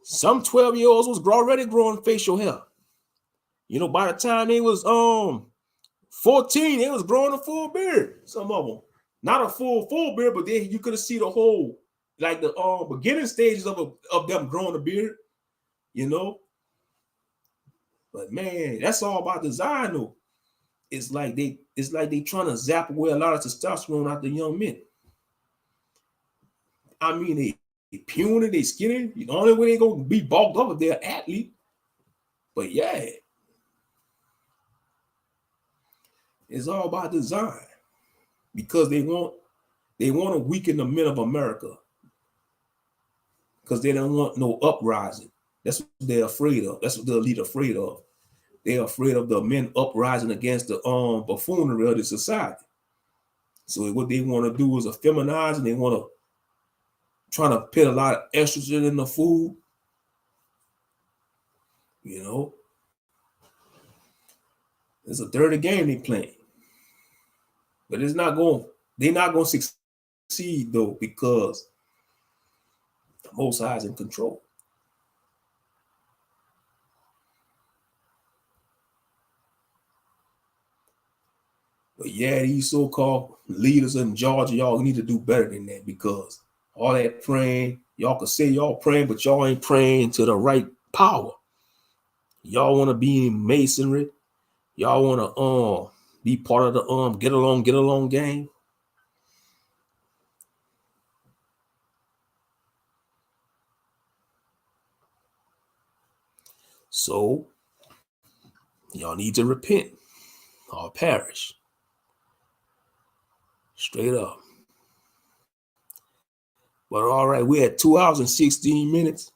some 12-year-olds was already growing facial hair. You know, by the time they was 14, they was growing a full beard. Some of them, not a full beard, but then you could have seen the whole, like the beginning stages of them growing a beard. You know, but man, that's all about design, though. It's like they trying to zap away a lot of testosterone out the young men. I mean, they puny, they skinny. The only way they gonna be bulked up if they're an athlete. But yeah, it's all about design, because they want to weaken the men of America, because they don't want no uprising. That's what they're afraid of. That's what the elite are afraid of. They're afraid of the men uprising against the buffoonery of the society. So what they want to do is feminize, and they want to try to put a lot of estrogen in the food. You know, it's a dirty game they playing. But they're not going to succeed though, because the Most High is in control. But yeah, these so-called leaders in Georgia, y'all need to do better than that, because all that praying, y'all can say y'all praying, but y'all ain't praying to the right power. Y'all want to be in masonry. Y'all want to be part of the get along gang. So y'all need to repent or perish. Straight up. But all right, we're at 2 hours and 16 minutes.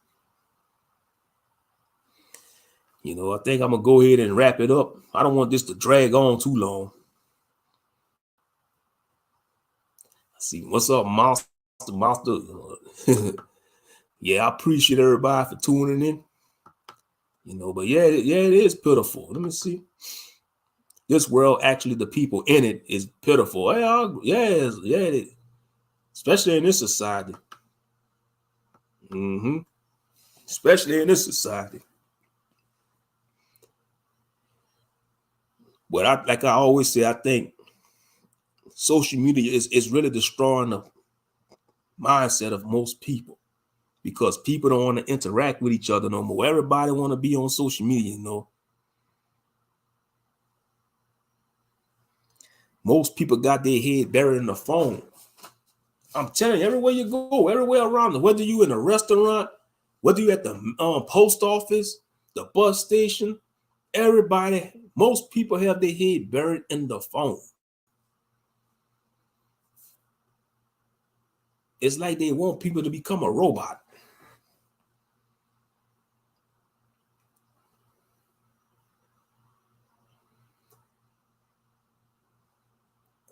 You know, I think I'm going to go ahead and wrap it up. I don't want this to drag on too long. Let's see, what's up, Monster? Yeah, I appreciate everybody for tuning in. You know, but yeah, it is pitiful. Let me see. This world, actually, the people in it is pitiful. Yeah, especially in this society. Especially in this society. But like I always say, I think social media is really destroying the mindset of most people, because people don't want to interact with each other no more. Everybody want to be on social media, you know. Most people got their head buried in the phone. I'm telling you, everywhere you go, everywhere around, whether you in a restaurant, whether you at the post office, the bus station, most people have their head buried in the phone. It's like they want people to become a robot.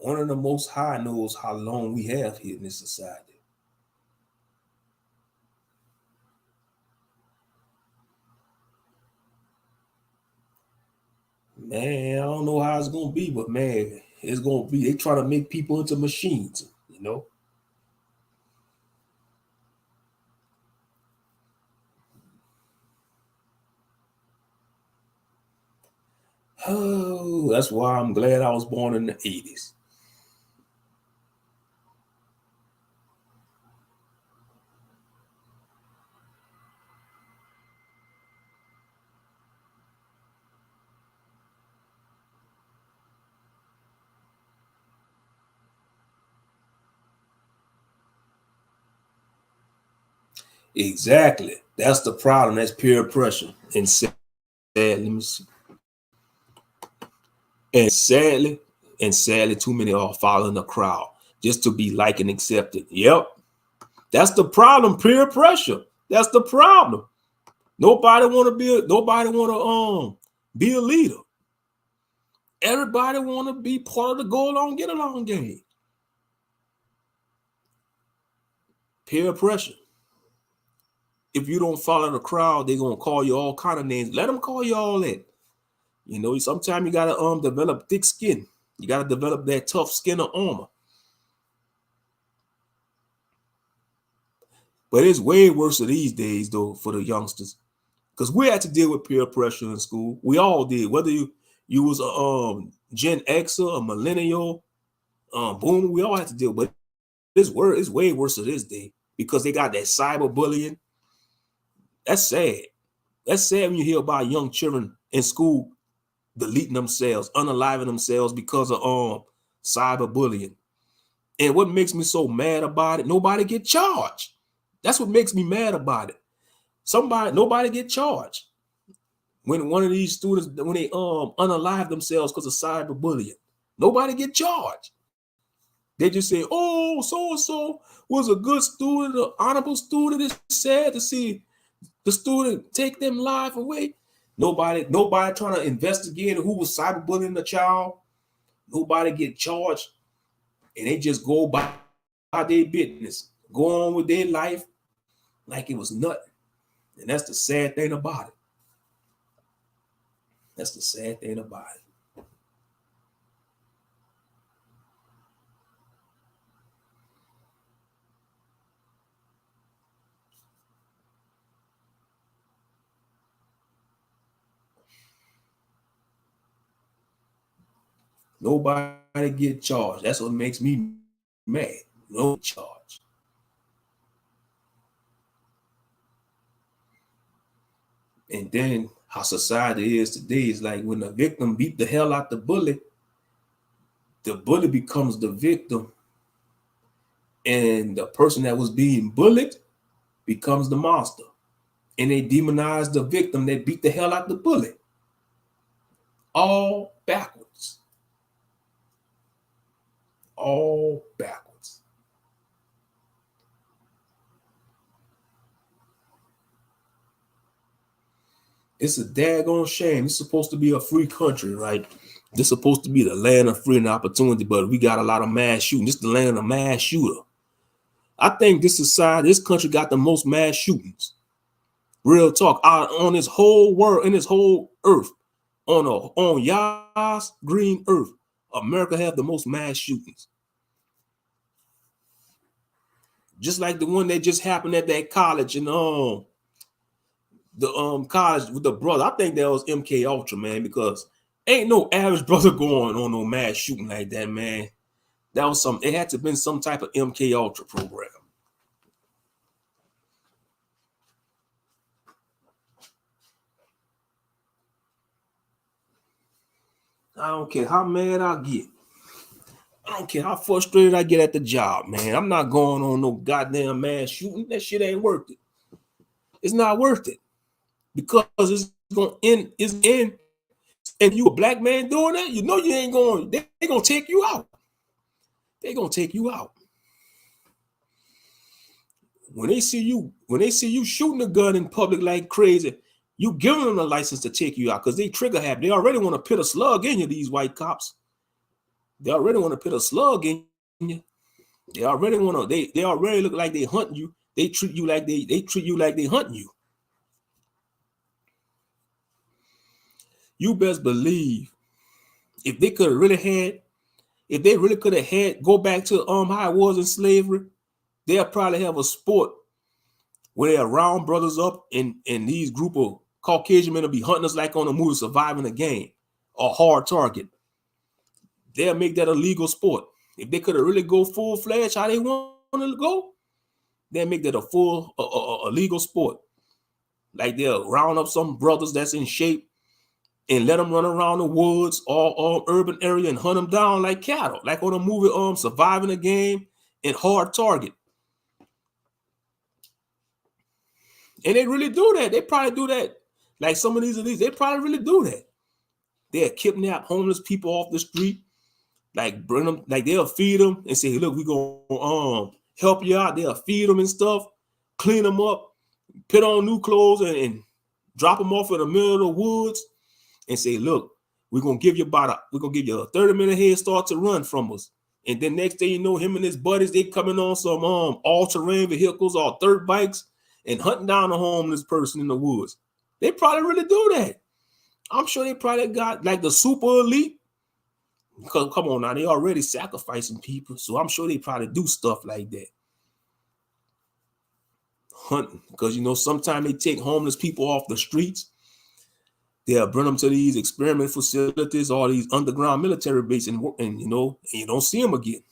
Only the Most High knows how long we have here in this society. Man, I don't know how it's going to be, but man, it's going to be, they try to make people into machines, you know? Oh, that's why I'm glad I was born in the 80s. Exactly. That's the problem. That's peer pressure. And sadly, too many are following the crowd just to be liked and accepted. Yep. That's the problem. Peer pressure. That's the problem. Nobody want to be a leader. Everybody want to be part of the go along, get along game. Peer pressure. If you don't follow the crowd, they're gonna call you all kind of names. Let them call you all that. You know, sometimes you gotta develop thick skin. You gotta develop that tough skin of armor. But it's way worse these days, though, for the youngsters, because we had to deal with peer pressure in school. We all did, whether you was a Gen Xer, a millennial, boomer. We all had to deal. But this word is way worse this day, because they got that cyberbullying. That's sad. That's sad when you hear about young children in school deleting themselves, unaliving themselves because of cyberbullying. And what makes me so mad about it, nobody get charged. That's what makes me mad about it. Nobody get charged. When one of these students, when they unalive themselves because of cyberbullying, nobody get charged. They just say, oh, so-and-so was a good student, an honorable student. It's sad to see the student, take them life away. Nobody trying to investigate who was cyberbullying the child. Nobody get charged, and they just go by their business, go on with their life like it was nothing. And that's the sad thing about it. That's the sad thing about it. Nobody get charged. That's what makes me mad. No charge. And then how society is today is like when the victim beat the hell out the bully becomes the victim, and the person that was being bullied becomes the monster. And they demonize the victim that beat the hell out the bully. All backwards. All backwards. It's a daggone shame. It's supposed to be a free country, right? This is supposed to be the land of free and opportunity, but we got a lot of mass shooting. This is the land of mass shooter. I think this country got the most mass shootings. Real talk. On this whole world, in this whole earth, on Yah's green earth, America have the most mass shootings. Just like the one that just happened at that college in the college with the brother. I think that was MK Ultra, man, because ain't no average brother going on no mass shooting like that, man. That was it had to have been some type of MK Ultra program. I don't care how mad I get. I don't care how frustrated I get at the job, man. I'm not going on no goddamn mass shooting. That shit ain't worth it. It's not worth it. Because it's going to end. And you a black man doing that, you know you ain't going, they're going to take you out. They're going to take you out. When they see you shooting a gun in public like crazy, you giving them a license to take you out because they trigger happy. They already want to put a slug in you, these white cops. They already want to put a slug in you. They already want to, they already look like they hunting you. They treat you like they hunting you. You best believe if they could have really had, go back to how it was in slavery, they'll probably have a sport where they'll round brothers up and these group of Caucasian men will be hunting us like on a movie Surviving the Game or Hard Target. They'll make that a legal sport. If they could have really go full-fledged how they want to go, they'll make that a legal sport. Like they'll round up some brothers that's in shape and let them run around the woods or urban area and hunt them down like cattle, like on a movie Surviving the Game and Hard Target. And they really do that. They probably do that. Like some of these elites, they probably really do that. They'll kidnap homeless people off the street, like bring them, like they'll feed them and say, look, we're gonna help you out. They'll feed them and stuff, clean them up, put on new clothes and drop them off in the middle of the woods and say, look, we're gonna give you a 30-minute head start to run from us. And then next day, you know, him and his buddies, they coming on some all-terrain vehicles or dirt bikes and hunting down a homeless person in the woods. They probably really do that. I'm sure they probably got like the super elite. Because come on now, they already sacrificing people. So I'm sure they probably do stuff like that. Hunting. Because, you know, sometimes they take homeless people off the streets. They'll bring them to these experiment facilities or these underground military bases and you know, and you don't see them again.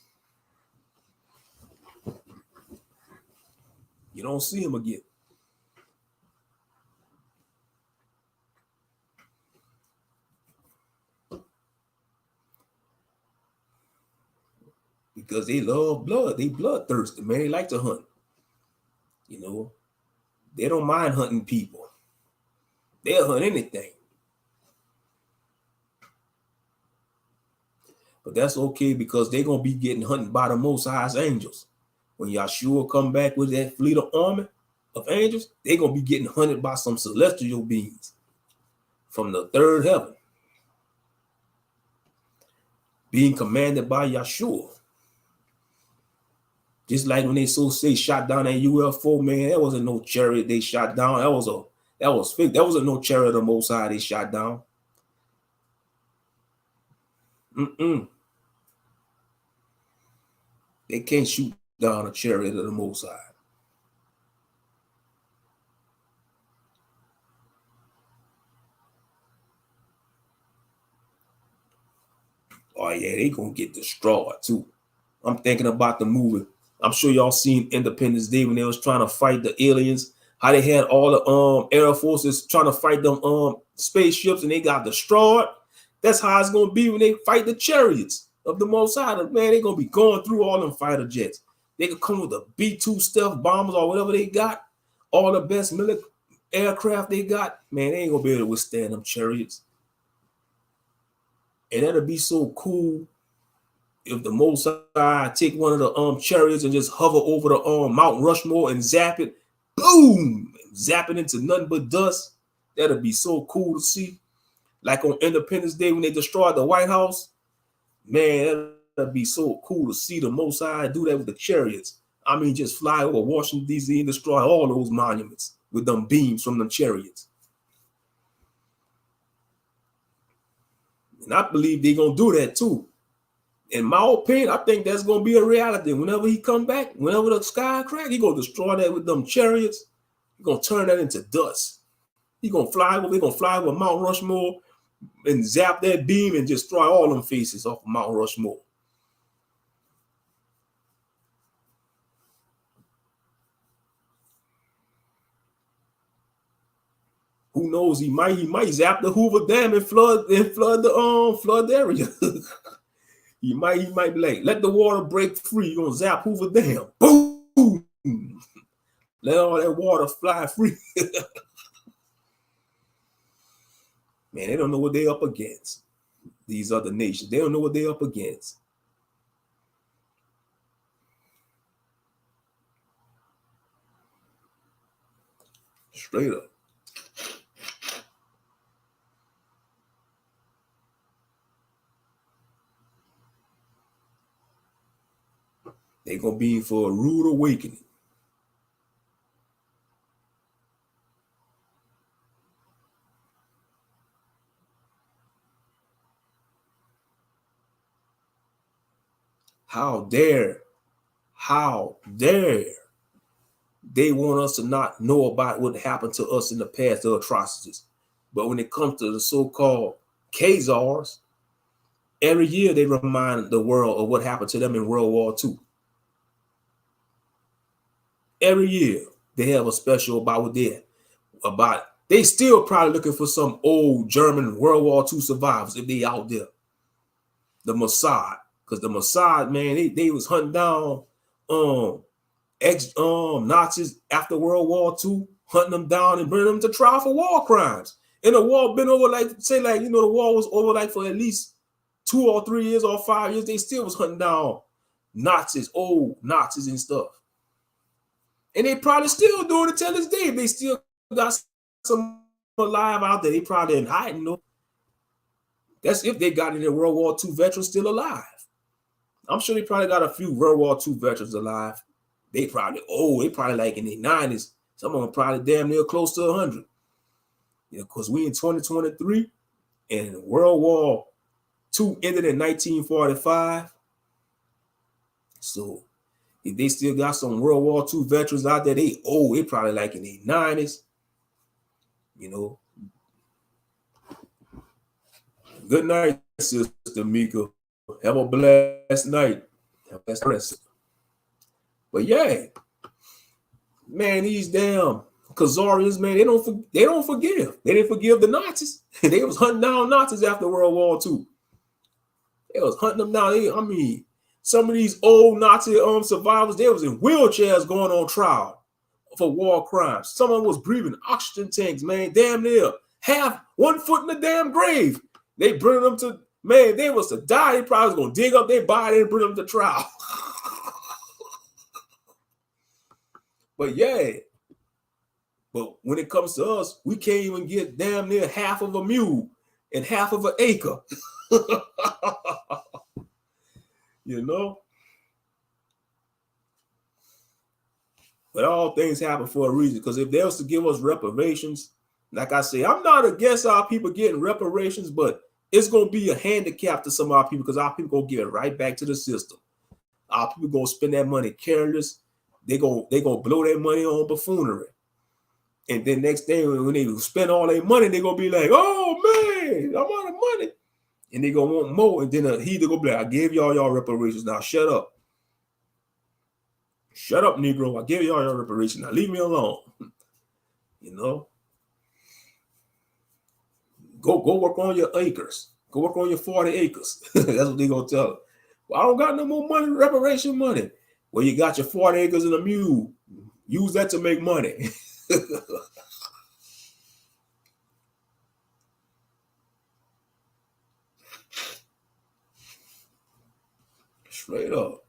You don't see them again. Because they love blood. They bloodthirsty, man. They like to hunt. You know, they don't mind hunting people. They'll hunt anything. But that's okay because they're going to be getting hunted by the Most High's angels. When Yahshua come back with that fleet of army, of angels, they're going to be getting hunted by some celestial beings from the third heaven, being commanded by Yahshua. Just like when they say shot down that UFO, man, that wasn't no chariot they shot down. That was fake. That wasn't no chariot of the Most High they shot down. They can't shoot down a chariot of the Most High. Oh yeah, they gonna get destroyed too. I'm thinking about the movie. I'm sure y'all seen Independence Day when they was trying to fight the aliens. How they had all the air forces trying to fight them spaceships and they got destroyed. That's how it's gonna be when they fight the chariots of the Most High. Man, they gonna be going through all them fighter jets. They could come with the B-2 stealth bombers or whatever they got, all the best military aircraft they got. Man, they ain't gonna be able to withstand them chariots. And that'd be so cool if the Most High take one of the chariots and just hover over the Mount Rushmore and zap it, boom, zap it into nothing but dust. That'd be so cool to see. Like on Independence Day when they destroyed the White House, man, that'd be so cool to see the Most High do that with the chariots. I mean, just fly over Washington, D.C. and destroy all those monuments with them beams from them chariots. And I believe they're going to do that too. In my opinion, I think that's going to be a reality. Whenever he come back, whenever the sky crack, he going to destroy that with them chariots. He's going to turn that into dust. He's going to fly over, they're going to fly over Mount Rushmore and zap that beam and just destroy all them faces off of Mount Rushmore. Who knows? He might zap the Hoover Dam and flood the area. he might be like, let the water break free. You're gonna zap Hoover Dam. Boom! Let all that water fly free. Man, they don't know what they're up against. These other nations, they don't know what they're up against. Straight up. They're going to be in for a rude awakening. How dare they want us to not know about what happened to us in the past, the atrocities. But when it comes to the so-called Khazars, every year they remind the world of what happened to them in World War II. Every year they have a special about what they're about. They still probably looking for some old German World War II survivors if they out there. The Mossad, because the Mossad, man, they was hunting down Nazis after World War II, hunting them down and bringing them to trial for war crimes. And the war been over the war was over like for at least 2 or 3 years or 5 years. They still was hunting down Nazis, old Nazis and stuff. And they probably still doing it till this day. They still got some alive out there. They probably in hiding though. That's if they got any World War II veterans still alive. I'm sure they probably got a few World War II veterans alive. They probably like in their 90s. Some of them probably damn near close to 100. Yeah, because we in 2023 and World War II ended in 1945. So if they still got some World War II veterans out there, they probably like in their 90s. You know. Good night, Sister Mika. Have a blessed night. Have a blessed rest. But yeah, man, these damn Khazarians, man, they don't forgive. They didn't forgive the Nazis. They was hunting down Nazis after World War II. They was hunting them down. Some of these old Nazi survivors, they was in wheelchairs going on trial for war crimes. Some of them was breathing oxygen tanks, man, damn near half 1 foot in the damn grave. They bring them to, man, they was to die. They probably was going to dig up their body and bring them to trial. But yeah, But when it comes to us, we can't even get damn near half of a mule and half of an acre. You know? But all things happen for a reason. Because if they was to give us reparations, like I say, I'm not against our people getting reparations, but it's going to be a handicap to some of our people because our people going to give it right back to the system. Our people going to spend that money careless. They gonna blow their money on buffoonery. And then next thing, when they spend all their money, they're going to be like, oh, man, I'm out of money. And they're going to want more. And then he going to be like, I gave y'all reparations. Now shut up. Shut up, Negro. I gave y'all your reparations. Now leave me alone. You know? Go work on your acres. Go work on your 40 acres. That's what they're going to tell them. Well, I don't got no more money, reparation money. Well, you got your 40 acres and a mule. Use that to make money. Straight up.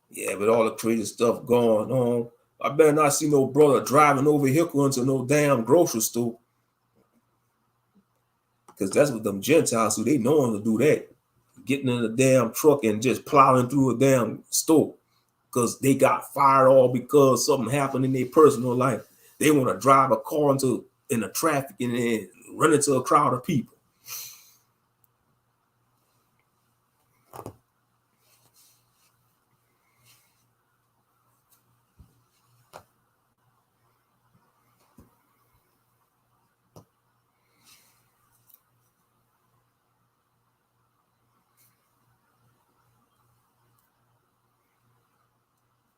Yeah, but all the crazy stuff going on. I better not see no brother driving over here into no damn grocery store. Because that's what them Gentiles do. They know how to do that. Getting in a damn truck and just plowing through a damn store. Because they got fired all because something happened in their personal life. They want to drive a car in the traffic and then run into a crowd of people.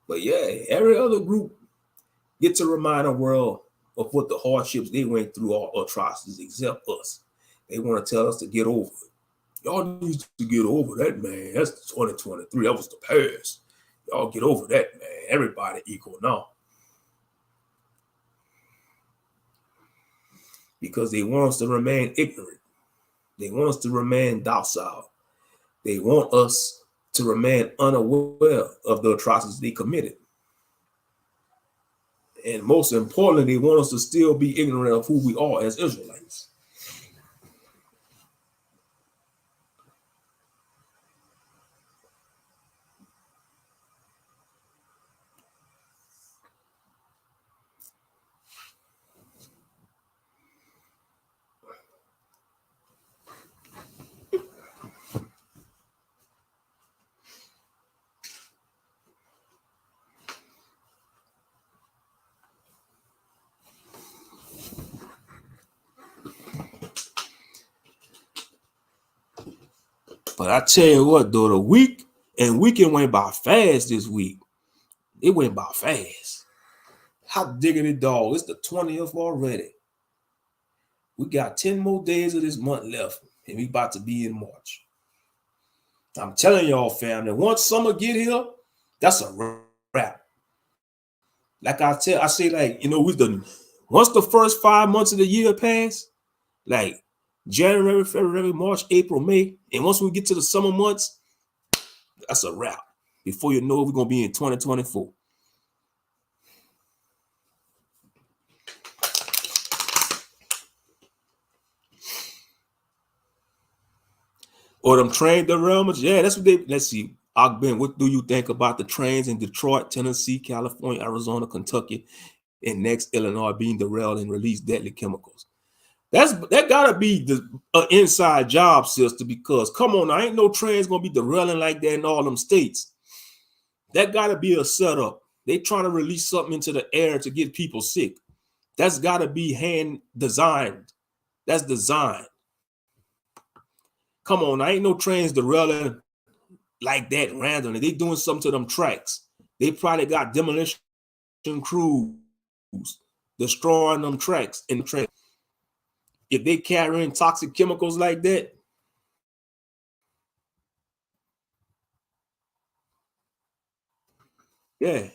But yeah, every other group get to remind the world of what the hardships they went through, all atrocities, except us. They want to tell us to get over it. Y'all need to get over that, man. That's 2023. That was the past. Y'all get over that, man. Everybody equal now. Because they want us to remain ignorant. They want us to remain docile. They want us to remain unaware of the atrocities they committed. And most importantly, they want us to still be ignorant of who we are as Israelites. But I tell you what, though, the weekend went by fast this week. It went by fast. Hot diggity dog. It's the 20th already. We got 10 more days of this month left, and we about to be in March. I'm telling y'all, family, once summer get here, that's a wrap. Like I say, like, you know, once the first 5 months of the year pass, like January, February, March, April, May, and once we get to the summer months, that's a wrap. Before you know it, we're going to be in 2024. Or them train derailments. Yeah, that's what let's see. Ogben, what do you think about the trains in Detroit, Tennessee, California, Arizona, Kentucky, and next Illinois being derailed and release deadly chemicals? That gotta be the inside job, sister, because come on, I ain't no trains gonna be derailing like that in all them states. That gotta be a setup. They trying to release something into the air to get people sick. That's gotta be hand designed. That's designed. Come on, I ain't no trains derailing like that randomly. They doing something to them tracks. They probably got demolition crews destroying them tracks in the train. If they carrying toxic chemicals like that, yeah.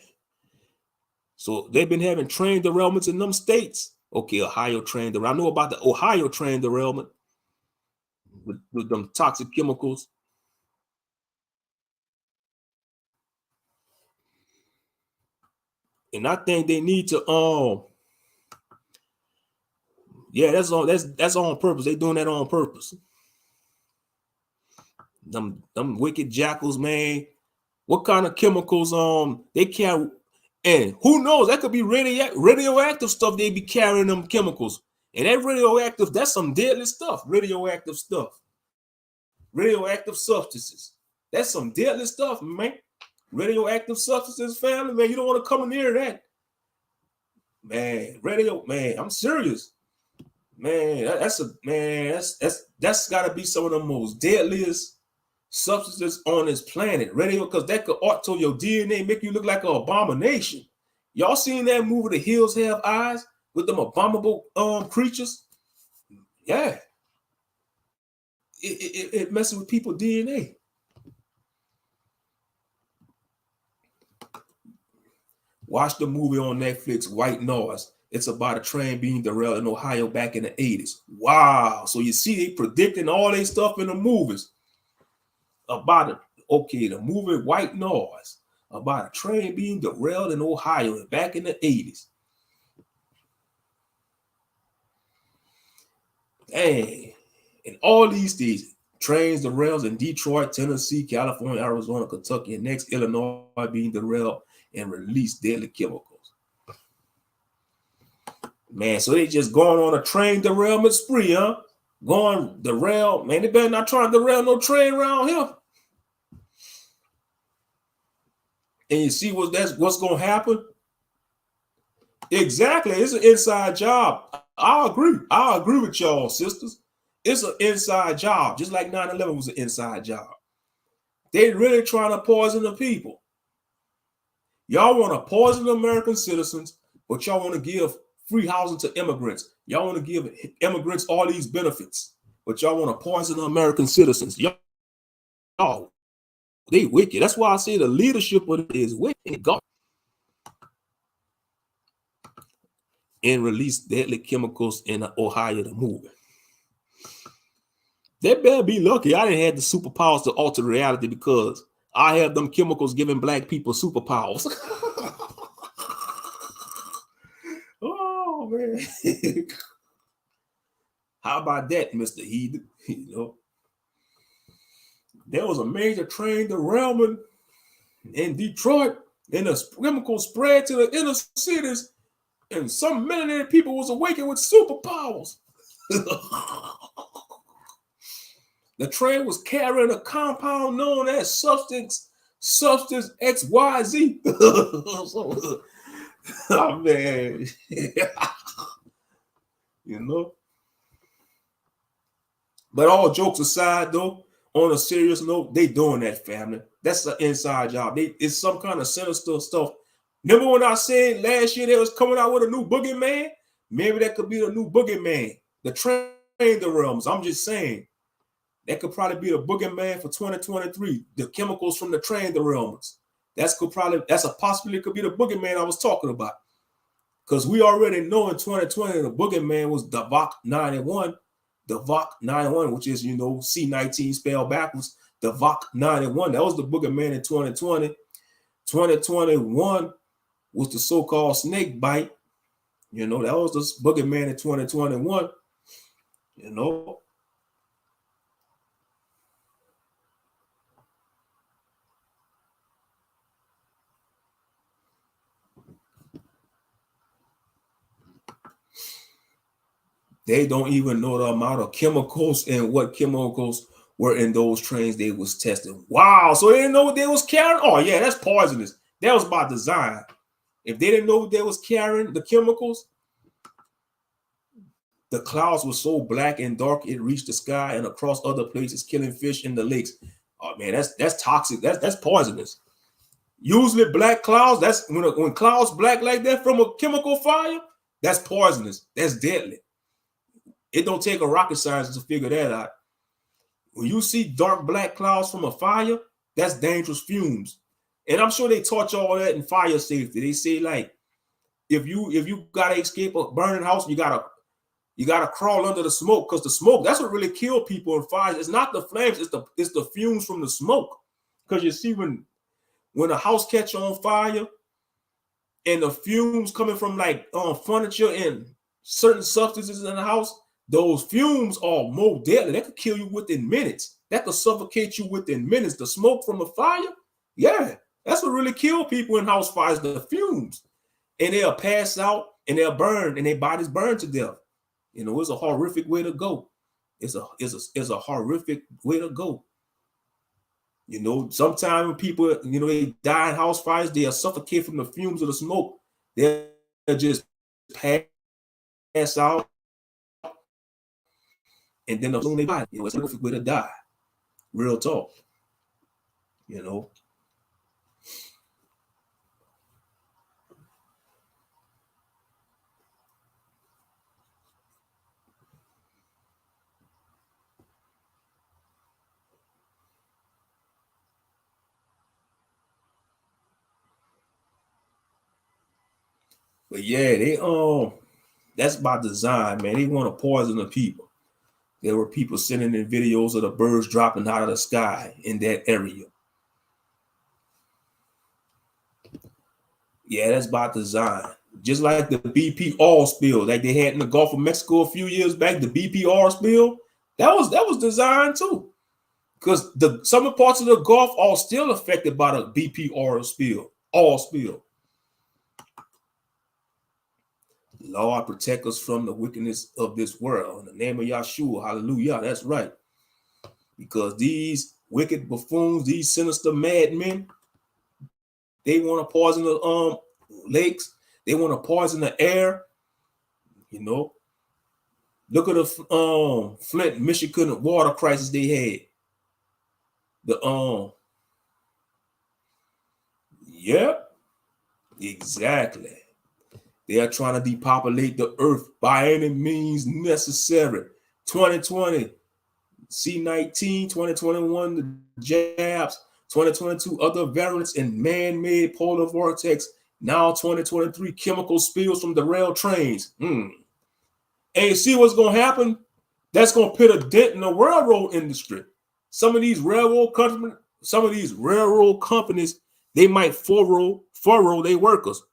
So they've been having train derailments in them states. Okay, Ohio train derailment. I know about the Ohio train derailment with them toxic chemicals. And I think they need to yeah, that's on purpose. They doing that on purpose. Them wicked jackals, man. What kind of chemicals they carry? And who knows? That could be radioactive stuff. They be carrying them chemicals. And that radioactive, that's some deadly stuff. Radioactive stuff. Radioactive substances. That's some deadly stuff, man. Radioactive substances, family, man. You don't want to come near that. Man, man, I'm serious. Man, that's gotta be some of the most deadliest substances on this planet. Radio, because that could alter your DNA, make you look like an abomination. Y'all seen that movie, The Hills Have Eyes, with them abominable creatures? Yeah. It messes with people's DNA. Watch the movie on Netflix, White Noise. It's about a train being derailed in Ohio back in the 80s. Wow. So you see, they predicting all this stuff in the movies about it. Okay, the movie White Noise about a train being derailed in Ohio back in the 80s. Dang. And all these trains derailed in Detroit, Tennessee, California, Arizona, Kentucky, and next Illinois being derailed and release deadly chemicals. Man, so they just going on a train derailment spree, huh? Going derail, man, they better not try to derail no train around here. And you see what's going to happen? Exactly, it's an inside job. I agree with y'all, sisters. It's an inside job, just like 9/11 was an inside job. They really trying to poison the people. Y'all want to poison the American citizens, but y'all want to give free housing to immigrants. Y'all want to give immigrants all these benefits, but y'all want to poison the American citizens. Y'all, they wicked. That's why I say the leadership of it is wicked. God. And release deadly chemicals in Ohio, the movie. They better be lucky I didn't have the superpowers to alter reality, because I have them chemicals giving black people superpowers. Oh, man. How about that, Mr. Heathen? You know, there was a major train derailment in Detroit, and the chemicals spread to the inner cities, and some melanated people was awakened with superpowers. The train was carrying a compound known as substance XYZ. Oh, man. You know. But all jokes aside, though, on a serious note, they doing that, family. That's an inside job. It's some kind of sinister stuff. Remember when I said last year they was coming out with a new boogeyman? Maybe that could be the new boogeyman. The train derailments. I'm just saying. That could probably be the boogeyman for 2023. The chemicals from the train derailments. That's a possibility. It could be the boogeyman I was talking about. Because we already know in 2020 the boogeyman was the VOC 91. The VOC 91, which is, C19 spelled backwards. The VOC 91. That was the boogeyman in 2020. 2021 was the so-called snake bite. That was the boogeyman in 2021. They don't even know the amount of chemicals and what chemicals were in those trains they was testing. Wow. So they didn't know what they was carrying? Oh, yeah, that's poisonous. That was by design. If they didn't know what they was carrying, the chemicals, the clouds were so black and dark it reached the sky and across other places, killing fish in the lakes. Oh, man, that's toxic. That's poisonous. Usually black clouds, that's when clouds black like that from a chemical fire, that's poisonous. That's deadly. It don't take a rocket scientist to figure that out. When you see dark black clouds from a fire, that's dangerous fumes. And I'm sure they taught you all that in fire safety. They say, like, if you gotta escape a burning house, you gotta crawl under the smoke, because the smoke, that's what really kill people in fires. It's not the flames, it's the fumes from the smoke. Because you see, when a house catch on fire, and the fumes coming from like furniture and certain substances in the house, those fumes are more deadly. That could kill you within minutes. That could suffocate you within minutes. The smoke from a fire, yeah, that's what really kill people in house fires, the fumes. And they'll pass out and they'll burn and their bodies burn to death. You know, it's a horrific way to go. It's a horrific way to go. You know, sometimes when people, you know, they die in house fires, they'll suffocate from the fumes of the smoke. They'll just pass out. And then they die. You know, it's a horrific way to die. Real talk. You know. But yeah, that's by design, man. They want to poison the people. There were people sending in videos of the birds dropping out of the sky in that area. Yeah, that's by design. Just like the BP oil spill, like they had in the Gulf of Mexico a few years back, the BP oil spill, that was designed too. Because some parts of the Gulf are still affected by the BP oil spill. Lord, protect us from the wickedness of this world. In the name of Yahshua, hallelujah, that's right. Because these wicked buffoons, these sinister madmen, they want to poison the lakes. They want to poison the air. You know, look at the Flint, Michigan water crisis they had. Yeah, exactly. They are trying to depopulate the earth by any means necessary. 2020, C-19, 2021, the jabs, 2022, other variants and man-made polar vortex. Now 2023, chemical spills from the rail trains. And you see what's going to happen? That's going to put a dent in the railroad industry. Some of these railroad companies, they might furlough their workers.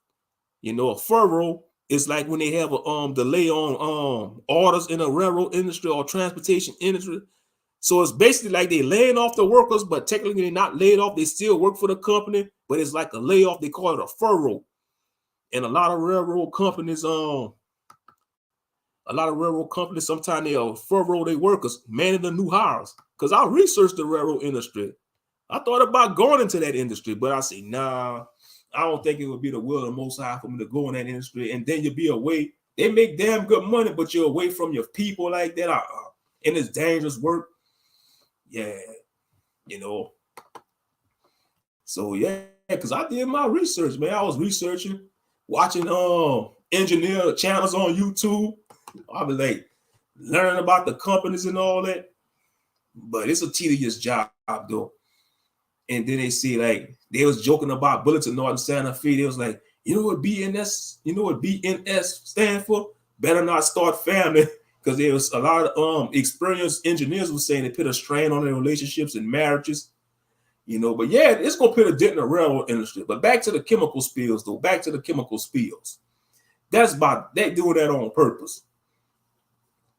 You know, a furlough is like when they have a delay on orders in the railroad industry or transportation industry. So it's basically like they laying off the workers, but technically they're not laid off. They still work for the company, but it's like a layoff. They call it a furlough. And a lot of railroad companies, sometimes they'll furlough their workers, manning the new hires. Because I researched the railroad industry. I thought about going into that industry, but I say, nah, I don't think it would be the will of the Most High for me to go in that industry. And then you'll be away. They make damn good money, but you're away from your people like that. And it's dangerous work. Yeah, you know. So yeah, because I did my research, man. I was researching, watching engineer channels on YouTube. I was like learning about the companies and all that. But it's a tedious job, though. And then they see, like, they was joking about Bulletin North and Santa Fe. They was like, you know what BNS stand for? Better not start family. Because there was a lot of experienced engineers were saying they put a strain on their relationships and marriages. You know, but yeah, it's going to put a dent in the railroad industry. But back to the chemical spills, though. Back to the chemical spills. They doing that on purpose.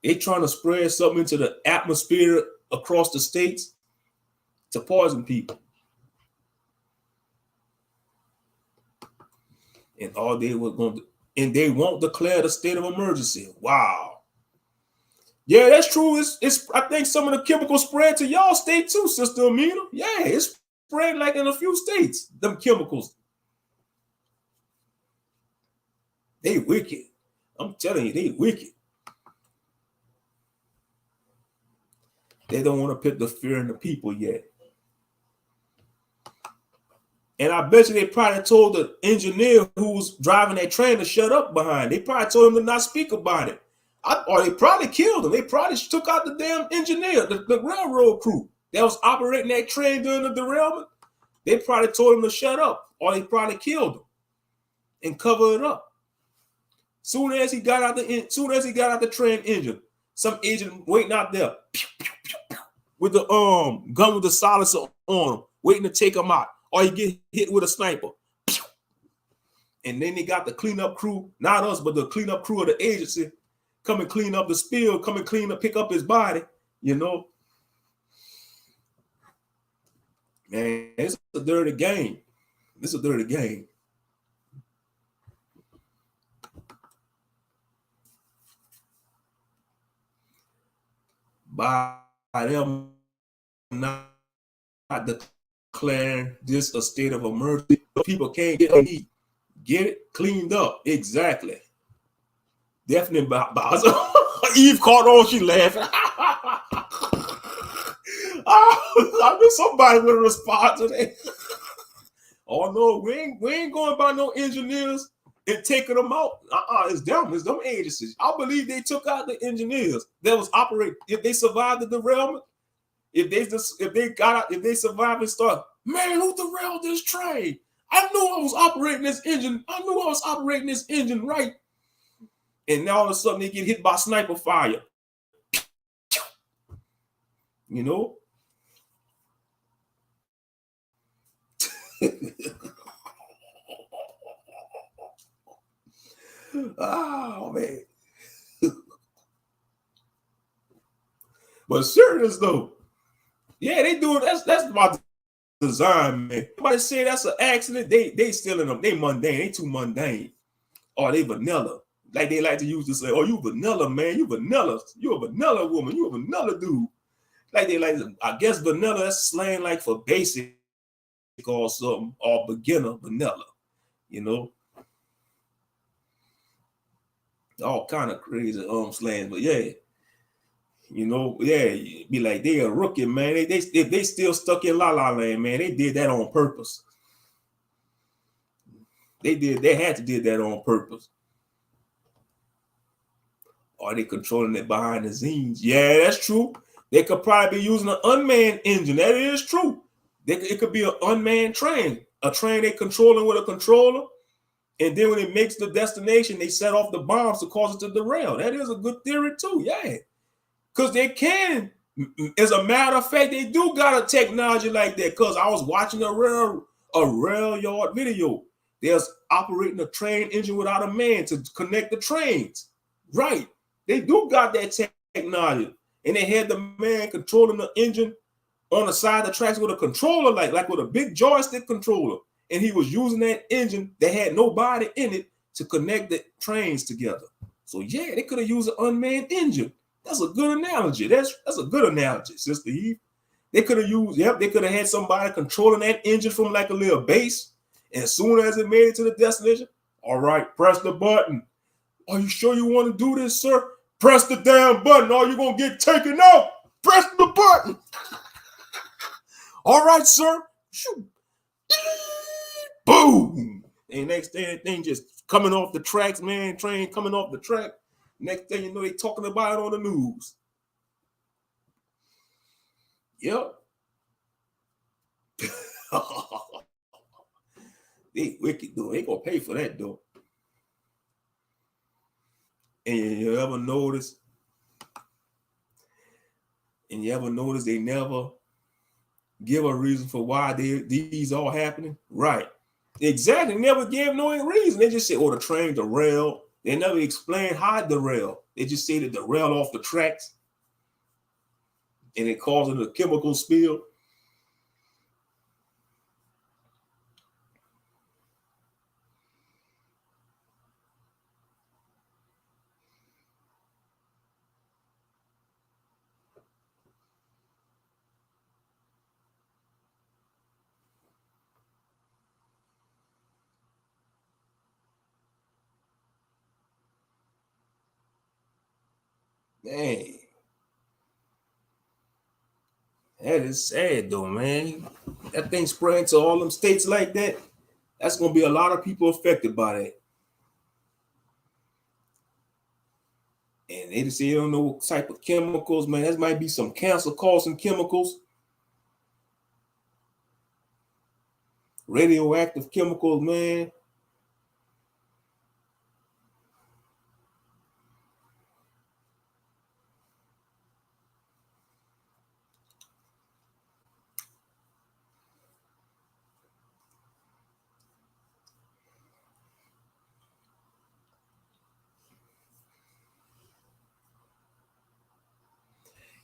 They trying to spread something into the atmosphere across the states to poison people. And all they were going to, and they won't declare the state of emergency. Wow. Yeah, that's true. It's I think some of the chemicals spread to y'all state too, Sister Amina. Yeah, it's spread like in a few states, them chemicals. They wicked. I'm telling you, they wicked. They don't want to put the fear in the people yet. And I bet you they probably told the engineer who was driving that train to shut up behind. They probably told him to not speak about it. Or they probably killed him. They probably took out the damn engineer, the railroad crew that was operating that train during the derailment. They probably told him to shut up, or they probably killed him and cover it up. Soon as he got out the train engine, some agent waiting out there with the gun with the silencer on him, waiting to take him out, or he get hit with a sniper. And then they got the cleanup crew, not us, but the cleanup crew of the agency, come and clean up the spill, come and clean up, pick up his body, you know. Man, it's a dirty game. It's a dirty game. By them not declaring this a state of emergency, people can't get heat. Get it cleaned up. Exactly. Definitely about Eve caught on, she laughing. I knew somebody would respond to that. Oh no, we ain't going by no engineers and taking them out. It's them agencies. I believe they took out the engineers that was operating. If they survived the derailment, if they survived and start, man, who derailed this train? I knew I was operating this engine. I knew I was operating this engine right. And now all of a sudden they get hit by sniper fire. You know? Oh man. But serious though. Yeah, they do it. That's my design, man. Somebody say that's an accident. They still in them. They mundane. They too mundane. Or they vanilla. Like they like to use to say, oh, you vanilla, man. You vanilla. You a vanilla woman. You a vanilla dude. Like they like, I guess vanilla, that's slang like for basic or something, or beginner vanilla, you know. All kind of crazy slang, but yeah. You know, yeah, be like they a rookie, man. They still stuck in La La Land, man. They did that on purpose. They had to did that on purpose. Are they controlling it behind the scenes? Yeah, that's true. They could probably be using an unmanned engine. That is true. It could be an unmanned train, a train they controlling with a controller. And then when it makes the destination, they set off the bombs to cause it to derail. That is a good theory too, yeah. Because they can, as a matter of fact, they do got a technology like that. Because I was watching a rail yard video. There's operating a train engine without a man to connect the trains. Right. They do got that technology. And they had the man controlling the engine on the side of the tracks with a controller, like with a big joystick controller. And he was using that engine that had nobody in it to connect the trains together. So yeah, they could have used an unmanned engine. That's a good analogy. That's a good analogy, Sister Eve. They could have they could have had somebody controlling that engine from like a little base. And as soon as it made it to the destination, all right, press the button. Are you sure you want to do this, sir? Press the damn button or you're going to get taken out. Press the button. All right, sir. Shoot. Boom. And next thing just coming off the tracks, man. Train coming off the track. Next thing you know, they talking about it on the news. Yep. They wicked though. They gonna pay for that though. And you ever notice they never give a reason for why these all happening? Right. Exactly. Never gave no reason. They just say, oh, the train derailed. They never explain how it derailed. They just say that derailed off the tracks and it causing a chemical spill. Dang. That is sad though, man. That thing spreading to all them states like that. That's gonna be a lot of people affected by that. And they just say you don't know what type of chemicals, man. That might be some cancer-causing chemicals, radioactive chemicals, man.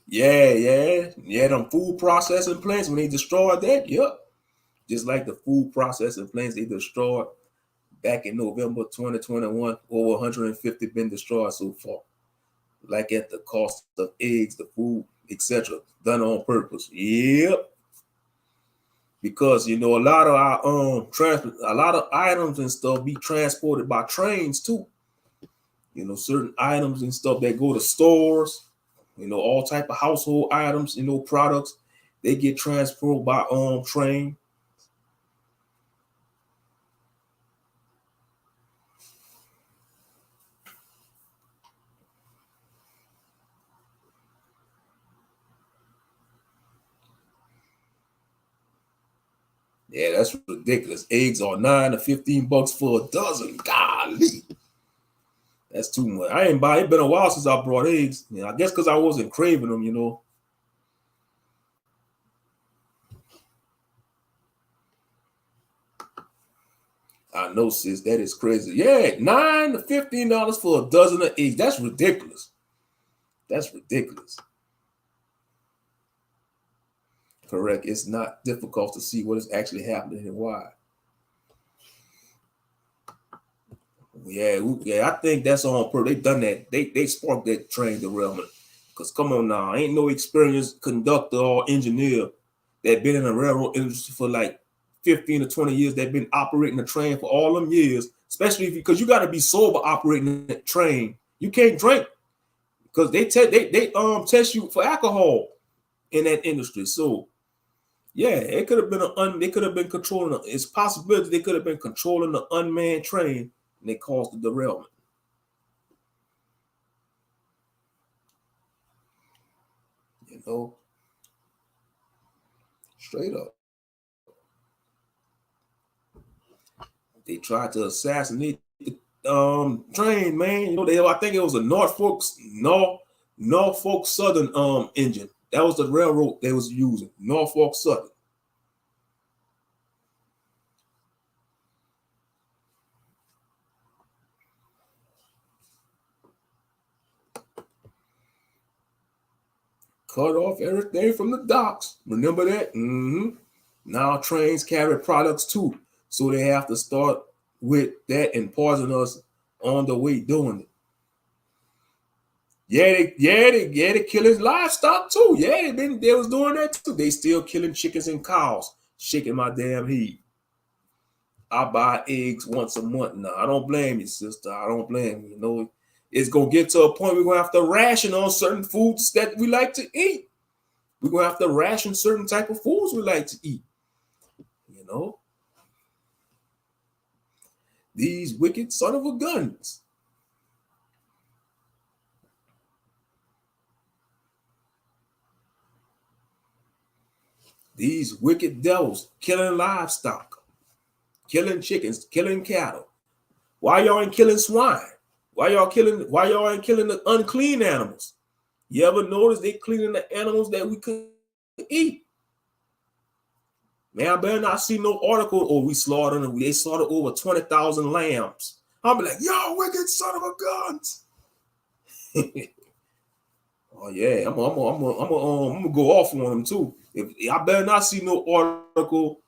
Yeah. Them food processing plants, when they destroyed that, yep. Just like the food processing plants they destroyed back in November 2021, over 150 been destroyed so far. Like at the cost of eggs, the food, etc. Done on purpose. Yep. Because a lot of our a lot of items and stuff be transported by trains too. Certain items and stuff that go to stores, all type of household items, products, they get transported by train. Yeah, that's ridiculous. Eggs are $9 to $15 for a dozen. Golly. That's too much. I ain't buy it. Been a while since I brought eggs. I guess because I wasn't craving them, I know, sis. That is crazy. Yeah, $9 to $15 for a dozen of eggs. That's ridiculous. That's ridiculous. Correct. It's not difficult to see what is actually happening and why. Yeah. I think that's on purpose. They done that. They sparked that train derailment. Because come on now, ain't no experienced conductor or engineer that been in the railroad industry for like 15 to 20 years, that been operating the train for all them years, especially because you got to be sober operating that train. You can't drink because they test you for alcohol in that industry. So yeah, it could have been they could have been controlling. It's possibility they could have been controlling the unmanned train and they caused the derailment. Straight up. They tried to assassinate the train, man. I think it was a Norfolk Southern engine. That was the railroad they was using, Norfolk Southern. Cut off everything from the docks. Remember that? Now trains carry products too. So they have to start with that and poison us on the way doing it. They killing livestock too. Yeah, they was doing that too. They still killing chickens and cows, shaking my damn head. I buy eggs once a month now. I don't blame you, sister. I don't blame you. It's gonna get to a point we're gonna have to ration on certain foods that we like to eat. We're gonna have to ration certain type of foods we like to eat. These wicked son of a guns. These wicked devils killing livestock, killing chickens, killing cattle. Why y'all ain't killing swine? Why y'all ain't killing the unclean animals? You ever notice they cleaning the animals that we could eat? Man, I better not see no article, they slaughtered over 20,000 lambs. I'll be like, yo, wicked son of a guns. Oh yeah, I'm gonna go off on them too. I better not see no article.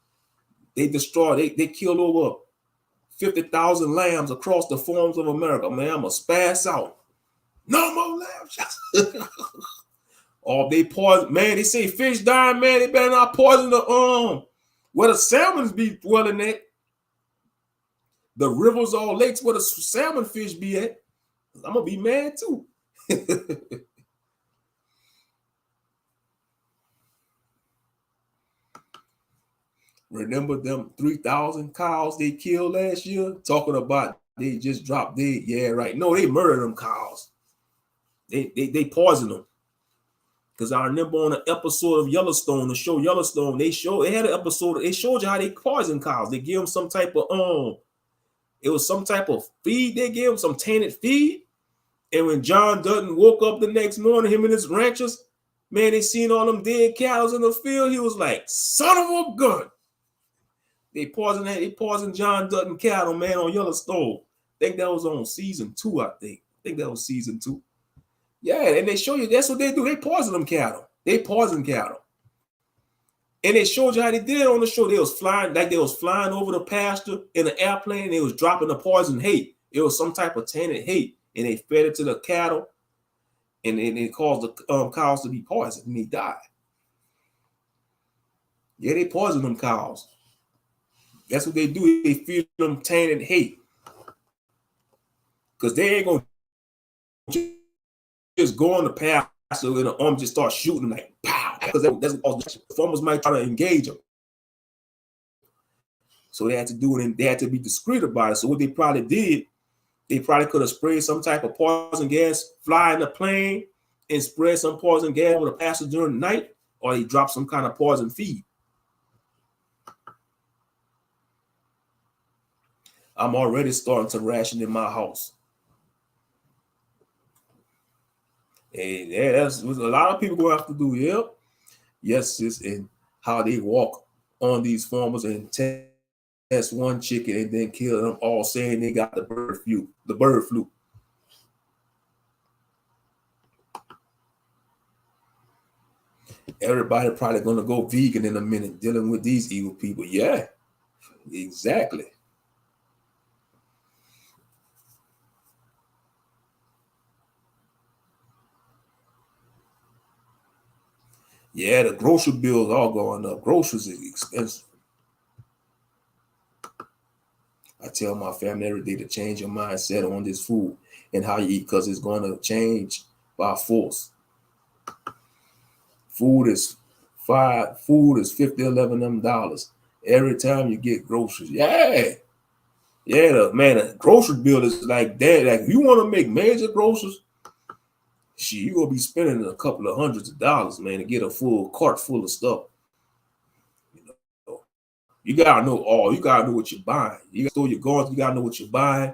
They killed over 50,000 lambs across the farms of America. Man, I'm gonna spaz out. No more lamb. Or they poison. Man, they say fish dying. Man, they better not poison the where the salmons be dwelling at. The rivers or lakes where the salmon fish be at. I'm gonna be mad too. Remember them 3,000 cows they killed last year? Talking about they just dropped dead. Yeah, right. No, they murdered them cows. They poisoned them. Because I remember on an episode of Yellowstone, the show Yellowstone, they had an episode, they showed you how they poison cows. They give them some type of it was some type of feed they gave them, some tainted feed. And when John Dutton woke up the next morning, him and his ranchers, man, they seen all them dead cows in the field. He was like, son of a gun. They poisoned John Dutton cattle, man, on Yellowstone. I think that was on season 2, I think that was season 2. Yeah, and they show you that's what they do. They poison them cattle. They poison cattle. And they showed you how they did it on the show. They was flying over the pasture in an airplane. And they was dropping the poison hate. It was some type of tainted hate, and they fed it to the cattle, and it caused the cows to be poisoned, and they died. Yeah, they poison them cows. That's what they do. They feed them tainted hate, because they ain't gonna just go on the pasture and the arm just start shooting them like pow, because that's what the farmers might try to engage them. So they had to do it, and they had to be discreet about it. So what they probably did, they probably could have sprayed some type of poison gas, fly in the plane, and spread some poison gas over the pasture during the night, or they dropped some kind of poison feed. I'm already starting to ration in my house. And yeah, that's what a lot of people gonna have to do. Yep. Yes, sis, and how they walk on these farmers and test one chicken and then kill them all, saying they got the bird flu. Everybody probably gonna go vegan in a minute dealing with these evil people. Yeah, exactly. Yeah, the grocery bills all going up. Groceries is expensive. I tell my family every day to change your mindset on this food and how you eat, because it's going to change by force. Food is $50, $11 every time you get groceries. Yeah, the grocery bill is like that. Like, if you want to make major groceries, shit, you're gonna be spending a couple of hundreds of dollars, man, to get a full cart full of stuff. You gotta know what you're buying. You gotta you gotta know what you're buying,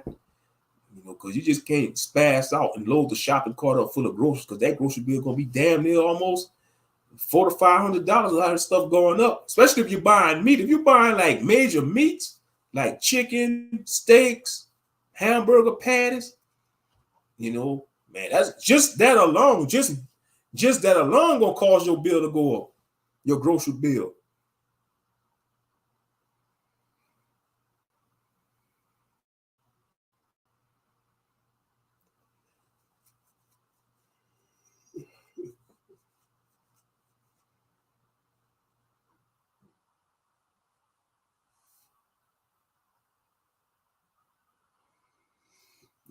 because you just can't spaz out and load the shopping cart up full of groceries, because that grocery bill is gonna be damn near almost $400 to $500. A lot of stuff going up, especially if you're buying meat. If you're buying like major meats, like chicken, steaks, hamburger patties, man, that's just that alone. Just that alone gonna cause your bill to go up, your grocery bill.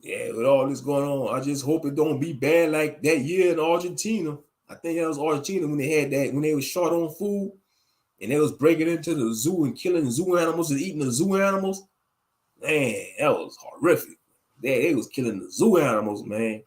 Yeah, with all this going on, I just hope it don't be bad like that year in Argentina. I think that was Argentina when they was short on food, and they was breaking into the zoo and killing zoo animals and eating the zoo animals. Man, that was horrific. They was killing the zoo animals, man.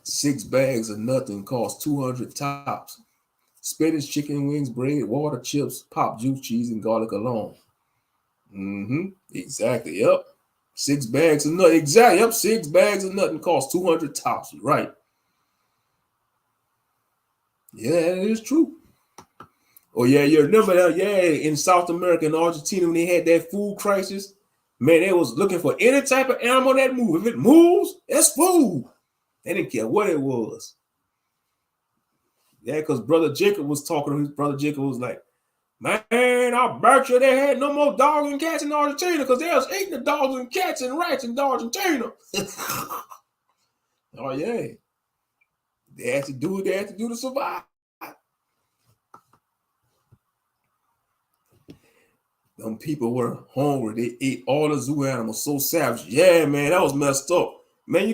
Six bags of nothing cost 200 tops. Spinach, chicken wings, bread, water, chips, pop juice, cheese, and garlic alone. Exactly. Yep. 6 bags of nothing. Exactly. Yep. 6 bags of nothing cost 200 tops. Right. Yeah, it is true. Oh, yeah. You remember that? Yeah. In South America and Argentina, when they had that food crisis, man, they was looking for any type of animal that moves. If it moves, it's food. They didn't care what it was. Yeah, because Brother Jacob was talking to his brother. Jacob was like, man, I bet you they had no more dogs and cats in Argentina, because they was eating the dogs and cats and rats in Argentina. Oh, yeah. They had to do what they had to do to survive. Them people were hungry. They ate all the zoo animals so savage. Yeah, man, that was messed up. Man,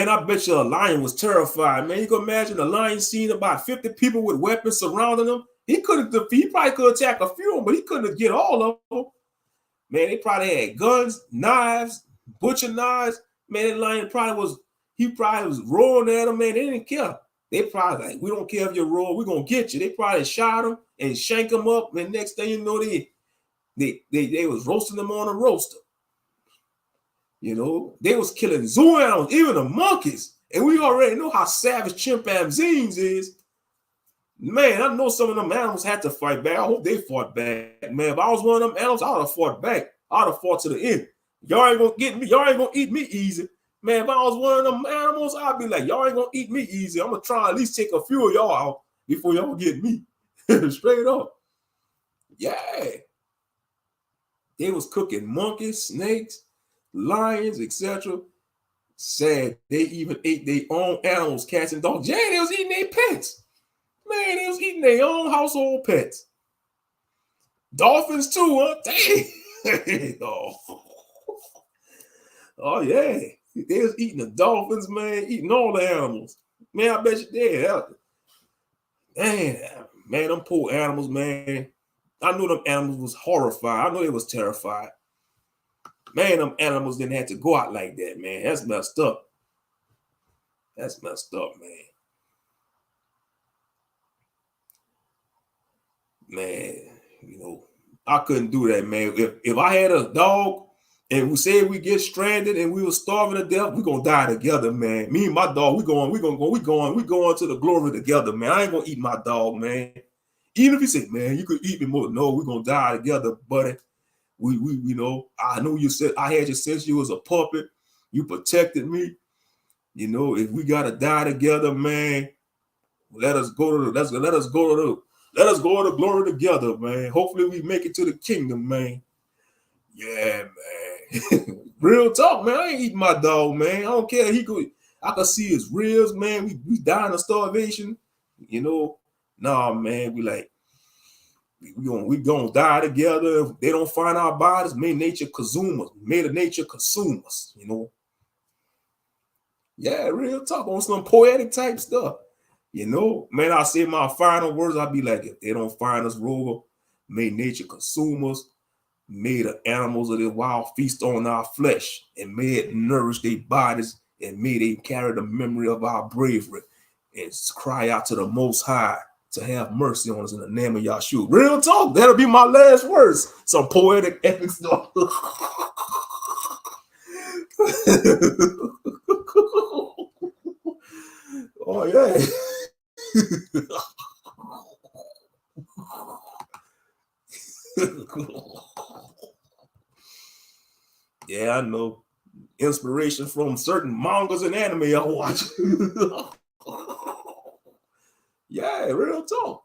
I bet you a lion was terrified. Man, you could imagine a lion seeing about 50 people with weapons surrounding them. He probably could attack a few of them, but he couldn't get all of them. Man, they probably had guns, knives, butcher knives. Man, that lion probably was roaring at them. Man, they didn't care. They probably like, we don't care if you roar, we're gonna get you. They probably shot him and shank him up. And next thing you know, they was roasting them on a roaster. You know, they was killing zoo animals, even the monkeys. And we already know how savage chimpanzees is. Man, I know some of them animals had to fight back. I hope they fought back. Man, if I was one of them animals, I would have fought back. I would have fought to the end. Y'all ain't gonna get me. Y'all ain't gonna eat me easy. Man, if I was one of them animals, I'd be like, y'all ain't gonna eat me easy. I'm gonna try at least take a few of y'all out before y'all get me. Straight up. Yeah. They was cooking monkeys, snakes, lions, etc. Sad. They even ate their own animals, cats and dogs. Yeah, they was eating their pets. Man, they was eating their own household pets. Dolphins too, huh? Dang. Oh, yeah. They was eating the dolphins, man, eating all the animals. Man, I bet you did. Man, them poor animals, man. I knew them animals was horrified. I know they was terrified. Man, them animals didn't have to go out like that, man. That's messed up. That's messed up, man. Man, you know, I couldn't do that, man. If I had a dog and we said we get stranded and we were starving to death, we gonna die together, man. Me and my dog, we going to the glory together, man. I ain't gonna eat my dog, man. Even if you say, man, you could eat me more. No, we're gonna die together, buddy. We you know, I know you said I had you since you was a puppet. You protected me. You know, if we gotta die together, man, let us go to the glory together, man. Hopefully we make it to the kingdom, man. Yeah, man. Real talk, man. I ain't eating my dog, man. I don't care. I could see his ribs, man. We dying of starvation. You know, nah, man. We gonna die together. If they don't find our bodies, may nature consume us. May the nature consume us, you know. Yeah, real talk on some poetic type stuff. You know, man, I say my final words, I'll be like, if they don't find us, Rover, may nature consume us. May the animals of the wild feast on our flesh, and may it nourish their bodies, and may they carry the memory of our bravery and cry out to the Most High to have mercy on us in the name of Yahshua. Real talk, that'll be my last words. Some poetic epic stuff. Oh, yeah. Yeah, I know. Inspiration from certain mangas and anime I watch. Yeah, real talk.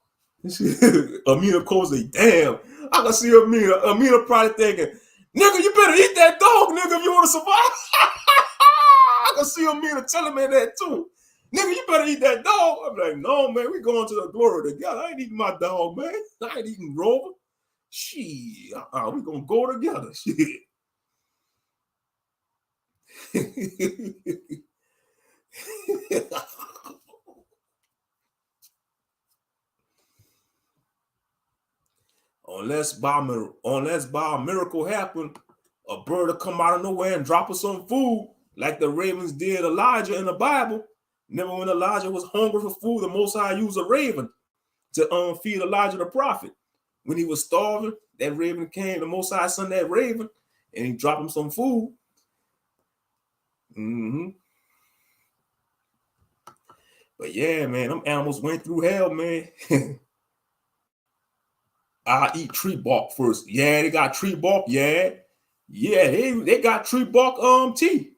Amina Cozy, damn. I can see Amina probably thinking, nigga, you better eat that dog, nigga, if you want to survive. I can see Amina telling me that too. Nigga, you better eat that dog. I'm like, no, man, we going to the glory together. I ain't eating my dog, man. I ain't eating Rover. Shit, we gonna go together. Shit. Unless by a miracle happen, a bird will come out of nowhere and drop us some food, like the ravens did Elijah in the Bible. Remember when Elijah was hungry for food, the Most High used a raven to feed Elijah the prophet. When he was starving, that raven came, the Most High sent that raven, and he dropped him some food. But yeah, man, them animals went through hell, man. I eat tree bark first. Yeah, they got tree bark. Yeah, they got tree bark tea.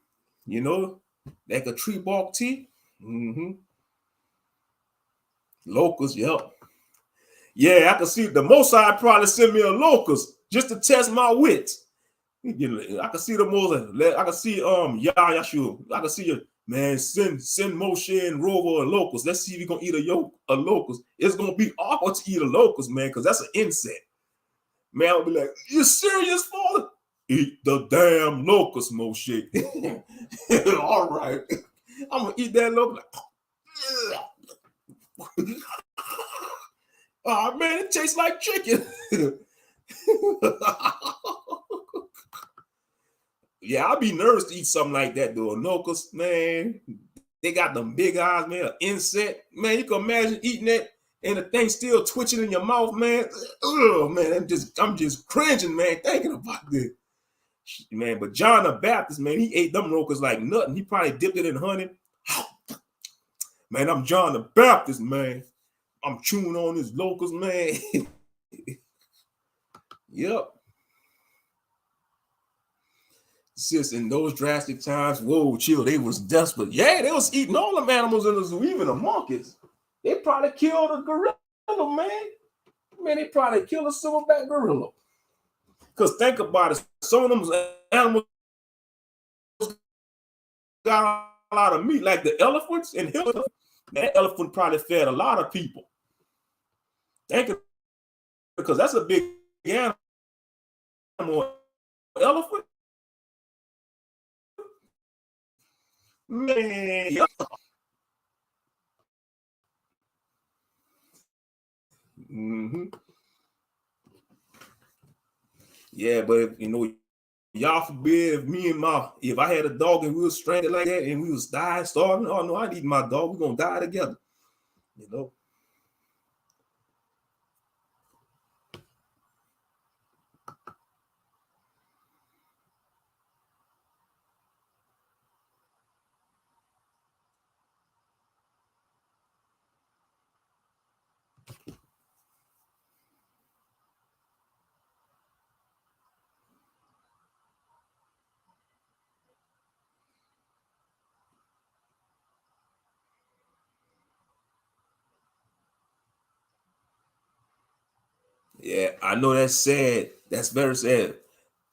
You know, like a tree bark tea. Locust, yep. Yeah, I can see the Most High probably send me a locust just to test my wits. You know, I can see the Moses. I can see Yahshua. I can see you, man. Send Moshe and Rover a locust. Let's see if you're gonna eat a locust. It's gonna be awkward to eat a locust, man, because that's an insect. Man, I'll be like, you serious, father? Eat the damn locust, Moshe. All right. I'm gonna eat that locust. Oh man, it tastes like chicken. Yeah, I'd be nervous to eat something like that, though. Locust, man, they got them big eyes, man. An insect, man. You can imagine eating that and the thing still twitching in your mouth, man. Oh man, I'm just cringing, man, thinking about this. Man, but John the Baptist, man, he ate them roaches like nothing. He probably dipped it in honey. Man, I'm John the Baptist, man. I'm chewing on his locusts, man. Yep. Sis, in those drastic times, whoa, chill, they was desperate. Yeah, they was eating all them animals in the zoo, even the monkeys. They probably killed a gorilla, man. Man, they probably killed a silverback gorilla. Because think about it, some of them animals got a lot of meat, like the elephants and hills. That elephant probably fed a lot of people. Think of, because that's a big animal. Elephant. Man, yeah. Yeah, but if, y'all forbid if I had a dog and we was stranded like that and we was dying, starving, oh no, I need my dog. We're gonna die together. Yeah, I know that's sad. That's very sad.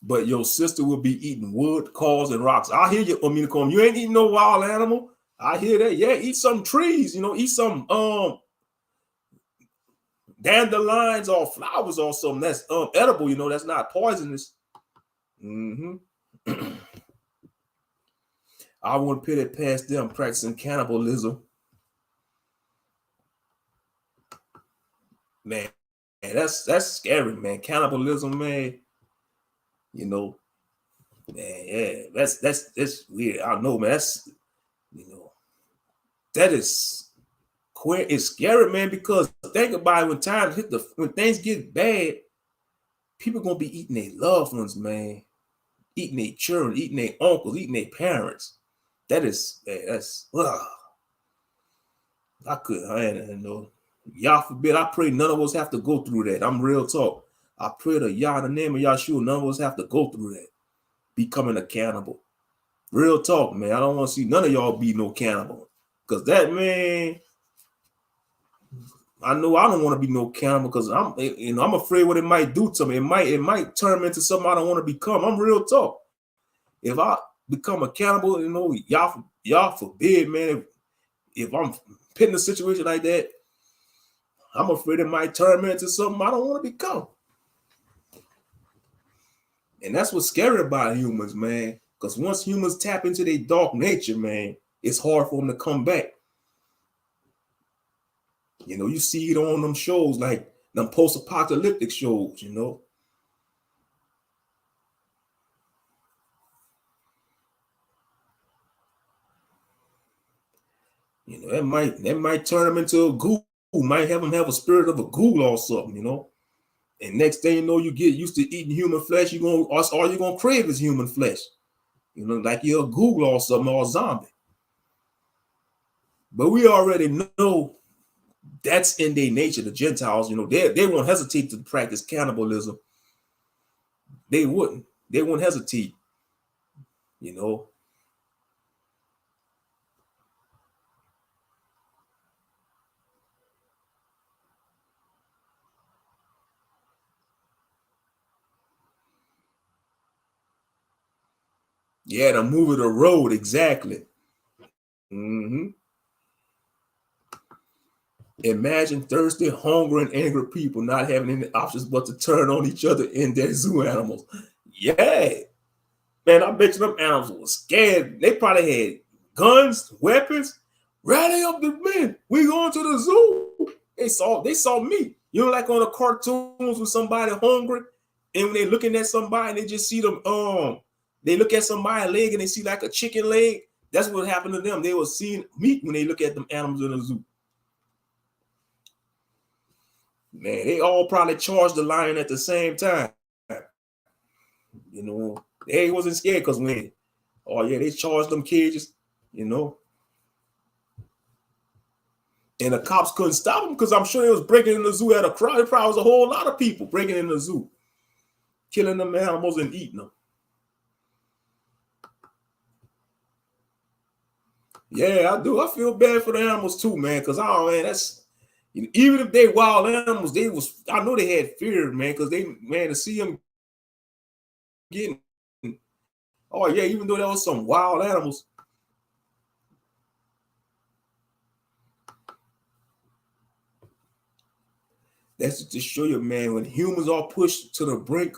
But your sister will be eating wood, coals, and rocks. I hear you, Aminicom. You ain't eating no wild animal. I hear that. Yeah, eat some trees, eat some dandelions or flowers or something that's edible, that's not poisonous. I wouldn't put it past them practicing cannibalism. Man, that's scary, man. Cannibalism, man. Man, yeah, that's weird. I know, man. That's that is queer. It's scary, man, because think about it, when things get bad, people gonna be eating their loved ones, man. Eating their children, eating their uncles, eating their parents. That's I couldn't. Y'all forbid. I pray none of us have to go through that. I'm real talk. I pray to Yah in the name of Yahshua, none of us have to go through that. Becoming a cannibal. Real talk, man. I don't want to see none of y'all be no cannibal. Because that, man, I know I don't want to be no cannibal because I'm afraid what it might do to me. It might turn me into something I don't want to become. I'm real talk. If I become a cannibal, y'all forbid, man. If I'm put in a situation like that, I'm afraid it might turn me into something I don't want to become. And that's what's scary about humans, man. Because once humans tap into their dark nature, man, it's hard for them to come back. You see it on them shows, like them post-apocalyptic shows, That might turn them into a ghoul. Might have them have a spirit of a ghoul or something, And next thing you know, you get used to eating human flesh. All you're gonna crave is human flesh. Like you're a ghoul or something, or a zombie. But we already know that's in their nature. The Gentiles, they won't hesitate to practice cannibalism. They wouldn't. They won't hesitate. Yeah, the movie The Road, exactly. Imagine thirsty, hungry, and angry people not having any options but to turn on each other in their zoo animals. Yeah. Man, I bet you them animals were scared. They probably had guns, weapons. Rally up the men. We going to the zoo. They saw me. Like on the cartoons with somebody hungry, and when they looking at somebody and they just see them, they look at somebody's leg and they see like a chicken leg. That's what happened to them. They were seeing meat when they look at them animals in the zoo. Man, they all probably charged the lion at the same time. They wasn't scared because when, oh yeah, they charged them cages, you know. And the cops couldn't stop them because I'm sure they was breaking in the zoo at a crowd. It probably was a whole lot of people breaking in the zoo, killing them animals and eating them. Yeah, I do. I feel bad for the animals too, man. Because that's, you know, even if they wild animals, I know they had fear, man. Because to see them getting, oh yeah, even though there was some wild animals. That's to show you, man, when humans are pushed to the brink,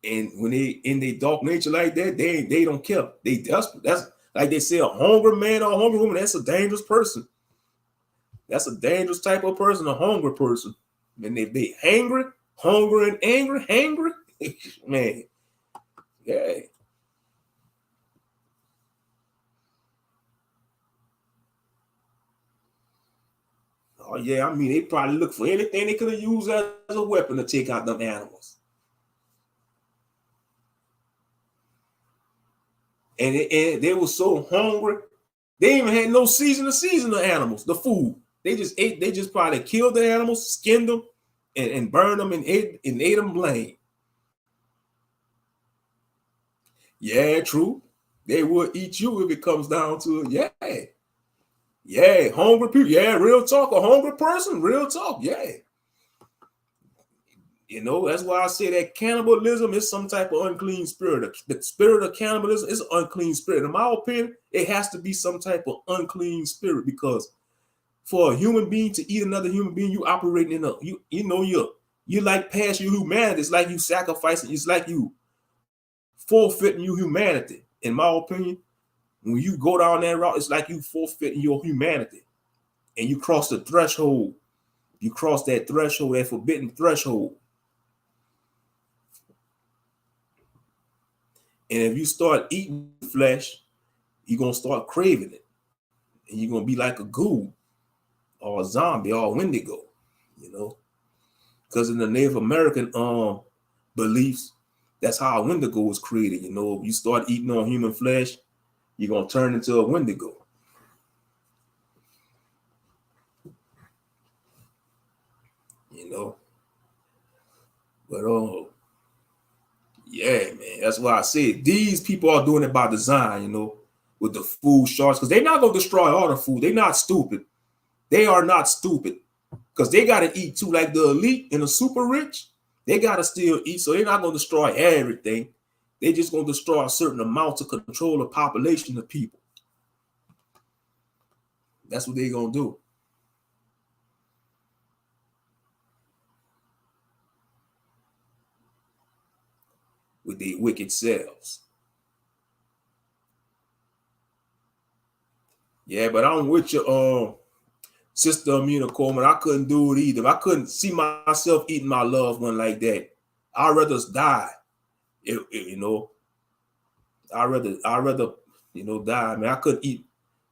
and when they in their dark nature like that, they don't care. They desperate. That's like they say, a hungry man or a hungry woman. That's a dangerous person. That's a dangerous type of person, a hungry person. And if they hungry and angry, man, yeah. Oh yeah, I mean, they probably look for anything they could have used as a weapon to take out them animals. And they were so hungry, they even had no season to season the animals, the food. They just probably killed the animals, skinned them, and burned them and ate them plain. Yeah, true. They will eat you if it comes down to it. Yeah. Yeah, hungry people. Yeah, real talk. A hungry person, real talk. Yeah. You know, that's why I say that cannibalism is some type of unclean spirit. The spirit of cannibalism is an unclean spirit. In my opinion, it has to be some type of unclean spirit, because for a human being to eat another human being, you operating in you like past your humanity. It's like you sacrificing. It's like you forfeiting your humanity. In my opinion, when you go down that route, it's like you forfeiting your humanity, and you cross the threshold. You cross that threshold, that forbidden threshold. And if you start eating flesh, you're going to start craving it. And you're going to be like a ghoul or a zombie or a wendigo, you know. Because in the Native American beliefs, that's how a wendigo was created. You know, you start eating on human flesh, you're going to turn into a wendigo. You know. But yeah, man, that's why I said these people are doing it by design, you know, with the food sharks, because they're not going to destroy all the food. They're not stupid. They are not stupid, because they got to eat too. Like the elite and the super rich, they got to still eat. So they're not going to destroy everything. They're just going to destroy a certain amount to control the population of people. That's what they're going to do. With their wicked selves. Yeah, but I'm with you, Sister Amina Coleman. I couldn't do it either. I couldn't see myself eating my loved one like that. I'd rather die. You know, I'd rather, you know, die. Man, I couldn't eat,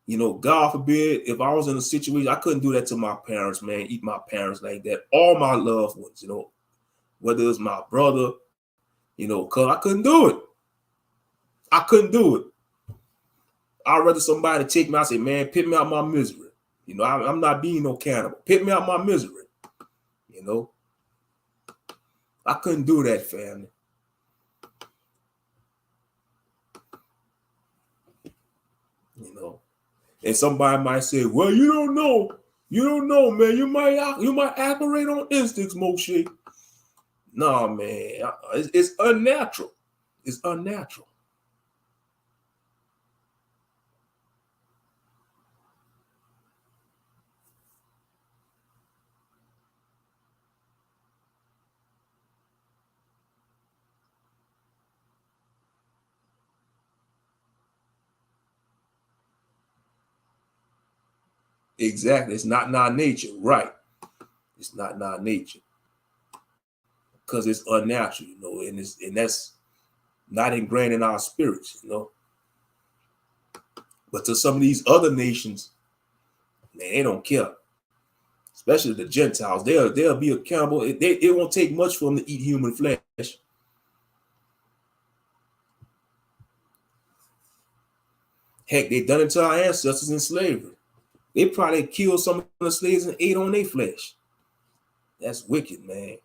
you know, God forbid, if I was in a situation, I couldn't do that to my parents, man, eat my parents like that. All my loved ones, you know, whether it's my brother, you know, cause I couldn't do it. I couldn't do it. I'd rather somebody take me. I say, man, pit me out my misery. You know, I'm not being no cannibal. Pit me out my misery. You know, I couldn't do that, family. You know, and somebody might say, well, you don't know, man. You might operate on instincts, Moshe. No, man, it's unnatural. It's unnatural. Exactly. It's not in our nature. Right. It's not in our nature. Because it's unnatural, you know, and that's not ingrained in our spirits, you know. But to some of these other nations, man, they don't care. Especially the Gentiles. They'll be accountable. It won't take much for them to eat human flesh. Heck, they done it to our ancestors in slavery. They probably killed some of the slaves and ate on their flesh. That's wicked, man.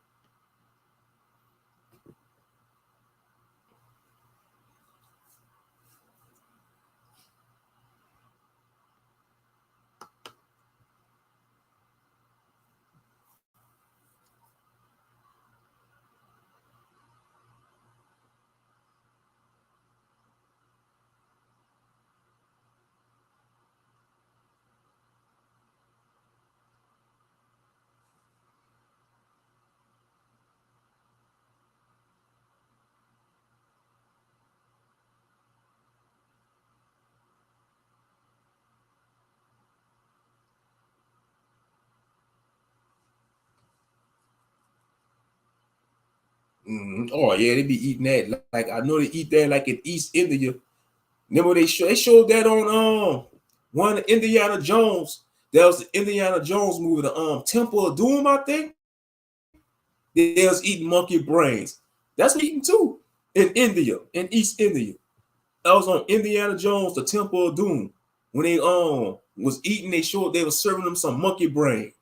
Oh yeah, they be eating that. Like I know they eat that like in East India. Remember they showed that on one of Indiana Jones. That was the Indiana Jones movie, the Temple of Doom, I think. They was eating monkey brains. That's what eating too in India, in East India. That was on Indiana Jones, the Temple of Doom. When they was eating, they showed they were serving them some monkey brains.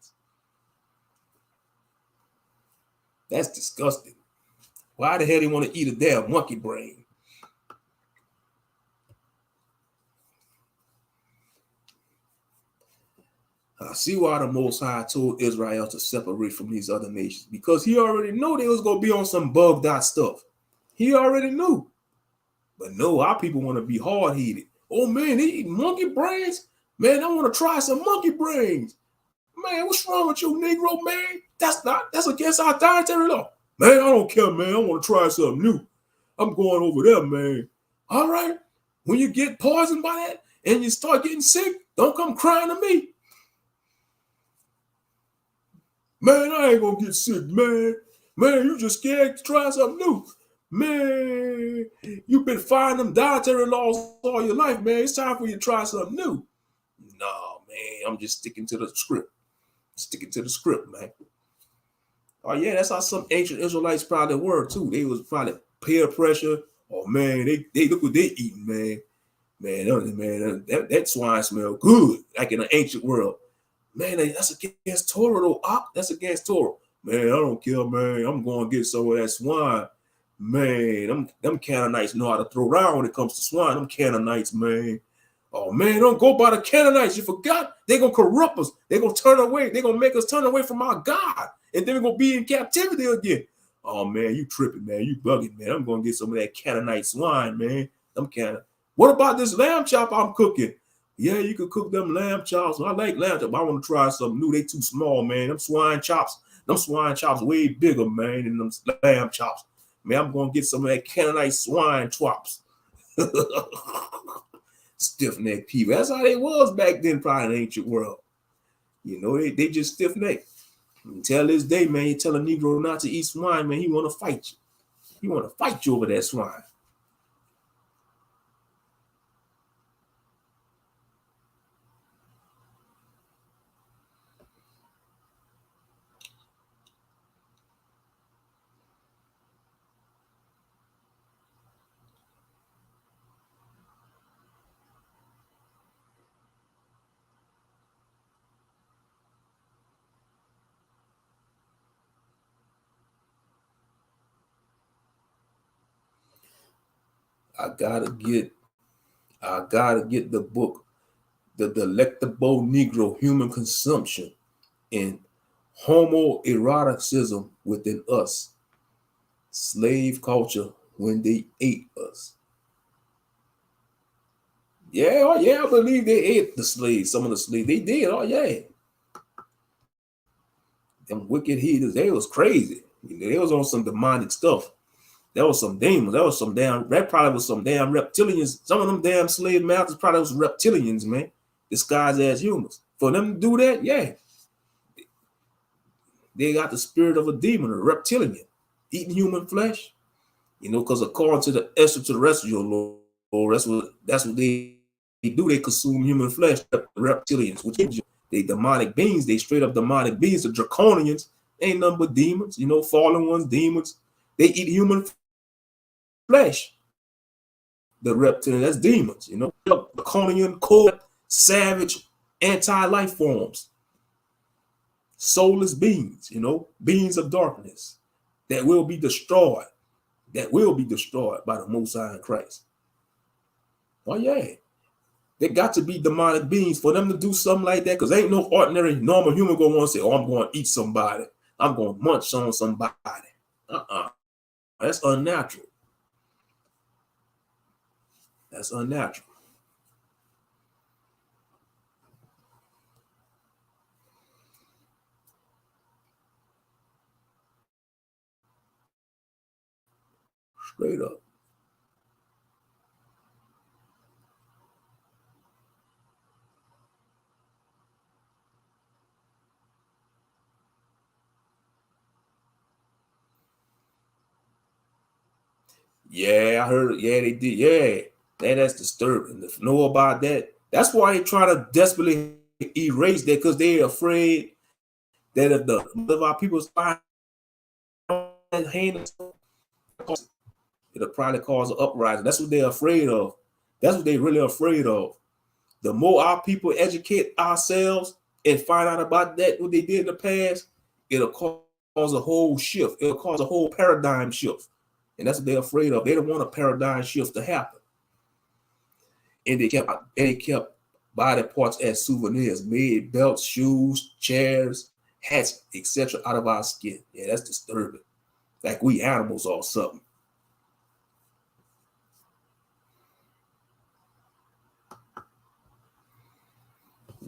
That's disgusting. Why the hell they want to eat a damn monkey brain? I see why the Most High told Israel to separate from these other nations, because he already knew they was going to be on some bugged out stuff. He already knew. But no, our people want to be hard-headed. Oh, man, they eat monkey brains? Man, I want to try some monkey brains. Man, what's wrong with you, Negro, man? That's against our dietary law. Man, I don't care, man. I want to try something new. I'm going over there, man. All right. When you get poisoned by that and you start getting sick, don't come crying to me. Man, I ain't gonna get sick, man. Man, you just scared to try something new. Man, you've been following them dietary laws all your life, man. It's time for you to try something new. No, man, I'm just sticking to the script. Sticking to the script, man. Oh, yeah, that's how some ancient Israelites probably were, too. They was probably peer pressure. Oh, man, they look what they eating, man. Man, that swine smell good, like in an ancient world. Man, that's against Torah, though. That's against Torah. Man, I don't care, man. I'm going to get some of that swine. Man, them Canaanites know how to throw around when it comes to swine. Them Canaanites, man. Oh, man, don't go by the Canaanites. You forgot? They're going to corrupt us. They're going to turn away. They're going to make us turn away from our God. And then we're going to be in captivity again. Oh, man, you tripping, man. You bugging, man. I'm going to get some of that Canaanite swine, man. What about this lamb chop I'm cooking? Yeah, you could cook them lamb chops. I like lamb chops. I want to try something new. They too small, man. Them swine chops way bigger, man, than them lamb chops. Man, I'm going to get some of that Canaanite swine chops. Stiff-necked people. That's how they was back then, probably in the ancient world. You know, they just stiff-necked. Until this day, man, you tell a Negro not to eat swine, man, he want to fight you. He want to fight you over that swine. I gotta get the book, The Delectable Negro, Human Consumption and Homoeroticism Within Us, Slave Culture When They Ate Us. Yeah, oh yeah, I believe they ate the slaves, some of the slaves. They did, oh yeah. Them wicked heathens, they was crazy. They was on some demonic stuff. That was some demons. That probably was some damn reptilians. Some of them damn slave masters probably was reptilians, man, disguised as humans. For them to do that, yeah. They got the spirit of a demon, a reptilian, eating human flesh. Because according to the extraterrestrial law, that's what they do. They consume human flesh, reptilians, which they demonic beings. They straight up demonic beings. The draconians ain't nothing but demons, fallen ones, demons. They eat human flesh. the reptilian, that's demons, you know, draconian, cold, savage, anti-life forms, soulless beings, you know, beings of darkness that will be destroyed, by the Most High in Christ. Oh yeah, they got to be demonic beings for them to do something like that, because ain't no ordinary normal human gonna want to say, oh, I'm going to eat somebody, I'm going to munch on somebody. That's unnatural. That's unnatural. Straight up. Yeah, I heard. Yeah, they did. Yeah, that's disturbing. To know about that, that's why they try to desperately erase that, because they're afraid that if of our people's hand, it'll probably cause an uprising. That's what they're afraid of. That's what they're really afraid of. The more our people educate ourselves and find out about that, what they did in the past, it'll cause a whole shift. It'll cause a whole paradigm shift. And that's what they're afraid of. They don't want a paradigm shift to happen. And they kept body parts as souvenirs, made belts, shoes, chairs, hats, etc. out of our skin. Yeah, that's disturbing. Like we animals or something.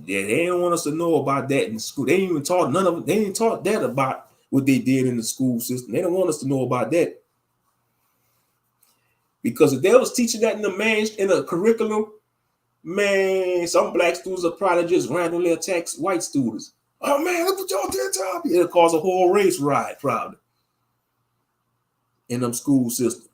Yeah, they didn't want us to know about that in school. They ain't even taught none of it. They ain't taught that about what they did in the school system. They don't want us to know about that. Because if they was teaching that in the curriculum, man, some black students are probably just randomly attack white students. Oh man, look what y'all did to me. It'll cause a whole race riot, probably, in them school systems.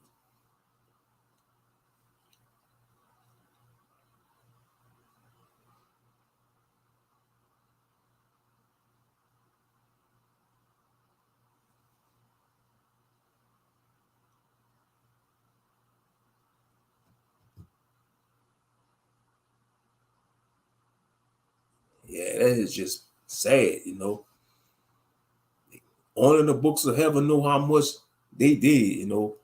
Yeah, that is just sad, you know. Only the books of heaven know how much they did, you know.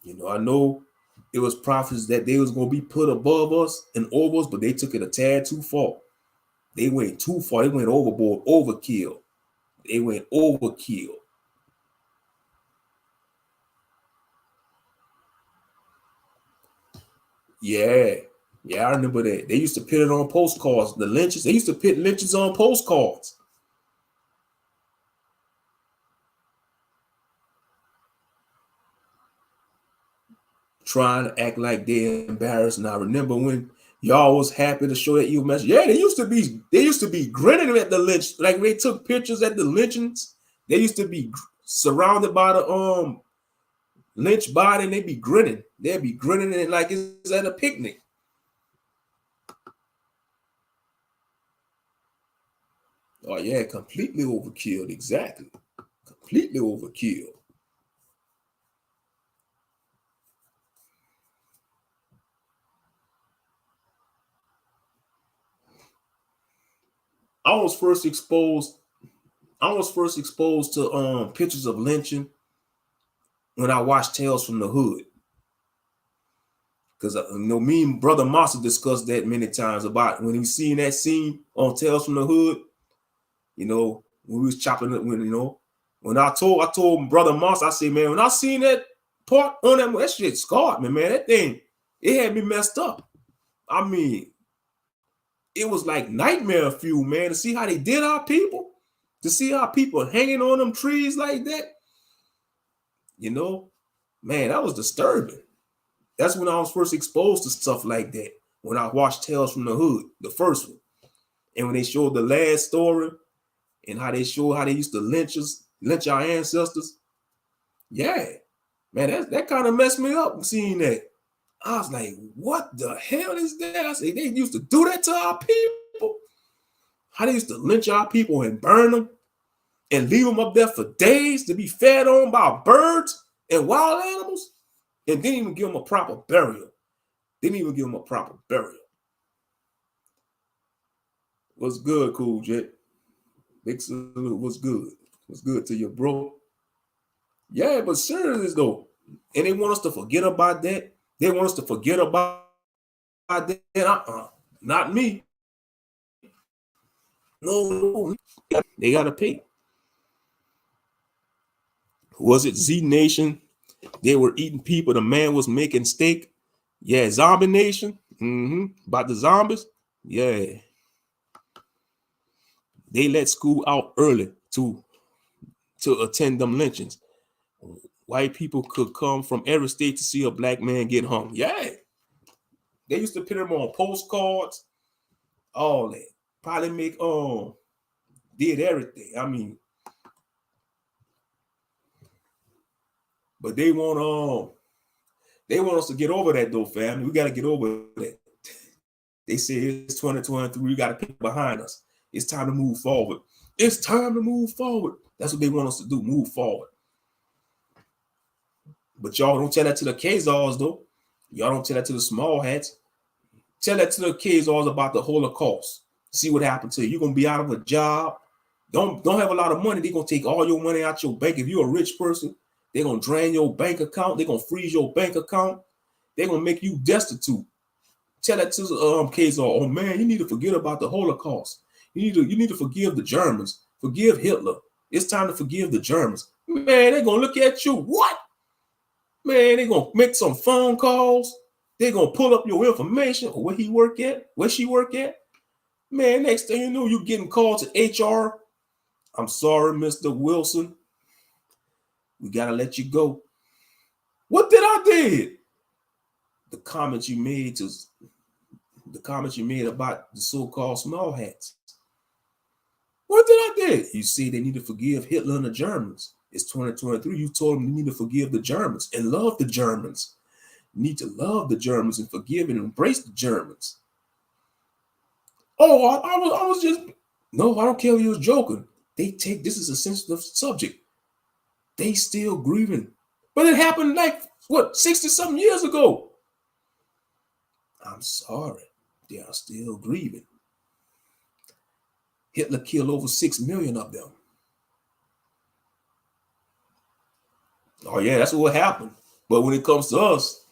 You know, I know it was prophets that they was going to be put above us and over us, but they took it a tad too far. They went too far. They went overboard, overkill. They went overkill. Yeah. Yeah, I remember that. They used to put it on postcards. The lynches, they used to put lynches on postcards. Trying to act like they're embarrassed. And I remember when y'all was happy to show that you message. Yeah, they used to be grinning at the lynch. Like when they took pictures at the lynchings, they used to be surrounded by the lynch body, and they'd be grinning. They'd be grinning it like it's at a picnic. Oh yeah, completely overkill. Exactly. Completely overkill. I was first exposed to pictures of lynching when I watched Tales from the Hood. Because you know, me and Brother Massa discussed that many times about when he seen that scene on Tales from the Hood. You know, when we was chopping it, when I told Brother Massa, I said, man, when I seen that part on that shit scarred me, man. That thing, it had me messed up. I mean, it was like nightmare fuel, man, to see how they did our people, to see our people hanging on them trees like that. You know, man, that was disturbing. That's when I was first exposed to stuff like that. When I watched Tales from the Hood, the first one. And when they showed the last story and how they showed how they used to lynch our ancestors. Yeah, man, that kind of messed me up seeing that. I was like, what the hell is that? I said, they used to do that to our people. How they used to lynch our people and burn them and leave them up there for days to be fed on by birds and wild animals, and didn't even give them a proper burial. Didn't even give them a proper burial. What's good, Cool Jet? Big salute. What's good? What's good to you, bro? Yeah, but serious though. And they want us to forget about that. They want us to forget about that. Not me. No. They gotta pay. Was it Z Nation? They were eating people. The man was making steak. Yeah, Zombie Nation. About the zombies. Yeah. They let school out early to attend them lynchings. White people could come from every state to see a black man get hung. Yeah. They used to put them on postcards. All that. Probably make did everything. I mean, but they want us to get over that though, family. We gotta get over that. They say it's 2023. We gotta pick behind us. It's time to move forward. It's time to move forward. That's what they want us to do. Move forward. But y'all don't tell that to the Khazars though. Y'all don't tell that to the small hats. Tell that to the Khazars about the Holocaust. See what happened to you. You're gonna be out of a job. Don't have a lot of money. They're gonna take all your money out your bank. If you're a rich person, they're gonna drain your bank account. They're gonna freeze your bank account. They're gonna make you destitute. Tell that to the Khazar. Oh man, you need to forget about the Holocaust. You need to forgive the Germans. Forgive Hitler. It's time to forgive the Germans. Man, they're gonna look at you. What? Man, they're gonna make some phone calls. They're gonna pull up your information or where he work at, where she work at. Man, next thing you know, you're getting called to HR. I'm sorry, Mr. Wilson. We gotta let you go. What did I did? The comments you made about the so-called small hats. What did I did? You say they need to forgive Hitler and the Germans. It's 2023. You told them you need to forgive the Germans and love the Germans. You need to love the Germans and forgive and embrace the Germans. Oh, I was just, no, I don't care if you was joking. This is a sensitive subject. They still grieving. But it happened like, 60-something years ago. I'm sorry. They are still grieving. Hitler killed over 6 million of them. Oh, yeah, that's what happened. But when it comes to us,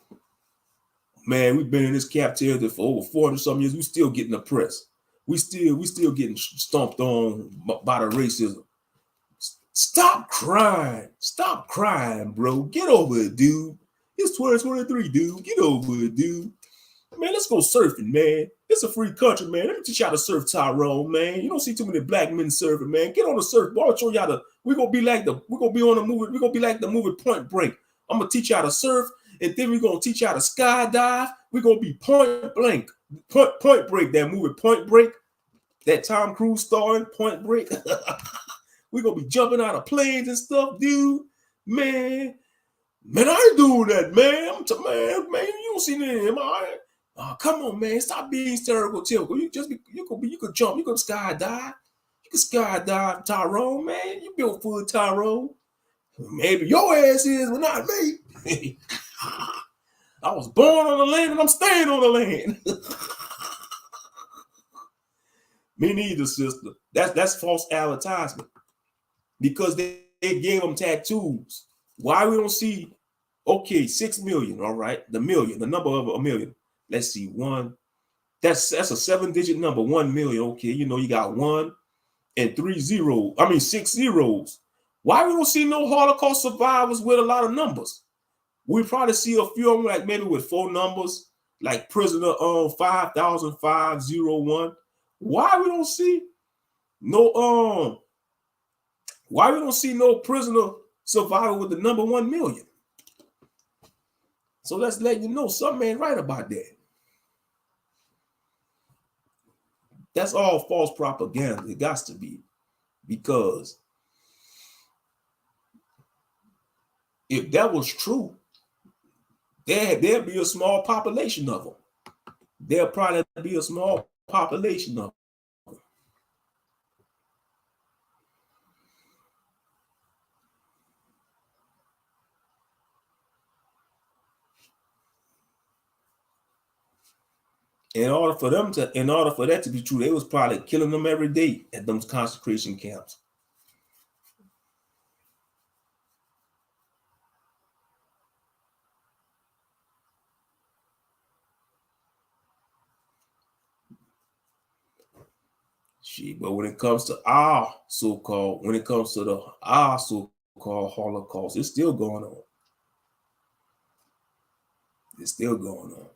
man, we've been in this captivity for over 400-something years. We still getting oppressed. We still getting stomped on by the racism. Stop crying. Stop crying, bro. Get over it, dude. It's 2023, dude. Get over it, dude. Man, let's go surfing, man. It's a free country, man. Let me teach you how to surf, Tyrone, man. You don't see too many black men surfing, man. Get on the surfboard. I'll show you how to. We're gonna be like the movie Point Break. I'm gonna teach you how to surf, and then we're gonna teach you how to skydive. We're gonna be point blank. Point Break, that movie Point Break, that Tom Cruise starring Point Break. We're gonna be jumping out of planes and stuff, dude. Man, I ain't doing that, man. Man, you don't see that, man. Come on, man. Stop being stereotypical. You could jump, you could skydive. You could skydive, Tyrone, man. You built for Tyrone. Maybe your ass is, but not me. I was born on the land and I'm staying on the land. Me neither, sister. That's false advertisement. Because they gave them tattoos. Why we don't see, 6 million, all right? The number of a million. Let's see, one. That's a 7-digit number, 1 million. Okay, you got 1 and 6 zeros. Why we don't see no Holocaust survivors with a lot of numbers? We probably see a few of them like maybe with 4 numbers, like prisoner 5,501. Why we don't see no prisoner survivor with the number 1 million? So let's let you know something ain't right about that. That's all false propaganda. It got to be. Because if that was true, there'd be a small population of them. There'll probably be a small population of them. In order for that to be true, they was probably killing them every day at those concentration camps. But when it comes to our so-called Holocaust, it's still going on. It's still going on.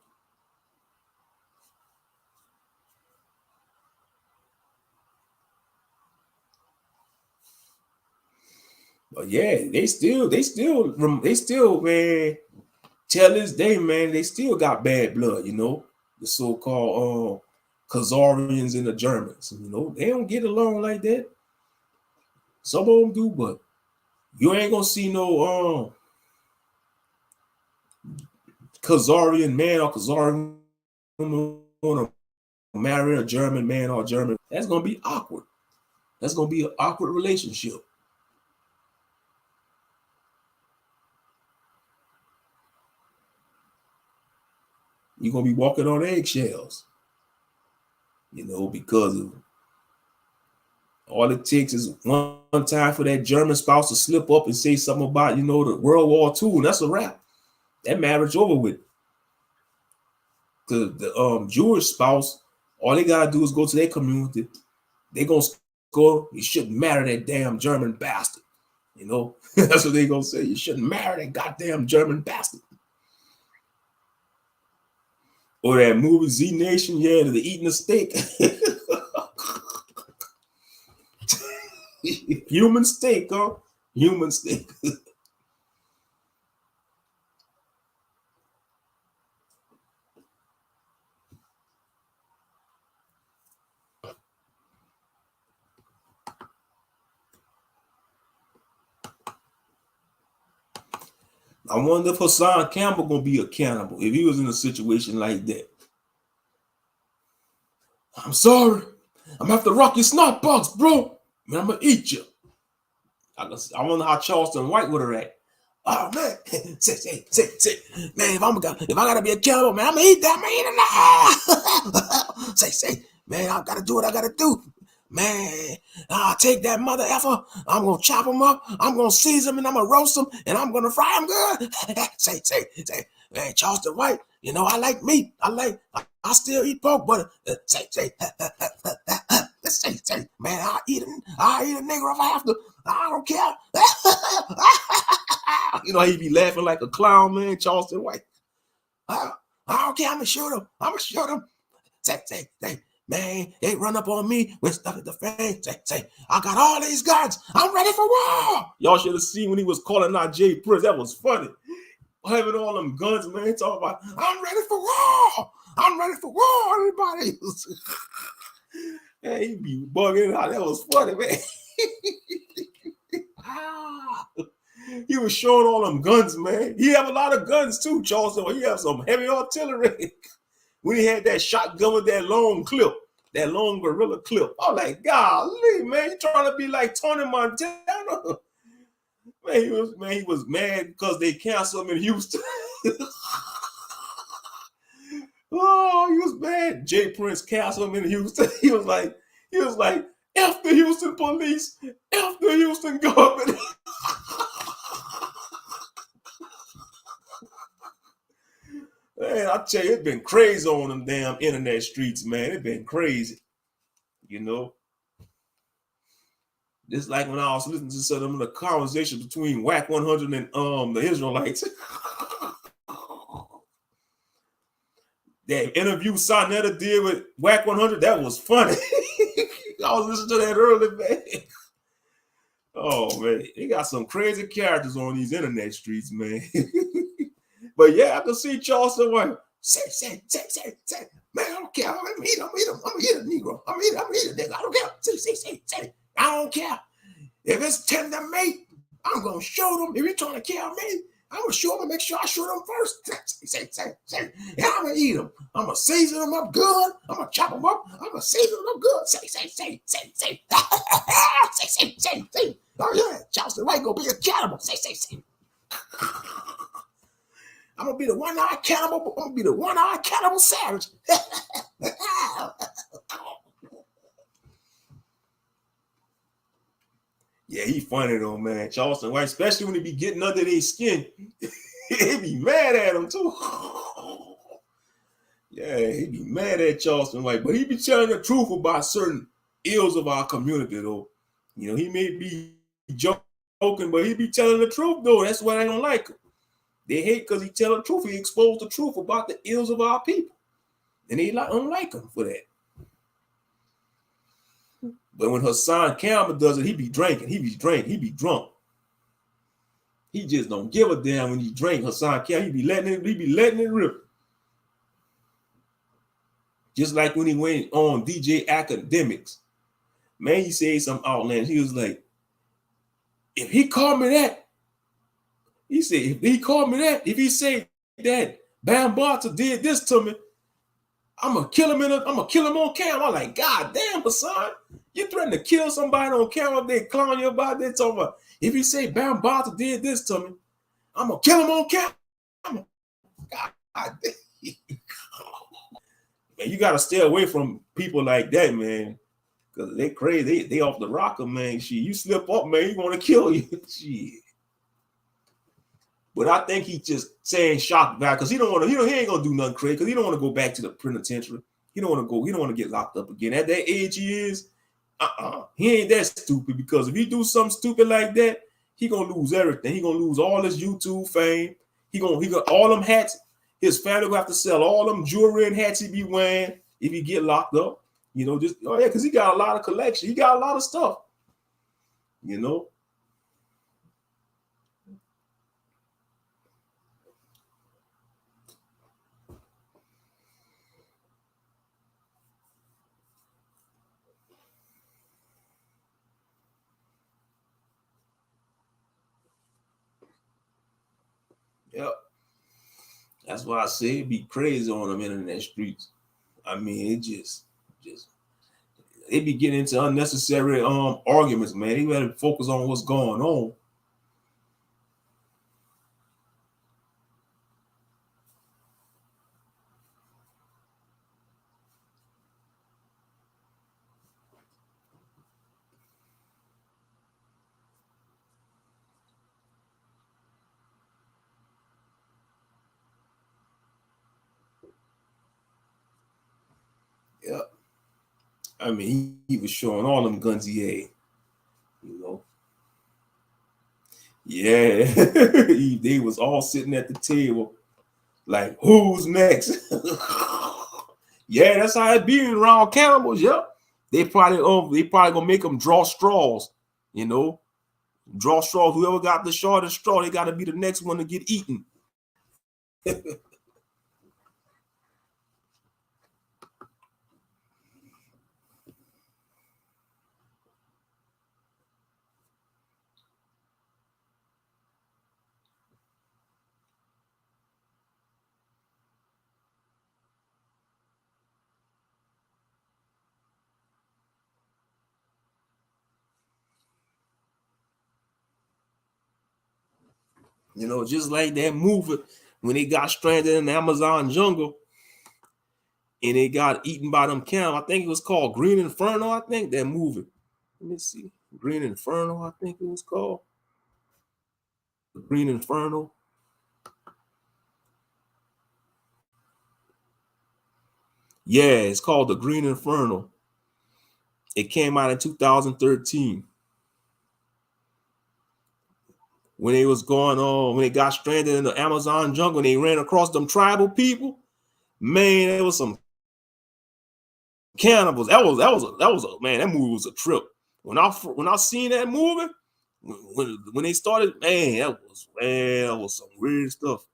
But yeah, they still, man, till this day, man, they still got bad blood, you know, the so-called Khazarians and the Germans, you know, they don't get along like that. Some of them do, but you ain't gonna see no Khazarian man or Khazarian woman want to marry a German man or German. That's gonna be awkward. That's gonna be an awkward relationship. You're gonna be walking on eggshells, you know, because of all it takes is one time for that German spouse to slip up and say something about, you know, the World War II, and that's a wrap. That marriage over with. The Jewish spouse, all they gotta do is go to their community. They gonna score. You shouldn't marry that damn German bastard. You know, that's what they gonna say. You shouldn't marry that goddamn German bastard. Or that movie Z Nation, yeah, they're eating a steak. Human steak, huh? Human steak. I wonder if Hassan Campbell gonna be accountable if he was in a situation like that. I'm sorry. I'm gonna have to rock your snot box, bro. Man, I'm gonna eat you. I wonder how Charleston White would have reacted. Oh man, say, man, if I gotta be accountable, man, I'm gonna eat that, man. say, man, I gotta do what I gotta do. Man, I'll take that mother effer. I'm gonna chop him up. I'm gonna season him and I'm gonna roast him and I'm gonna fry him good. say, man, Charleston White, you know, I like meat. I still eat pork, but say, man, I'll eat a nigger if I have to. I don't care. You know, he be laughing like a clown, man, Charleston White. I don't care. I'm gonna shoot him. Say, man, they run up on me with stuff at the face. Say, I got all these guns. I'm ready for war. Y'all should have seen when he was calling out Jay Prince. That was funny. Having all them guns, man, talking about, I'm ready for war. I'm ready for war, everybody. Man, he be bugging out. That was funny, man. He was showing all them guns, man. He have a lot of guns too, Charleston. He have some heavy artillery. When he had that shotgun with that long clip, that long gorilla clip. I'm like, golly, man, you trying to be like Tony Montana. Man, he was mad because they canceled him in Houston. Oh, he was mad. Jay Prince canceled him in Houston. He was like, F the Houston police, F the Houston government. Man, I tell you, it's been crazy on them damn internet streets, man. It's been crazy. You know? It's like when I was listening to some of the conversation between WAC 100 and the Israelites. That interview Sonetta did with WAC 100, that was funny. I was listening to that earlier, man. Oh, man. They got some crazy characters on these internet streets, man. But yeah, I can see Charleston White. Say. Man, I don't care. I'm gonna eat him. I'm gonna eat a Negro. I'm gonna eat a nigga. I don't care. Say. I don't care. If it's tender meat, I'm gonna show them. If you're trying to kill me, I'm gonna show them and make sure I shoot them first. Say. Yeah, I'm gonna eat them. I'm gonna season them up good. I'm gonna chop them up. I'm gonna season them up good. Say. Say. Oh yeah, Charleston White gonna be a cannibal. Say. I'm gonna be the one-eyed cannibal. I'm gonna be the one-eyed cannibal savage. Yeah, he funny though, man. Charleston White, especially when he be getting under their skin. He be mad at him too. Yeah, he be mad at Charleston White, but he be telling the truth about certain ills of our community though. You know, he may be joking, but he be telling the truth though. That's why they don't like him. They hate because he tell the truth. He exposed the truth about the ills of our people. And they don't like him for that. But when Hassan Campbell does it, he be drinking. He be drunk. He just don't give a damn when he drink. Hassan Campbell, he be letting it rip. Just like when he went on DJ Academics. Man, he said some outlandish. He was like, if he called me that, he said, if he said that Bam Barter did this to me, I'm gonna kill him on camera. I'm like, God damn, Hassan, you threatened to kill somebody on camera. They clown you about this. Talking about if you say Bam Barter did this to me, I'm gonna kill him on camera. God damn. Man, you gotta stay away from people like that, man. Cause they crazy. They off the rocker, man. Shit, you slip up, man, you gonna kill you. Shit. But I think he just saying shock back because he ain't gonna do nothing crazy because he don't want to go back to the penitentiary. He don't want to get locked up again. At that age he is, he ain't that stupid because if he do something stupid like that, he gonna lose everything. He gonna lose all his YouTube fame. He got all them hats. His family gonna have to sell all them jewelry and hats he be wearing if he get locked up. You know, just because he got a lot of collection. He got a lot of stuff. You know. Yep. That's why I say it'd be crazy on them internet streets. I mean, it just they be getting into unnecessary arguments, man. They better focus on what's going on. Yep. I mean, he was showing all them guns he had, you know. Yeah, they was all sitting at the table, like, who's next? Yeah, that's how it be around cannibals. Yep, they probably gonna make them draw straws, you know, draw straws. Whoever got the shortest straw, they got to be the next one to get eaten. You know, just like that movie when they got stranded in the Amazon jungle and they got eaten by them cannibals. I think it was called Green Inferno. I think that movie. Let me see. Green Inferno, I think it was called. Green Inferno. Yeah, it's called The Green Inferno. It came out in 2013. When they was going on, when they got stranded in the Amazon jungle and they ran across them tribal people, man, there was some cannibals. That was a man, that movie was a trip. When I seen that movie, when they started, man, that was some weird stuff.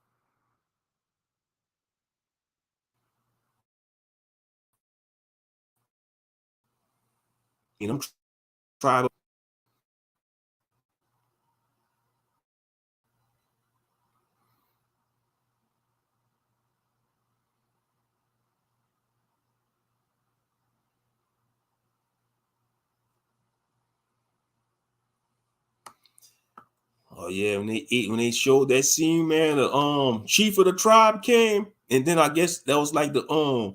You know, tribal. Oh Oh yeah, when they showed that scene, man, the chief of the tribe came, and then I guess that was like the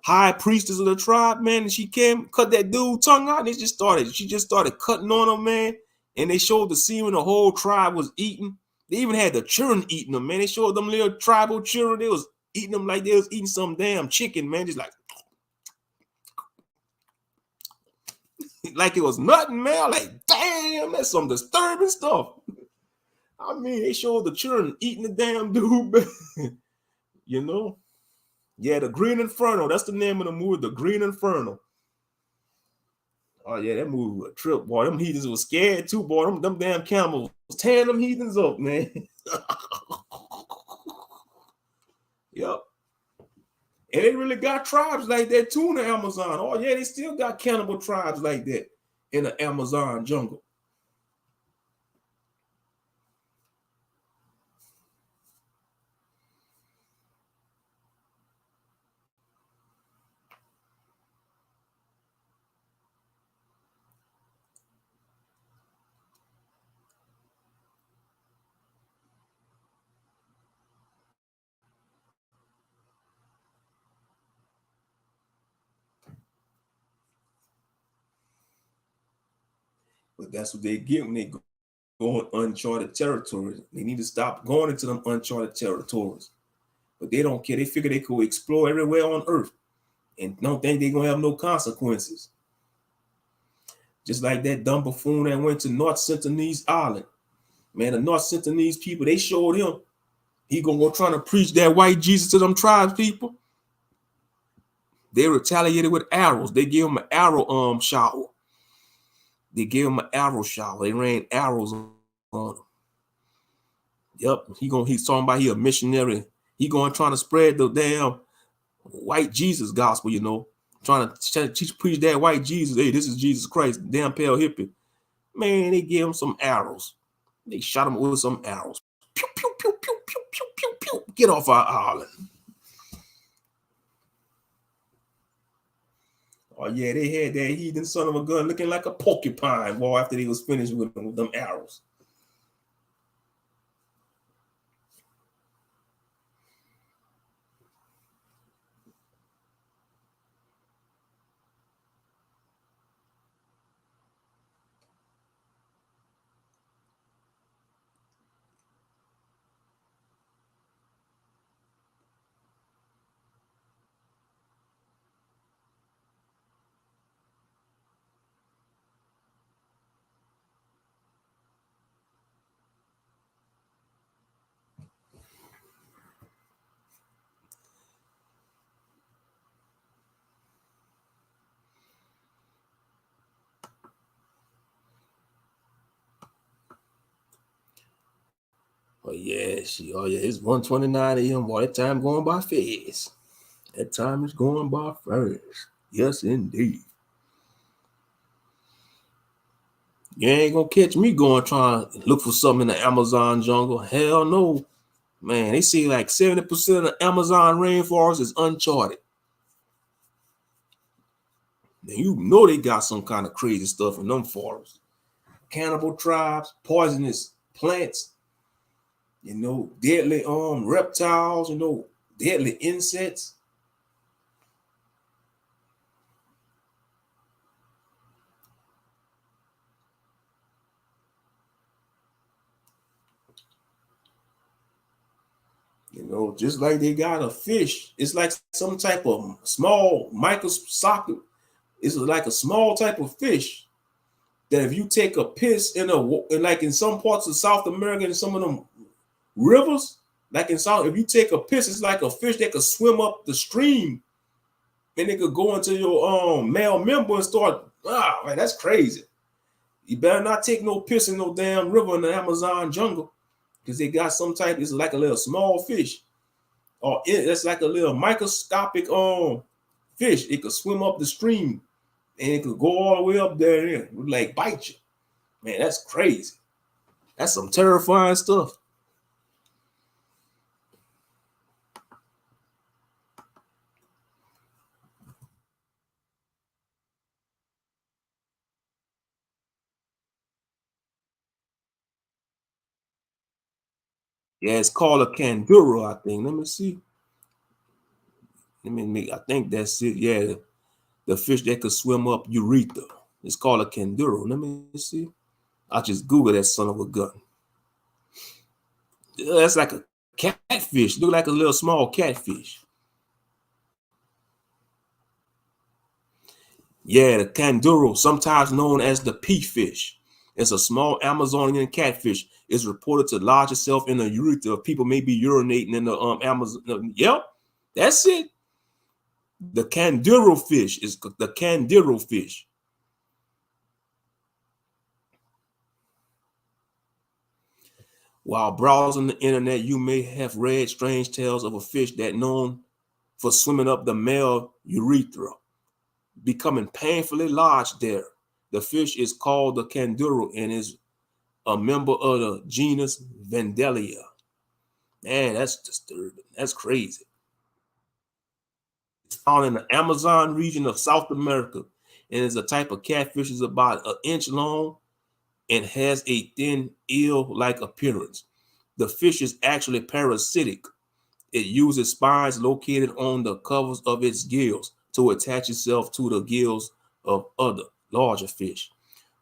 high priestess of the tribe, man, and she came, cut that dude tongue out, and she just started cutting on him, man. And they showed the scene when the whole tribe was eating. They even had the children eating them, man. They showed them little tribal children, they was eating them like they was eating some damn chicken, man, just like it was nothing, man. Like, damn, that's some disturbing stuff. I mean, they showed the children eating the damn dude, man. You know? Yeah, the Green Inferno. That's the name of the movie, The Green Inferno. Oh, yeah, that movie was a trip, boy. Them heathens was scared too, boy. Them damn camels was tearing them heathens up, man. Yep. And they really got tribes like that too in the Amazon. Oh, yeah, they still got cannibal tribes like that in the Amazon jungle. But that's what they get when they go on uncharted territories. They need to stop going into them uncharted territories. But they don't care. They figure they could explore everywhere on Earth and don't think they're going to have no consequences. Just like that dumb buffoon that went to North Sentinelese Island. Man, the North Sentinelese people, they showed him he going to go trying to preach that white Jesus to them tribes people. They retaliated with arrows. They gave him an arrow shower. They gave him an arrow shower. They rained arrows on him. Yep, he's talking about he a missionary. He trying to spread the damn white Jesus gospel, you know. Trying to preach that white Jesus. Hey, this is Jesus Christ, damn pale hippie. Man, they gave him some arrows. They shot him with some arrows. Pew, pew, pew, pew, pew, pew, pew, pew. Get off our island. Oh, yeah, they had that heathen son of a gun looking like a porcupine, boy, after they was finished with them arrows. But yeah, it's 1:29 a.m. Boy, that time going by fast. That time is going by fast. Yes, indeed. You ain't gonna catch me going trying to look for something in the Amazon jungle. Hell no. Man, they say like 70% of the Amazon rainforest is uncharted. Now you know they got some kind of crazy stuff in them forests. Cannibal tribes, poisonous plants, you know, deadly reptiles, you know, deadly insects. You know, just like they got a fish. It's like some type of small microscopic. It's like a small type of fish that if you take a piss in like in some parts of South America and some of them rivers, like in South, if you take a piss, it's like a fish that could swim up the stream and it could go into your male member and start. Man, that's crazy. You better not take no piss in no damn river in the Amazon jungle because they got some type. It's like a little small fish, or it's like a little microscopic fish. It could swim up the stream and it could go all the way up there and it would like bite you. Man, that's crazy. That's some terrifying stuff. Yeah, it's called a canduro, I think. Let me see. I think that's it. Yeah, the fish that could swim up urethra. It's called a canduro. Let me see. I just Google that son of a gun. That's like a catfish. Look like a little small catfish. Yeah, the canduro, sometimes known as the pea fish. It's a small Amazonian catfish. It's reported to lodge itself in the urethra. People may be urinating in the Amazon. Yep, that's it. The canduro fish is the canduro fish. While browsing the internet, you may have read strange tales of a fish that known for swimming up the male urethra, becoming painfully lodged there. The fish is called the canduro and is a member of the genus Vandellia. Man, that's disturbing. That's crazy. It's found in the Amazon region of South America and is a type of catfish is about an inch long and has a thin eel-like appearance. The fish is actually parasitic. It uses spines located on the covers of its gills to attach itself to the gills of other larger fish.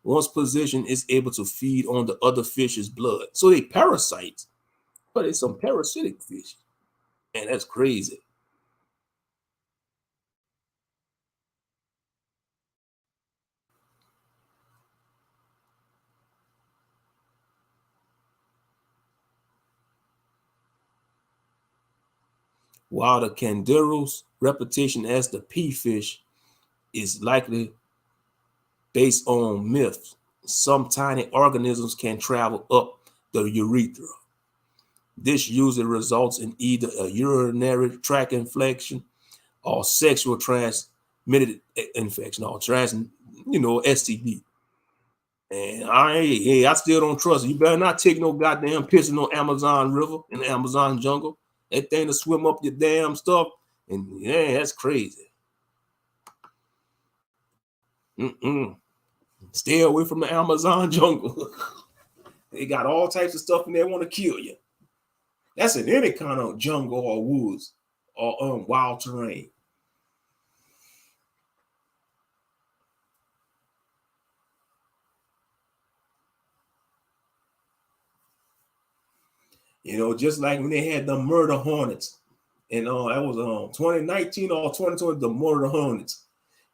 Once positioned, it's able to feed on the other fish's blood. So they parasites, but it's some parasitic fish. Man, that's crazy. While the candiru's reputation as the pea fish is likely based on myths, some tiny organisms can travel up the urethra. This usually results in either a urinary tract infection or sexual transmitted infection or STD. And I still don't trust it. You better not take no goddamn piss in no Amazon River in the Amazon jungle. That thing to swim up your damn stuff. And yeah, that's crazy. Stay away from the Amazon jungle. They got all types of stuff in there want to kill you. That's in any kind of jungle or woods or wild terrain. Just like when they had the murder hornets. And that was 2019 or 2020, the murder hornets.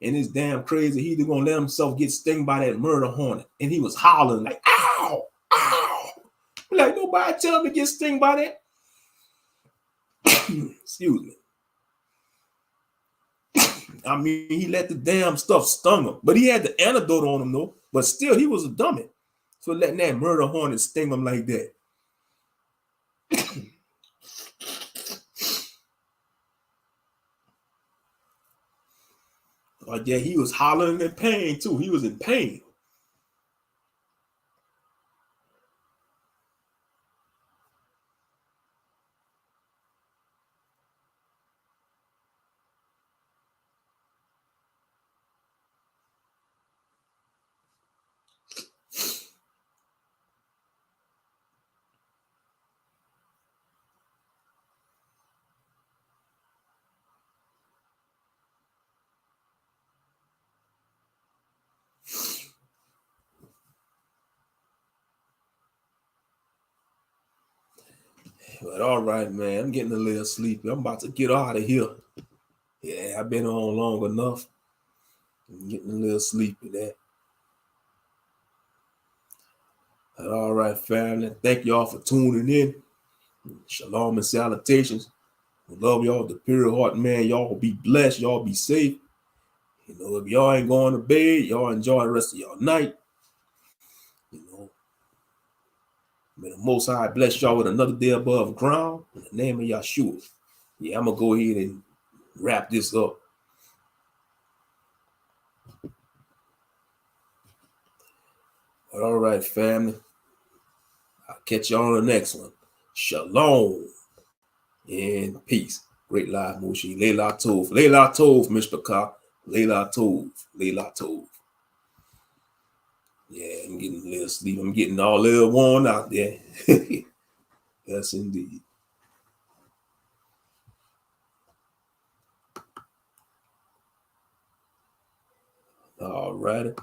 And it's damn crazy. He either gonna let himself get stung by that murder hornet. And he was hollering like, ow, ow. Like, nobody tell him to get stung by that. Excuse me. I mean, he let the damn stuff stung him. But he had the antidote on him, though. But still, he was a dummy for letting that murder hornet sting him like that. Yeah, he was hollering in pain, too. He was in pain. But all right, man, I'm getting a little sleepy. I'm about to get out of here. Yeah, I've been on long enough. I'm getting a little sleepy there. But all right, family. Thank y'all for tuning in. Shalom and salutations. I love y'all, the pure heart, man. Y'all be blessed. Y'all be safe. If y'all ain't going to bed, y'all enjoy the rest of y'all night. May the Most High bless y'all with another day above ground in the name of Yahshua. Yeah, I'm going to go ahead and wrap this up. But all right, family. I'll catch y'all on the next one. Shalom and peace. Great live, Moshe. Leila Tov. Leila Tov, Mishpachah. Leila Tov. Leila Tov. Yeah, I'm getting a little sleep. I'm getting all a little worn out there. Yes, indeed. All righty.